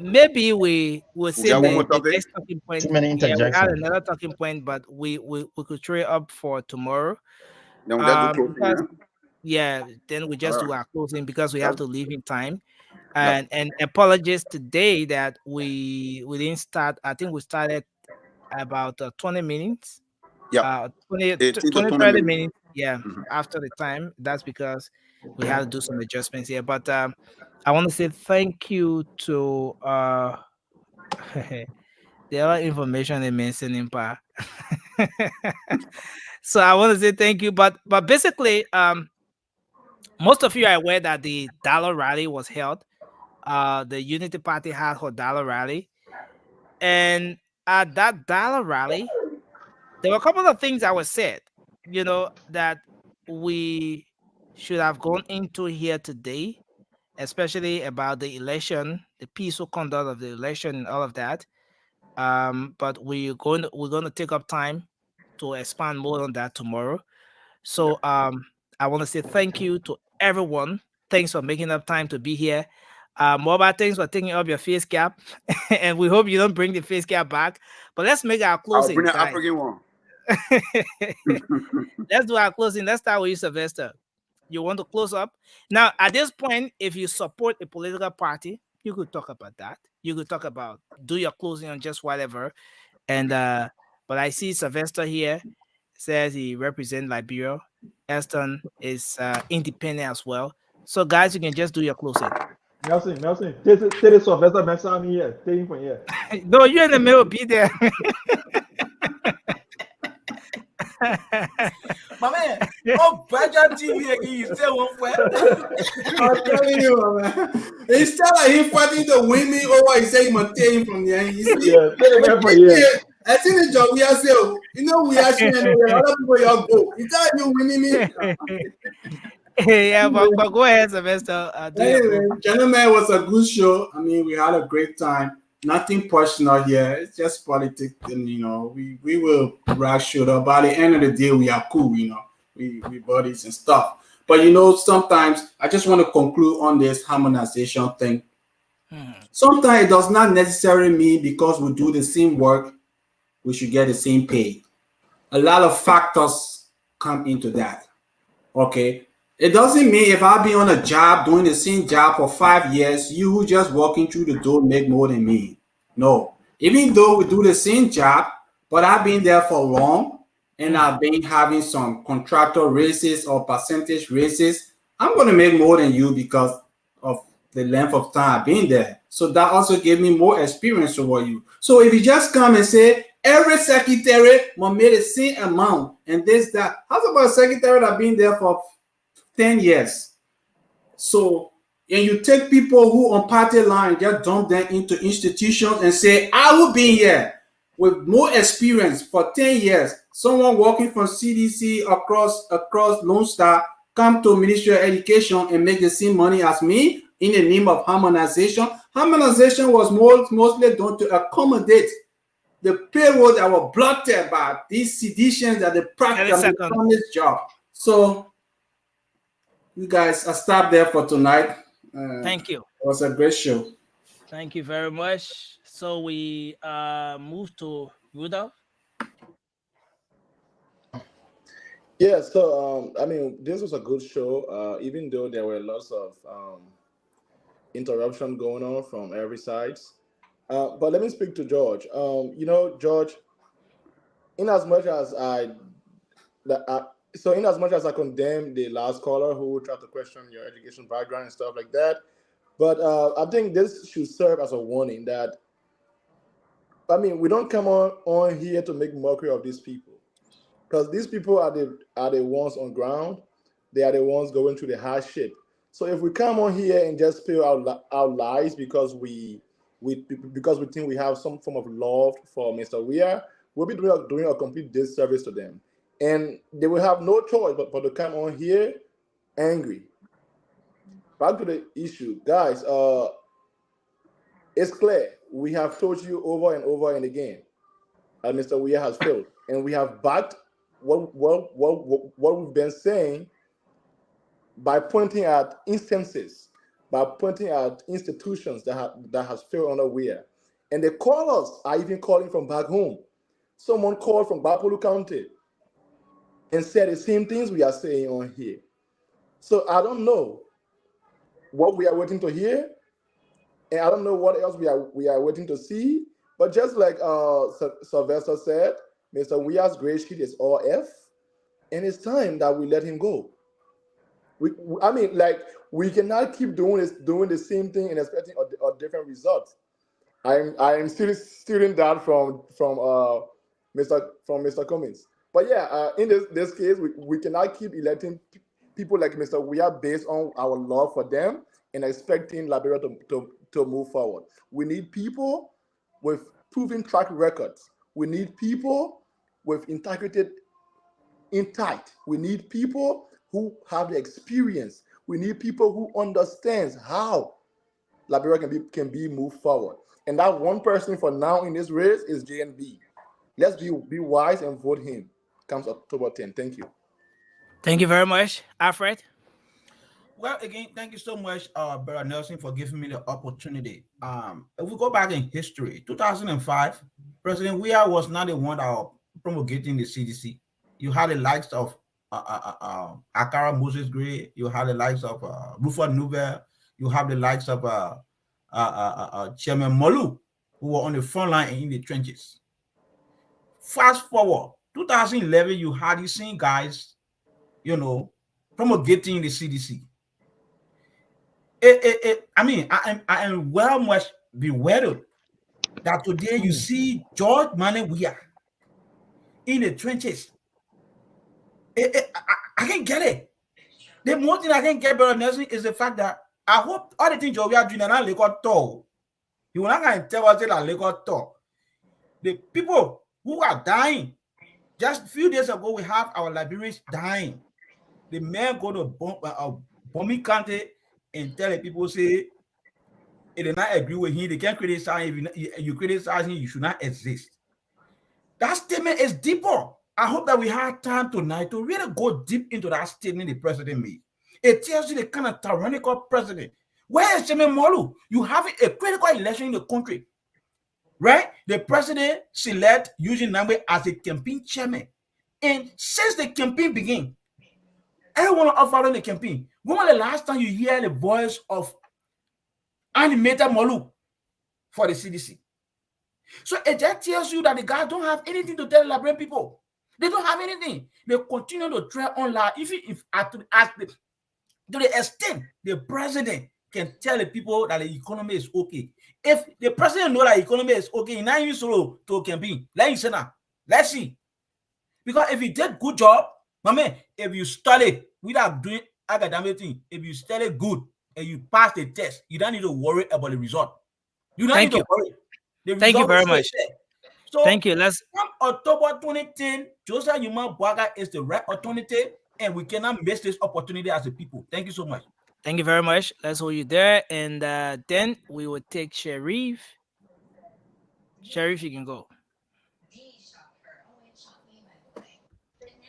maybe we will see the next talking point. Too many Yeah, we had interjections. another talking point, but we could trade up for tomorrow. Then we just do closing, Yeah, then we just do our closing because we have to leave in time. Yeah. And apologies today that we didn't start. I think we started about 20 minutes. Yeah. 20 18 to 30 20 minutes. Yeah, after the time. That's because we have to do some adjustments here. But I want to say thank you to the other information they mentioned in part. So I want to say thank you. But basically, most of you are aware that the dollar rally was held. The Unity Party had her dollar rally, and at that dollar rally, there were a couple of things that were said, you know, that we should have gone into here today, especially about the election, the peaceful conduct of the election, and all of that. But we're going to take up time to expand more on that tomorrow. So I want to say thank you to everyone. Thanks for making up time to be here. Mobile, thanks for taking up your face cap, and we hope you don't bring the face cap back. But let's make our closing. I'll bring an guys. African one. Let's do our closing. Let's start with you, Sylvester. You want to close up? Now, at this point, if you support a political party, you could talk about that. You could talk about do your closing on just whatever. And but I see Sylvester here says he represents Liberia. Aston is independent as well. So guys, you can just do your closing. Nelson, take this Sylvester Nelson here. Take him from here. No, you're in the middle. Be there. My man, oh, Baja TV again, you still won't fight. I'm telling you, man. It's still like him fighting the women over. He said he must take him from there. You see, I think the job we are still, you know, we are seeing other people y'all go. Is that you winning me? Yeah, but go ahead, Sylvester. Anyway, gentlemen, it was a good show. I mean, we had a great time. Nothing personal here. It's just politics, and you know, we will rock shoulder. By the end of the day, we are cool. You know, we buddies and stuff. But you know, sometimes I just want to conclude on this harmonization thing. Sometimes it does not necessarily mean because we do the same work, we should get the same pay. A lot of factors come into that. Okay. It doesn't mean if I've been on a job doing the same job for 5 years, you who just walking through the door make more than me. No. Even though we do the same job, but I've been there for long and I've been having some contractor raises or percentage raises, I'm going to make more than you because of the length of time I've been there. So that also gave me more experience over you. So if you just come and say every secretary must make the same amount and this, that, how's about a secretary that been there for 10 years? So, and you take people who on party line, just dump them into institutions and say, I will be here with more experience for 10 years. Someone working from CDC across Lone Star come to Ministry of Education and make the same money as me in the name of harmonization. Harmonization was mostly done to accommodate the payroll that were blocked by these seditions that they practice on this job. So, you guys, I stopped there for tonight. Thank you. It was a great show. Thank you very much. So we move to Rudolph. Yeah, so I mean, this was a good show, even though there were lots of interruption going on from every side. But let me speak to George. You know, George, in as much as I condemn the last caller who tried to question your education background and stuff like that, but I think this should serve as a warning that, I mean, we don't come on here to make mockery of these people, because these people are the ones on ground. They are the ones going through the hardship. So if we come on here and just spill our lies because we think we have some form of love for Mr. Weah, we'll be doing a complete disservice to them. And they will have no choice but to come on here angry. Back to the issue. Guys, it's clear. We have told you over and over and again that Mr. Weah has failed. And we have backed what we've been saying by pointing at instances, by pointing at institutions that has failed under Weah. And the callers are even calling from back home. Someone called from Bapolu County and said the same things we are saying on here. So I don't know what we are waiting to hear, and I don't know what else we are waiting to see. But just like Sylvester said, Mr. Weah's grade sheet is all F, and it's time that we let him go. We cannot keep doing the same thing and expecting a different result. I am still stealing that from Mr. Cummings. But yeah, in this case, we cannot keep electing people like Mr. Weah based on our love for them and expecting Liberia to move forward. We need people with proven track records. We need people with integrity intact. We need people who have the experience. We need people who understands how Liberia can be moved forward. And that one person for now in this race is JNB. Let's be wise and vote him. Comes October 10. Thank you. Thank you very much, Alfred. Well, again, thank you so much, Brother Nelson, for giving me the opportunity. If we go back in history, 2005, President Weah was not the one that was promulgating the CDC. You had the likes of Akara Moses Gray, you had the likes of Rufus Nubel, you have the likes of Chairman Molu, who were on the front line and in the trenches. Fast forward, 2011, you had these same guys, promulgating the CDC. I am well much bewildered that today you see George Manneh Weah in the trenches. I can't get it. The more thing I can get, Brother Nelson, is the fact that I hope all the things George Weah doing are not got tall. You will not going to tell us that they got tall. The people who are dying, just a few days ago, we have our Liberians dying. The men go to Bomi County and tell the people, say, if they not agree with him, they can't criticize him. If you criticize him, you should not exist. That statement is deeper. I hope that we have time tonight to really go deep into that statement the president made. It tells you the kind of tyrannical president. Where is Chairman Molu? You have a critical election in the country, right? The president select Eugene Nangbe as a campaign chairman. And since the campaign began, everyone are following the campaign. When was the last time you hear the voice of Animator Molu for the CDC? So it just tells you that the guys don't have anything to tell the Liberian people. They don't have anything. They continue to try on lie. To the extent the president can tell the people that the economy is okay. If the president know that the economy is okay, now you solo to campaign. Let's see. Because if you did good job, my man, if you study without doing academic thing, if you study good and you pass the test, you don't need to worry about the result. You don't need to worry. Thank you very much. So thank you. Let's from October 2010, Josiah Yuma Bwaga is the right alternative, and we cannot miss this opportunity as a people. Thank you so much. Thank you very much. Let's hold you there, and then we will take Sharif. Sharif, you can go.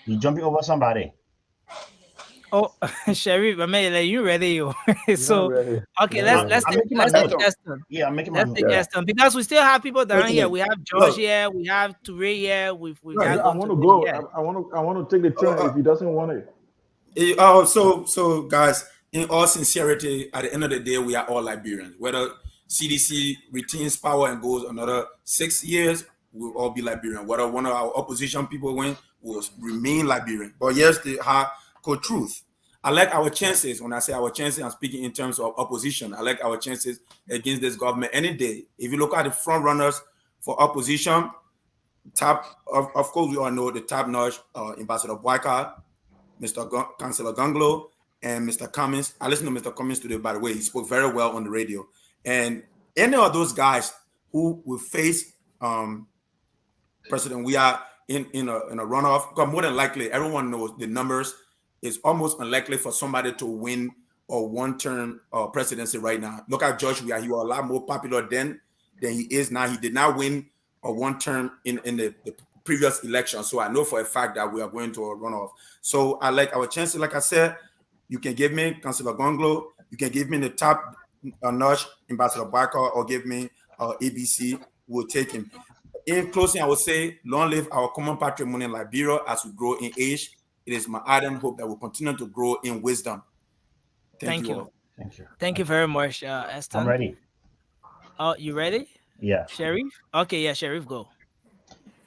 You jumping over somebody? Oh, Sharif, I mean, like, you ready? So, ready. okay, let's take Eston. Yeah, I'm making my note. Eston, because we still have people down here. We have George here. We have Touré here. We got. I want to go. I want to take the turn if he doesn't want it. So guys, in all sincerity, at the end of the day, we are all Liberians. Whether CDC retains power and goes another 6 years, we'll all be Liberian. Whether one of our opposition people win, we'll remain Liberian. But here's the hardcore truth. I like our chances. When I say our chances, I'm speaking in terms of opposition. I like our chances against this government any day. If you look at the front runners for opposition, of course, we all know the top-notch Ambassador Boyka, Mr. Councillor Ganglo, and Mr. Cummins. I listened to Mr. Cummins today, by the way. He spoke very well on the radio. And any of those guys who will face President, we are in a runoff, because more than likely, everyone knows the numbers. It's almost unlikely for somebody to win a one-term presidency right now. Look at George Weah. He was a lot more popular then than he is now. He did not win a one-term in the previous election. So I know for a fact that we are going to a runoff. So I like our chances. Like I said, you can give me Councillor Gonglo. You can give me the top notch Ambassador Barker, or give me ABC. We'll take him. In closing, I would say, long live our common patrimony in Liberia as we grow in age. It is my ardent hope that we'll continue to grow in wisdom. Thank you. Thank you. Thank you very much, Eston. I'm ready. Oh, you ready? Yeah. Sharif? Okay, yeah, Sharif, go.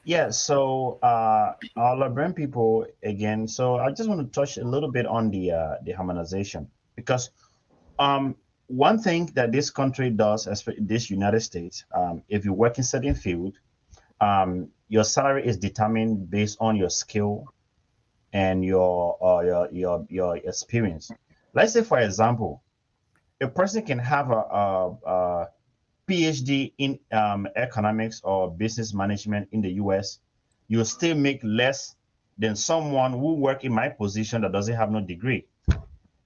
Yeah, so our Liberian people again. So I just want to touch a little bit on the harmonization, because one thing that this country does, as this United States, if you work in certain field, your salary is determined based on your skill and your experience. Let's say, for example, a person can have a PhD in economics or business management in the US. You still make less than someone who work in my position that doesn't have no degree,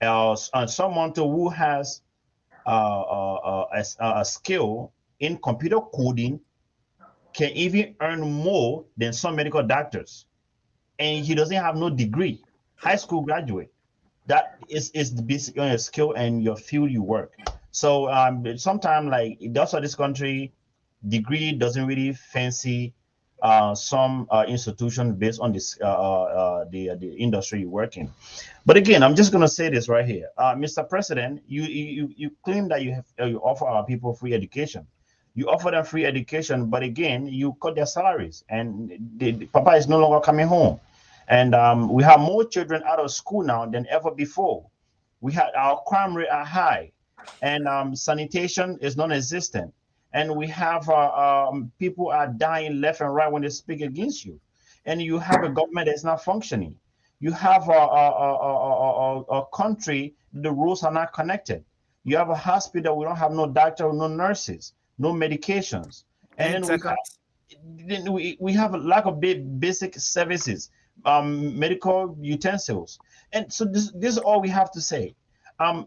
and someone who has a skill in computer coding can even earn more than some medical doctors, and he doesn't have no degree, high school graduate. That is the basic on your skill and your field you work. So sometimes, like, that's why this country, degree doesn't really fancy some institution based on this the industry you work in. But again, I'm just gonna say this right here, Mr. President, you claim that you offer our people free education. You offer them free education, but again, you cut their salaries, and the papa is no longer coming home. And we have more children out of school now than ever before. Our crime rate are high, and sanitation is non-existent. And we have people are dying left and right when they speak against you. And you have a government that's not functioning. You have a country, the rules are not connected. You have a hospital, we don't have no doctor, no nurses, no medications. And we have a lack of basic services, medical utensils. And so this is all we have to say.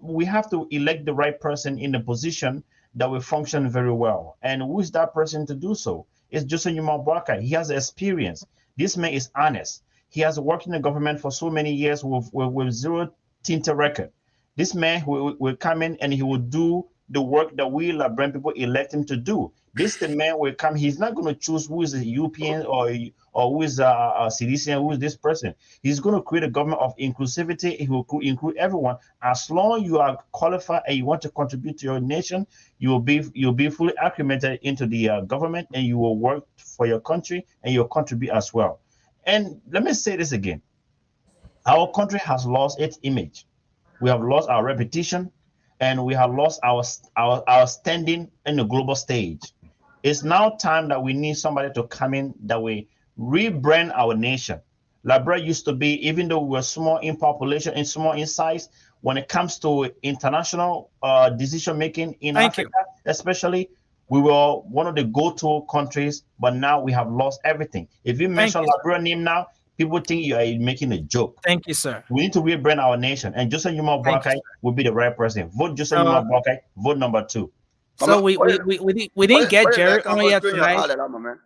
We have to elect the right person in the position that will function very well. And who is that person to do so? It's Joseph Yuma Bwaga. He has experience. This man is honest. He has worked in the government for so many years with zero tinted record. This man will come in and he will do the work that we Liberian people elect him to do. This the man will come. He's not going to choose who is a European or who is a citizen, who is this person. He's going to create a government of inclusivity. He will include everyone. As long as you are qualified and you want to contribute to your nation, you'll be fully acclimated into the government, and you will work for your country and you'll contribute as well. And let me say this again. Our country has lost its image. We have lost our reputation. and we have lost our standing in the global stage. It's now time that we need somebody to come in that we rebrand our nation. Liberia used to be, even though we were small in population and small in size, when it comes to international decision making in Africa, especially, we were one of the go-to countries, but now we have lost everything. If you mention Liberia name now, people think you are making a joke. Thank you, sir. We need to rebrand our nation, and Joseph Numa Boakai will be the right person. Vote Joseph Numa Boakai. Vote number 2. So we didn't get Jerry on here tonight.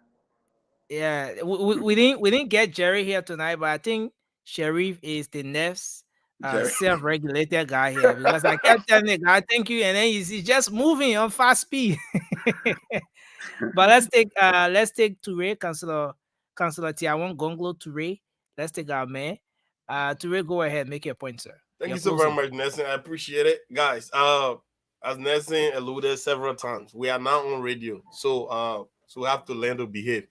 Yeah, we didn't get Jerry here tonight, but I think Sheriff is the next self-regulated guy here, because I kept telling him, "I thank you," and then he's just moving on fast speed. But let's take Toure, Councillor Tiawon Gonglo Toure. Let's take our man. Toure, go ahead, make your point, sir. Thank you so very much, Nelson. I appreciate it, guys. As Nelson alluded several times, we are now on radio, so we have to learn to behave.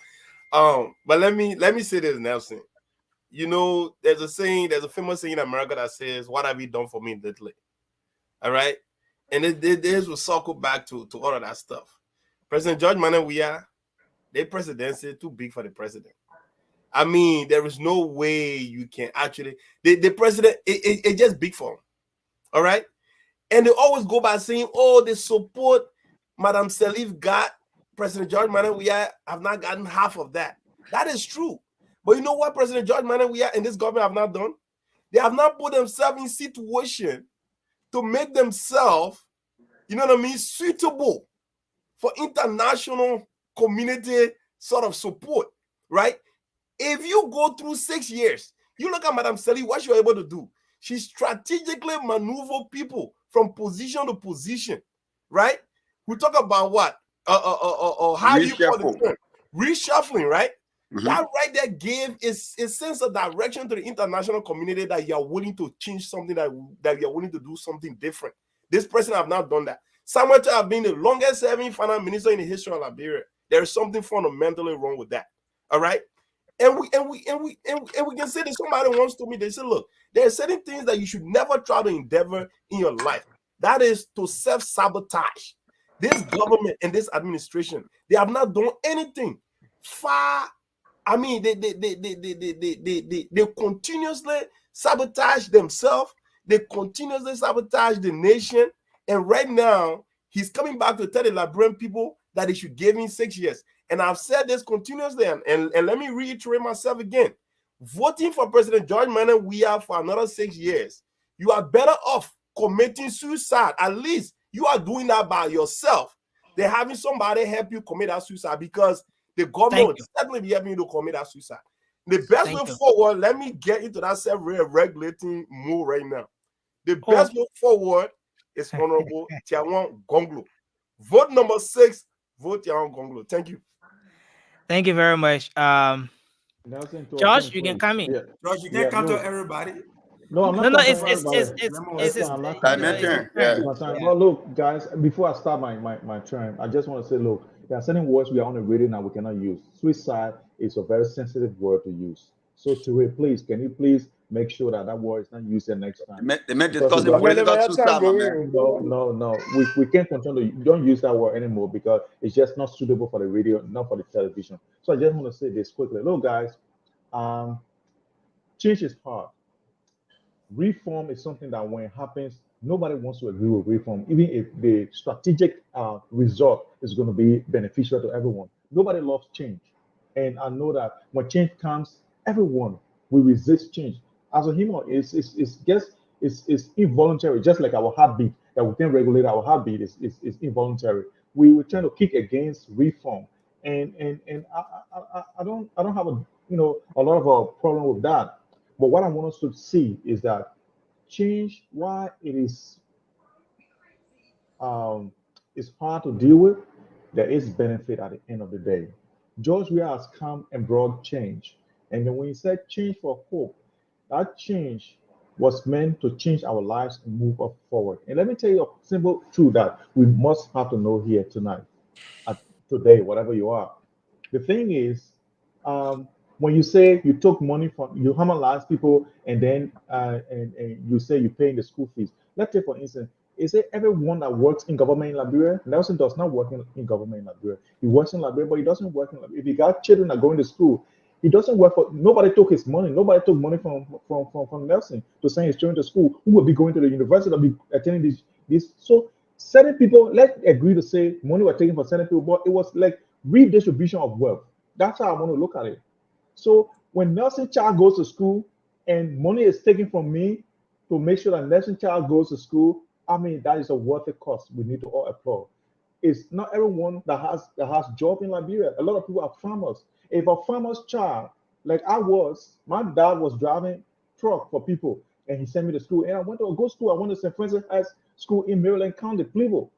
But let me say this, Nelson. You know, there's a famous saying in America that says, "What have you done for me lately?" All right, and this will circle back to all of that stuff. President George Manneh Weah, their presidency too big for the president. I mean, there is no way you can actually the president. It's just big for him. All right, and they always go by saying, "Oh, they support Madam Sirleaf got." President George Manneh Weah have not gotten half of that. That is true. But you know what President George Manneh Weah and this government have not done? They have not put themselves in situation to make themselves, you know what I mean, suitable for international community sort of support, right? If you go through 6 years, you look at Madam Sirleaf, what she was able to do. She strategically maneuvered people from position to position, right? We talk about what? How do you call the term? Reshuffling, right? That right there gave a sense of direction to the international community that you are willing to change something, that you are willing to do something different. This president have not done that. Samuel Doe have been the longest serving finance minister in the history of Liberia. There is something fundamentally wrong with that. All right. And we can say that somebody wants to me, they say, look, there are certain things that you should never try to endeavor in your life. That is to self-sabotage. This government and this administration, they have not done anything far. I mean, they continuously sabotage themselves. They continuously sabotage the nation. And right now, he's coming back to tell the Liberian people that they should give him 6 years. And I've said this continuously. And let me reiterate myself again. Voting for President George Manneh Weah for another 6 years, you are better off committing suicide. At least you are doing that by yourself. They're having somebody help you commit that suicide, because the government will certainly be helping you to commit that suicide. The best way forward, let me get into that self-regulating move right now. The best way forward is Honorable Tiawon Gonglo. Vote number 6, vote Tiawon Gonglo. Thank you. Thank you very much. Josh, you can come in. Yeah. Josh, you can come to everybody. No, I'm not. No, it's Well, look, guys, before I start my turn, I just want to say, look, there are certain words we are on the radio now we cannot use. Suicide is a very sensitive word to use. So, Toure, please, can you please make sure that word is not used the next time? They may discuss the political suicide, man. No. We can't continue. Don't use that word anymore, because it's just not suitable for the radio, not for the television. So I just want to say this quickly. Look, guys, change is hard. Reform is something that when it happens, nobody wants to agree with reform, even if the strategic result is going to be beneficial to everyone. Nobody loves change. And I know that when change comes, everyone will resist change. As a human, it's involuntary, just like our heartbeat, that we can regulate our heartbeat is involuntary. We were trying to kick against reform. And I don't have a lot of a problem with that. But what I want us to see is that change, why it is hard to deal with, there is benefit at the end of the day. George Weah has come and brought change. And then when he said change for hope, that change was meant to change our lives and move us forward. And let me tell you a simple truth that we must have to know here tonight, today, whatever you are. The thing is, when you say you took money from, you homolize people, and then and you say you're paying the school fees. Let's say, for instance, Is it everyone that works in government in Liberia? Nelson does not work in government in Liberia. He works in Liberia, but he doesn't work in Liberia. If he got children that are going to school, he doesn't work for. Nobody took his money. Nobody took money from Nelson to send his children to school. Who will be going to the university? That be attending these. So certain people, let's agree to say money was taken for certain people, but it was like redistribution of wealth. That's how I want to look at it. So when Nelson child goes to school and money is taken from me to make sure that Nelson child goes to school, I mean, that is a worthy cost. We need to all applaud. It's not everyone that has job in Liberia. A lot of people are farmers. If a farmer's child, like I was, my dad was driving truck for people, and he sent me to school. And I went to a good school. I went to St. Francis High School in Maryland County, Cleveland.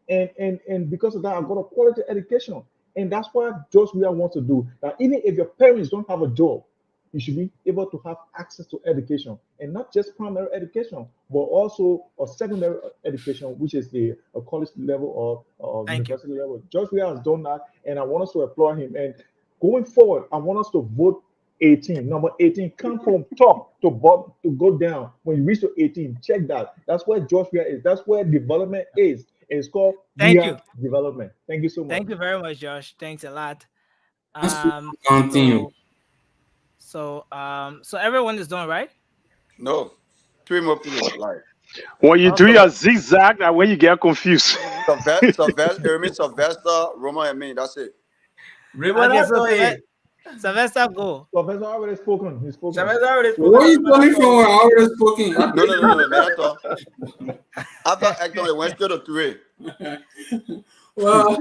And because of that, I got a quality education. And that's what George Weah wants to do. That even if your parents don't have a job, you should be able to have access to education, and not just primary education, but also a secondary education, which is a college level or university level. George Weah has done that, and I want us to applaud him. And going forward, I want us to vote 18. Number 18, come from top to bottom to go down. When you reach to 18, check that. That's where George Weah is. That's where development is. It's called development. Thank you so much. Thank you very much, Josh. Thanks a lot. Continue. So everyone is done, right? No, 3 more people live. When you do your zigzag, and when you get confused. Sylvester, Roma, and me. That's it. Sylvester, go. Sylvester already spoken. He's spoken. Sylvester already spoken. Where are you calling from? I already spoken. No. After Hector, it went to 3. Well,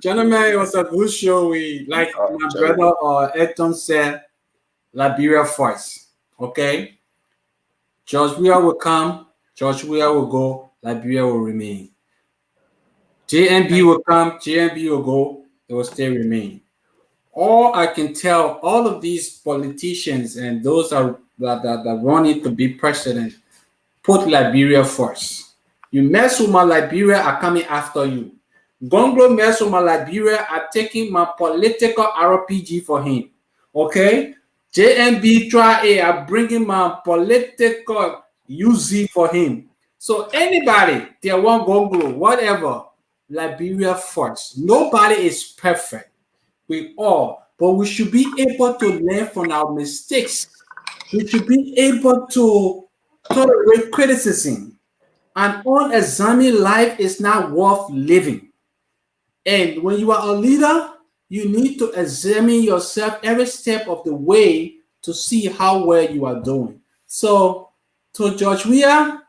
gentlemen, it was a good show. We, like my brother Edton said, Liberia first. Okay? George Weah will come, George Weah will go, Liberia will remain. JMB will come, JMB will go, it will still remain. All I can tell all of these politicians and those that want it to be president, put Liberia first. You mess with my Liberia, are coming after you. Gonglo mess with my Liberia, are taking my political RPG for him. Okay? JMB try A, I'm bringing my political UZ for him. So anybody, they want Gonglo, whatever, Liberia first. Nobody is perfect. We all, but we should be able to learn from our mistakes. We should be able to tolerate criticism. An unexamined life is not worth living. And when you are a leader, you need to examine yourself every step of the way to see how well you are doing. So, to George Weah,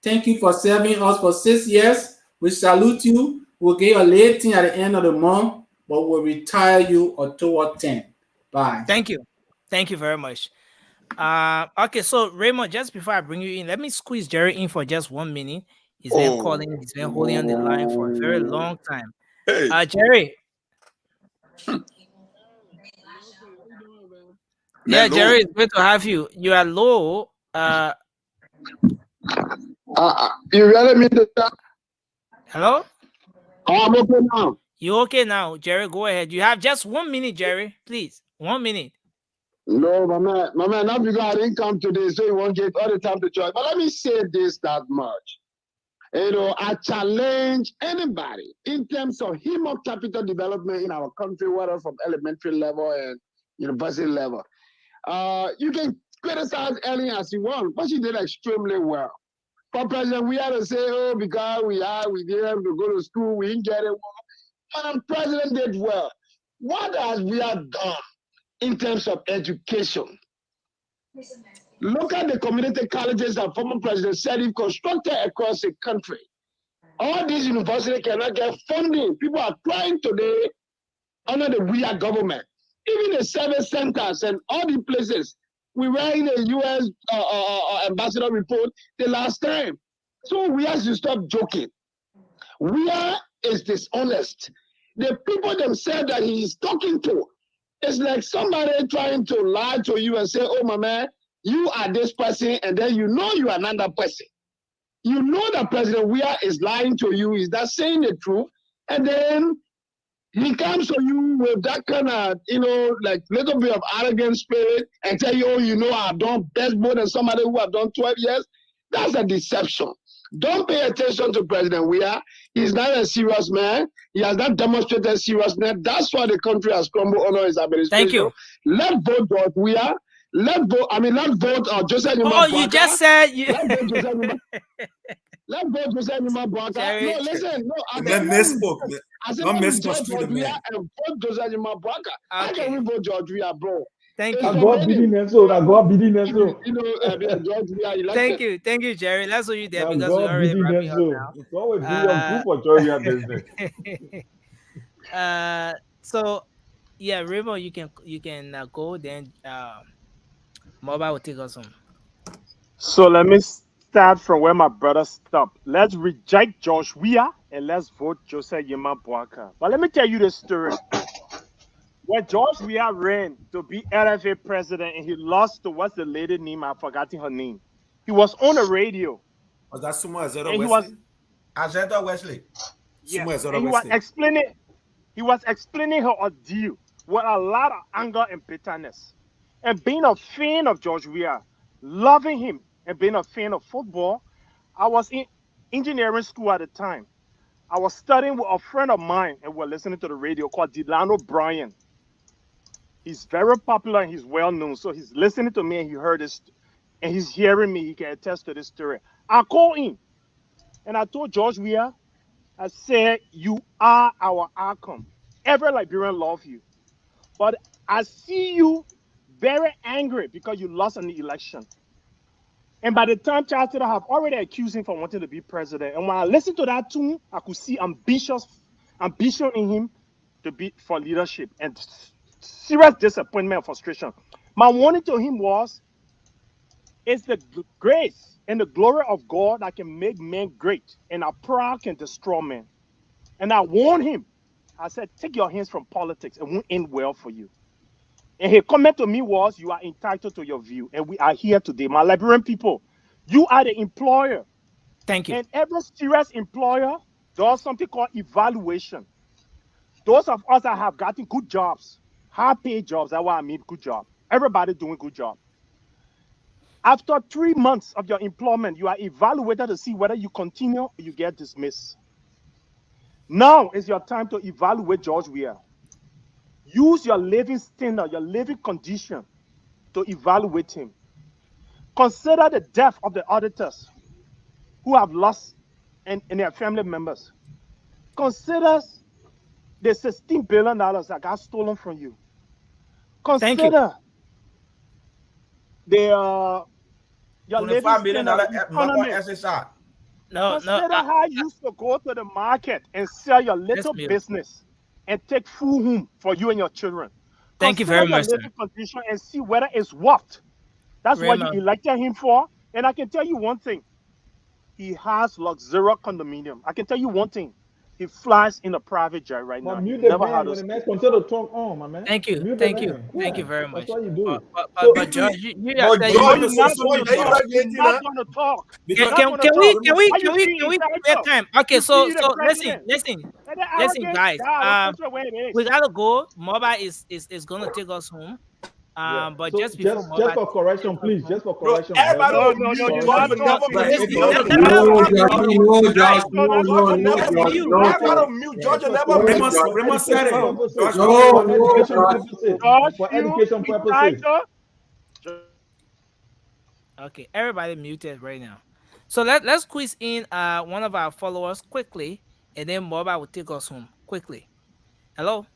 thank you for serving us for 6 years. We salute you. We'll get your late thing at the end of the month, but we'll retire you October 10. Bye. Thank you. Thank you very much. Okay, so Raymond, just before I bring you in, let me squeeze Jerry in for just 1 minute. He's been calling, he's been holding on the line for a very long time. Hey. Jerry. Yeah, Jerry, it's good to have you. You are low. You ready me to start? Hello? I'm okay now. You okay now, Jerry? Go ahead. You have just 1 minute, Jerry. Please, 1 minute. No, my man, not because I didn't come today, so you won't get all the time to join. But let me say this that much. You know, I challenge anybody in terms of human capital development in our country, whether from elementary level and university level. You can criticize Ellen as you want, but she did extremely well. For President, we had to say, oh, because we didn't have to go to school, we didn't get it well. Madam President did well. What has we have done in terms of education? Look at the community colleges that former President said he constructed across the country. All these universities cannot get funding. People are crying today under the Weah government. Even the service centers and all the places. We were in the U.S. ambassador report the last time. So we have to stop joking. Weah is dishonest. The people themselves that he is talking to, it's like somebody trying to lie to you and say, oh, my man, you are this person, and then you know you are another person. You know that President Weah is lying to you, he's not saying the truth, and then he comes to you with that kind of, like little bit of arrogant spirit and tell you, oh, I've done best more than somebody who have done 12 years. That's a deception. Don't pay attention to President Weah. He's not a serious man. He has not demonstrated seriousness. That's why the country has crumbled under his administration. Thank you. Let's vote George Weah. Let's vote Joseph Nima Oh, you just said you. Let's vote Joseph Nima Bwaka. No, listen. No, I said Don't let's misconstrue vote the George Weah man. and vote Joseph Nima Bwaka. How can we vote George Weah, bro? Thank It's you. already- George Weah elected. Thank you, Jerry. Let's what you there because we're already wrapping up now. It's always good for Georgia business. So yeah, Raymond, you can go. Then Mobile will take us home. So let me start from where my brother stopped. Let's reject George Weah and let's vote Joseph Yema Boakai. But let me tell you the story. When George Weah ran to be LFA president and he lost to what's the lady name? I've forgotten her name. He was on the radio. Was that Sumo Azero And he Wesley? Azeta Wesley. Yeah, Sumo Azero and he was explaining her ordeal with a lot of anger and bitterness. And being a fan of George Weah, loving him, and being a fan of football, I was in engineering school at the time. I was studying with a friend of mine and we're listening to the radio called Delano Bryan. He's very popular and he's well known. So he's listening to me and he heard this and he's hearing me. He can attest to this story. I called him and I told George Weah, I said, you are our outcome. Every Liberian loves you. But I see you very angry because you lost in the election. And by the time Charles Taylor have already accused him for wanting to be president. And when I listened to that tune, I could see ambition in him to be for leadership and serious disappointment and frustration. My warning to him was, it's the grace and the glory of God that can make men great, and our pride can destroy men. And I warned him. I said, take your hands from politics. It won't end well for you. And his comment to me was, you are entitled to your view. And we are here today. My Liberian people, you are the employer. Thank you. And every serious employer does something called evaluation. Those of us that have gotten good jobs, high-paid jobs, that's what I mean, good job. Everybody doing good job. After 3 months of your employment, you are evaluated to see whether you continue or you get dismissed. Now is your time to evaluate George Weah. Use your living standard, your living condition to evaluate him. Consider the death of the auditors who have lost and their family members. Consider the $16 billion that got stolen from you. Consider your living $25 million economy. SSR. Consider how you used to go to the market and sell your little business and take food home for you and your children. Thank you very much, sir. Condition and see whether it's worth. That's what you elected him for. And I can tell you one thing. He has luxurious condominium. I can tell you one thing. He flies in a private jet right now. Mute the man when the man continue to talk on, my man. Thank you. Thank you. Thank you very much. That's what you do. But George, you're not going to talk. Can we clear time? Okay, so listen, guys. We gotta go. Mobile is gonna take us home. But so just before just for correction, please. Just for correction. For education purposes. Okay, everybody muted right now. So let's quiz in one of our followers quickly, and then Mobile will take us home quickly. Hello.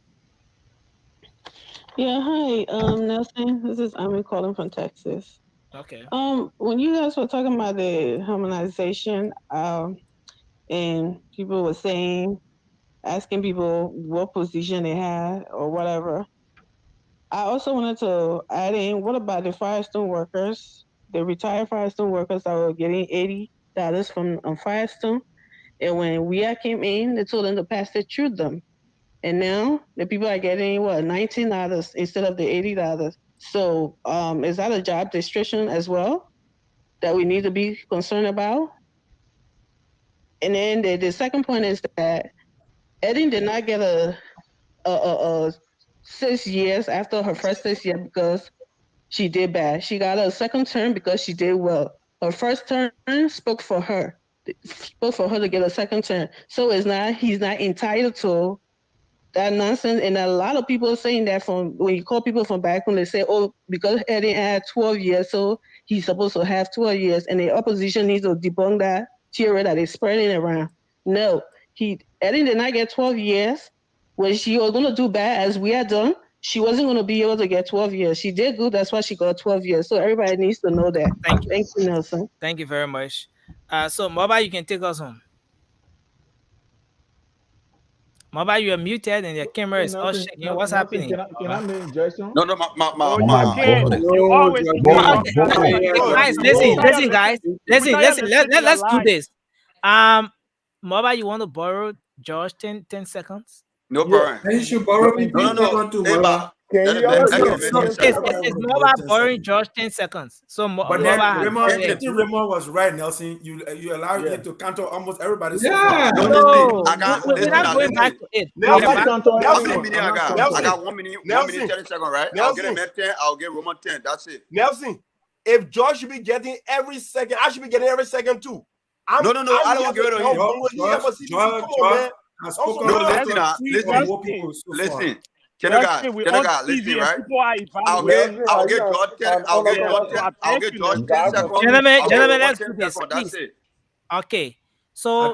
Yeah, hi, Nelson. This is Ami calling from Texas. Okay. When you guys were talking about the harmonization, and people were saying, asking people what position they had or whatever, I also wanted to add in, what about the Firestone workers, the retired Firestone workers that were getting $80 from Firestone, and when Weah came in, they told them to pass it through them. And now the people are getting $19 instead of the $80. So is that a job description as well that we need to be concerned about? And then the second point is that Eddie did not get a 6 years after her first 6 years because she did bad. She got a second term because she did well. Her first term spoke for her. supposed for her to get a second term. So he's not entitled to that nonsense. And a lot of people are saying that from when you call people from back home, they say, oh, because Eddie had 12 years, so he's supposed to have 12 years. And the opposition needs to debunk that theory that is spreading around. No, Eddie did not get 12 years. When she was going to do bad, as we had done, she wasn't going to be able to get 12 years. She did good. That's why she got 12 years. So everybody needs to know that. Thank you, Nelson. Thank you very much. So, Moba, you can take us home. Moba, you are muted and your camera is all shaking. What's happening? Can I make Jason? No, You always guys, listen, guys. Listen. Let's do this. Moba, you want to borrow George 10 seconds? No problem. You should borrow me. No. It's Moba borrowing George 10 seconds. So, but then Raymond was right, Nelson. You allow him to counter almost everybody. Yeah. We're not going back to it. I got 1 minute, 30 seconds, right? I'll get him at 10. I'll get Roman 10. That's it. Nelson, if George should be getting every second, I should be getting every second too. I don't want to give it on you. Listen. Senegal, listen, right? I'll get George 10. I'll get George 10 seconds. Gentlemen, let's do this. That's it. Okay. So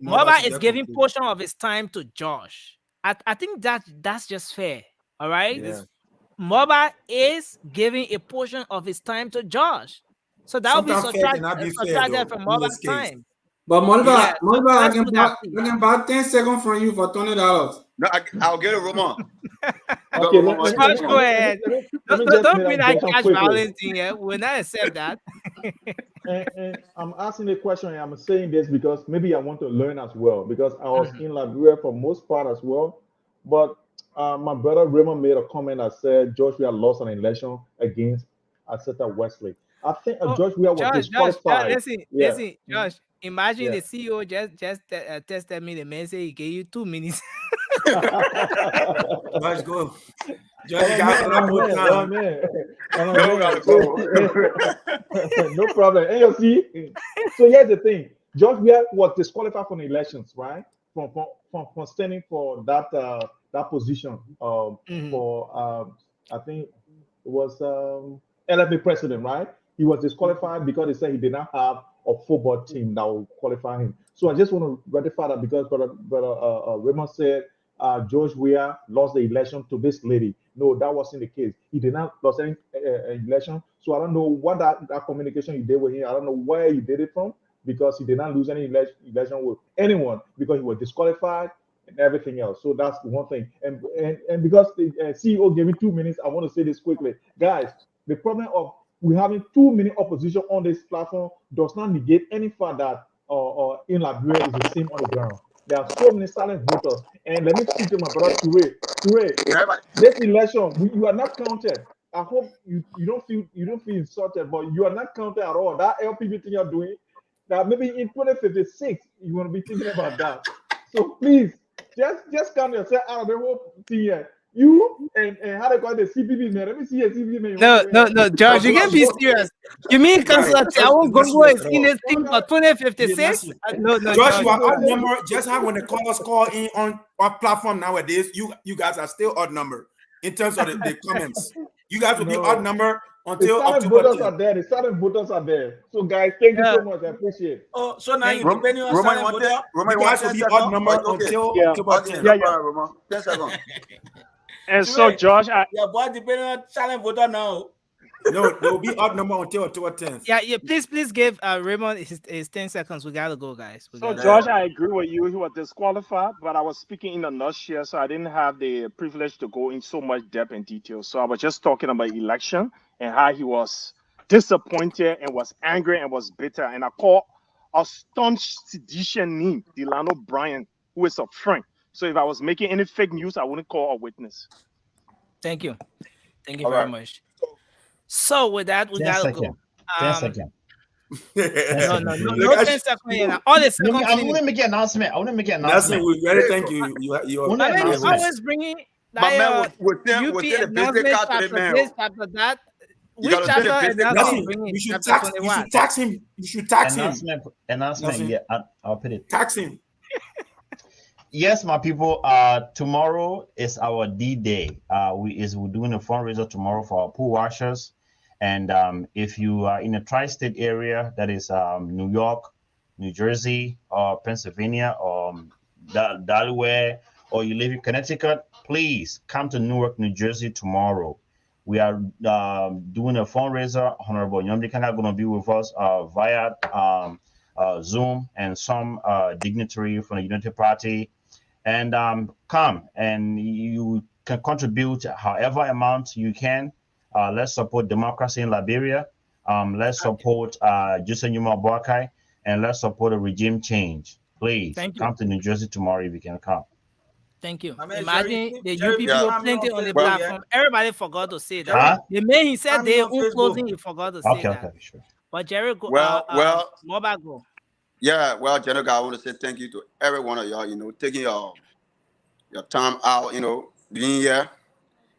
Moba is giving portion of his time to Josh. I think that's just fair. All right. Yeah. Moba is giving a portion of his time to Josh. So that would be subtracted from Moba's time. But Moba, I can buy 10 seconds from you for $20. No, I'll get a Roman. Okay, go ahead. Don't bring that cash violence thing here. We'll not accept that. and I'm asking a question, and I'm saying this because maybe I want to learn as well, because I was in Liberia for most part as well. But my brother Raymond made a comment that said George Weah lost an election against Asetta Wesley. I think George Weah was disqualified. Listen, Josh. Imagine the CEO just tested me. The man said he gave you 2 minutes. Let's go. No problem. And you see, so here's the thing: George Weah was disqualified from the elections, right? From standing for that position for I think it was LFA president, right? He was disqualified because they said he did not have a football team that will qualify him. So I just want to ratify that because Brother Raymond said George Weah lost the election to this lady. No, that wasn't the case. He did not lose any election. So I don't know what that communication you did with him. I don't know where you did it from, because he did not lose any election with anyone, because he was disqualified and everything else. So that's the one thing. And because the CEO gave me 2 minutes, I want to say this quickly. Guys, the problem of we having too many opposition on this platform does not negate any fact that in Liberia is the same on the ground. There are so many silent voters. And let me speak to my brother Toure. This election, you are not counted. I hope you don't feel insulted, but you are not counted at all. That LPP thing you're doing, that maybe in 2056 you want to be thinking about that. So please, just count yourself out of the whole thing here. You and how they call the CPP man. Let me see a CPP man. No, George, you can't be serious. You mean Councilor Tiawo Gongo is in this thing for 2056? No, Josh, you are odd number. Just how when the callers call in on our platform nowadays, you guys are still odd number in terms of the comments. You guys will be odd number until October. The silent voters are there. So guys, thank you so much. I appreciate it. Oh, so now you depending on silent voter. You guys will be odd number until October 10. Roman. 10 seconds. And so, Josh, your boy depending on silent voter now. No, there will be odd number until October 10th. Yeah. Please give Raymond his 10 seconds. We gotta go, guys. Josh, I agree with you. He was disqualified, but I was speaking in a nutshell, so I didn't have the privilege to go in so much depth and detail. So I was just talking about election and how he was disappointed and was angry and was bitter. And I called a staunch sedition name, Delano Bryan, who is a friend. So if I was making any fake news, I wouldn't call a witness. Thank you very much. So with that, we gotta go. 10 seconds. No 10 seconds. All the seconds. I want to make an announcement. That's it. We very thank you. You always bringing within the basic after that. You gotta chapter say and Nelson, you should tax him. You should tax him. Announcement. Nelson. Yeah, I'll put it. Tax him. Yes, my people. Tomorrow is our D-Day. We're doing a fundraiser tomorrow for our pool washers, and if you are in a tri-state area, that is New York, New Jersey, or Pennsylvania, or Delaware, or you live in Connecticut, please come to Newark, New Jersey tomorrow. We are doing a fundraiser. Honorable Nyamdi Kanga going to be with us via Zoom, and some dignitary from the Unity Party. And come, and you can contribute however amount you can. Let's support democracy in Liberia. Let's support Joseph Numa Boakai, and let's support a regime change. Please come to New Jersey tomorrow if you can come. Thank you. I mean, Imagine the Jerry, you people plenty on the platform. Everybody forgot to say that. The man he said they own closing, he forgot to say that. Okay, sure. But Jerry, go. Mobile go. Yeah, well, General, I want to say thank you to every one of y'all. Taking your time out. Being here.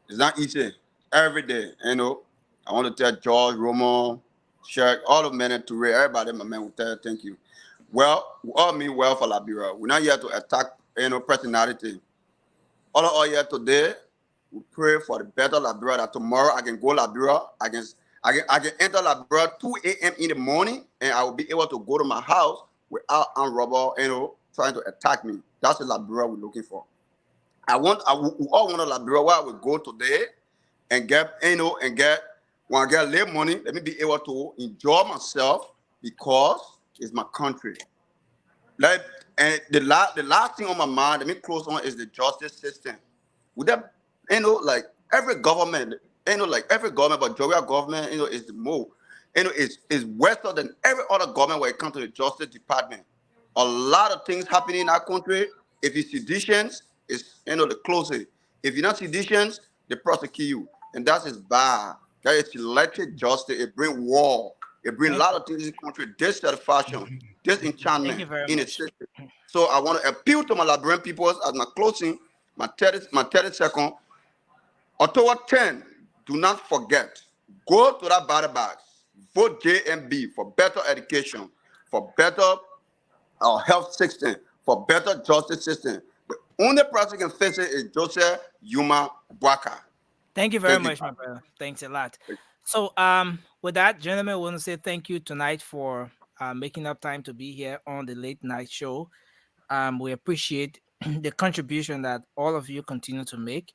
It's not easy. Every day. I want to tell George, Roman, Shaq, all of men to Ray, everybody, my man, will tell you thank you. Well, we all mean well for Liberia. We're not here to attack personality. All of us here today, we pray for the better Liberia, that tomorrow I can go Liberia. I can enter Liberia 2 a.m. in the morning, and I will be able to go to my house without armed robber, trying to attack me. That's the Liberia we're looking for. We all want a Liberia where we go today and get, when I get late money, let me be able to enjoy myself because it's my country. And the last thing on my mind, let me close on, is the justice system. With that, every government, every government, but Georgia government, is the more, is worse than every other government when it comes to the Justice Department. A lot of things happening in our country. If it's seditions, it's the closer. If you're not seditions, they prosecute you, and that is bad. That is electric justice. It brings war. It brings a lot of things in the country. Dissatisfaction, disenchantment in the system. So I want to appeal to my Liberian people as my closing, my 30 second. October 10, do not forget. Go to that ballot box. Vote JMB for better education, for better health system, for better justice system. The only person who can fix it is Joseph Numa Boakai. Thank you very much, my brother. Thanks a lot. So with that, gentlemen, I want to say thank you tonight for making up time to be here on the late night show. We appreciate the contribution that all of you continue to make.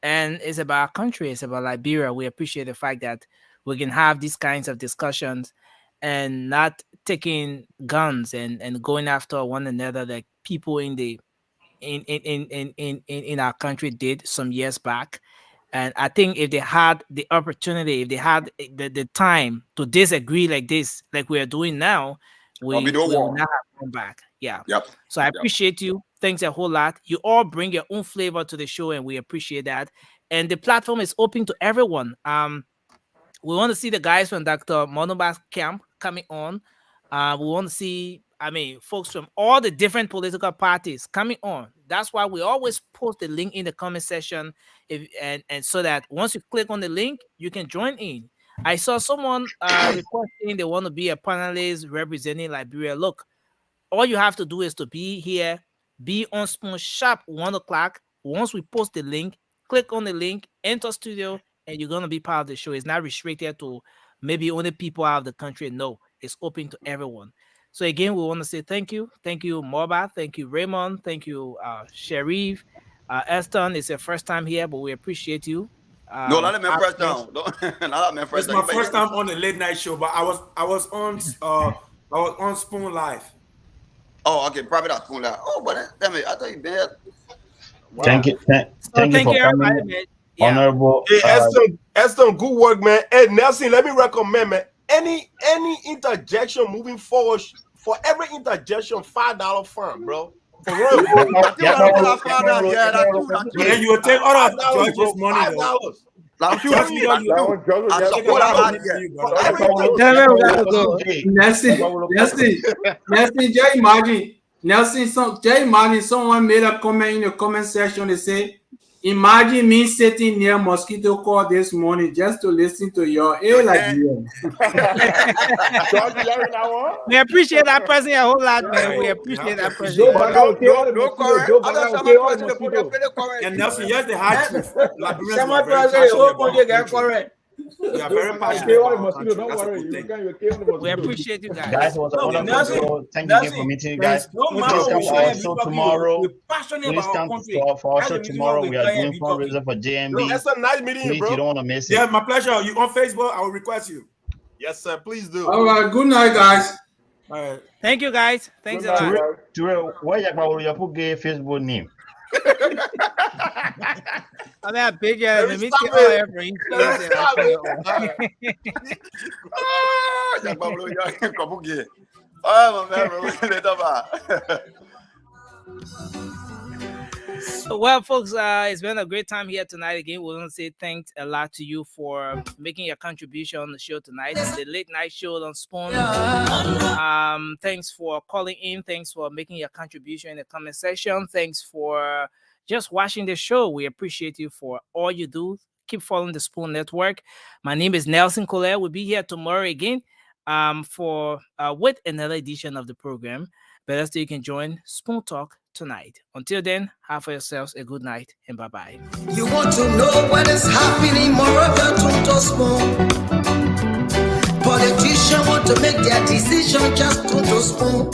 And it's about our country. It's about Liberia. We appreciate the fact that we can have these kinds of discussions and not taking guns and going after one another like people in our country did some years back. And I think if they had the opportunity, if they had the time to disagree like this, like we are doing now, we will not have come back. Yeah. Yep. So I appreciate you. Thanks a whole lot. You all bring your own flavor to the show, and we appreciate that. And the platform is open to everyone. We want to see the guys from Dr. Monoba's camp coming on. We want to see, folks from all the different political parties coming on. That's why we always post the link in the comment section, and so that once you click on the link, you can join in. I saw someone requesting they want to be a panelist representing Liberia. Look, all you have to do is to be here, be on Spoon sharp 1 o'clock. Once we post the link, click on the link, enter studio, and you're going to be part of the show. It's not restricted to maybe only people out of the country. No, it's open to everyone. So again, we want to say thank you. Thank you, Moba. Thank you, Raymond. Thank you, Sharif. Eston, it's your first time here, but we appreciate you. No, not my first time. It's my first time on the late night show, but I was on Spoon Live. Oh, okay, probably not Spoon Live. Oh, but damn it, I thought you did. Wow. Thank you. Thank you for coming. Yeah. Honorable. Hey, Eston, good work, man. Hey, Nelson, let me recommend, man. Any interjection moving forward, for every interjection, $5 fine, bro. For real. Yeah, you will take all of George's money. $5. Nelson, just imagine someone made a comment in the comment section. They say Imagine me sitting near Mosquito Court this morning just to listen to your Liberian. We appreciate that person a whole lot, man. We appreciate that person. And Nelson, here's the hard truth. We are very passionate about our country. That's a good thing. We appreciate you guys. Guys, it was a wonderful show. Thank you again for meeting you guys. Please come to our show tomorrow. Please come for our show tomorrow. We are doing fundraiser for JMB. That's a nice meeting, Please, bro. you don't want to miss it. Yeah, my pleasure. You on Facebook? I will request you. Yes, sir. Please do. All right. Good night, guys. All right. Thank you, guys. Thanks a lot. Ture, where you put gay Facebook name? I mean, I big yeah, let me see all every. So, well, folks, it's been a great time here tonight. Again, we want to say thanks a lot to you for making your contribution on the show tonight. It's the late night show on Spoon. Thanks for calling in. Thanks for making your contribution in the comment section. Thanks for just watching the show. We appreciate you for all you do. Keep following the Spoon Network. My name is Nelson Colette. We'll be here tomorrow again for with another edition of the program. Better still, you can join Spoon Talk tonight. Until then, have for yourselves a good night and bye-bye. You want to know what is happening more about to Spoon? Politicians want to make their decision just to Spoon.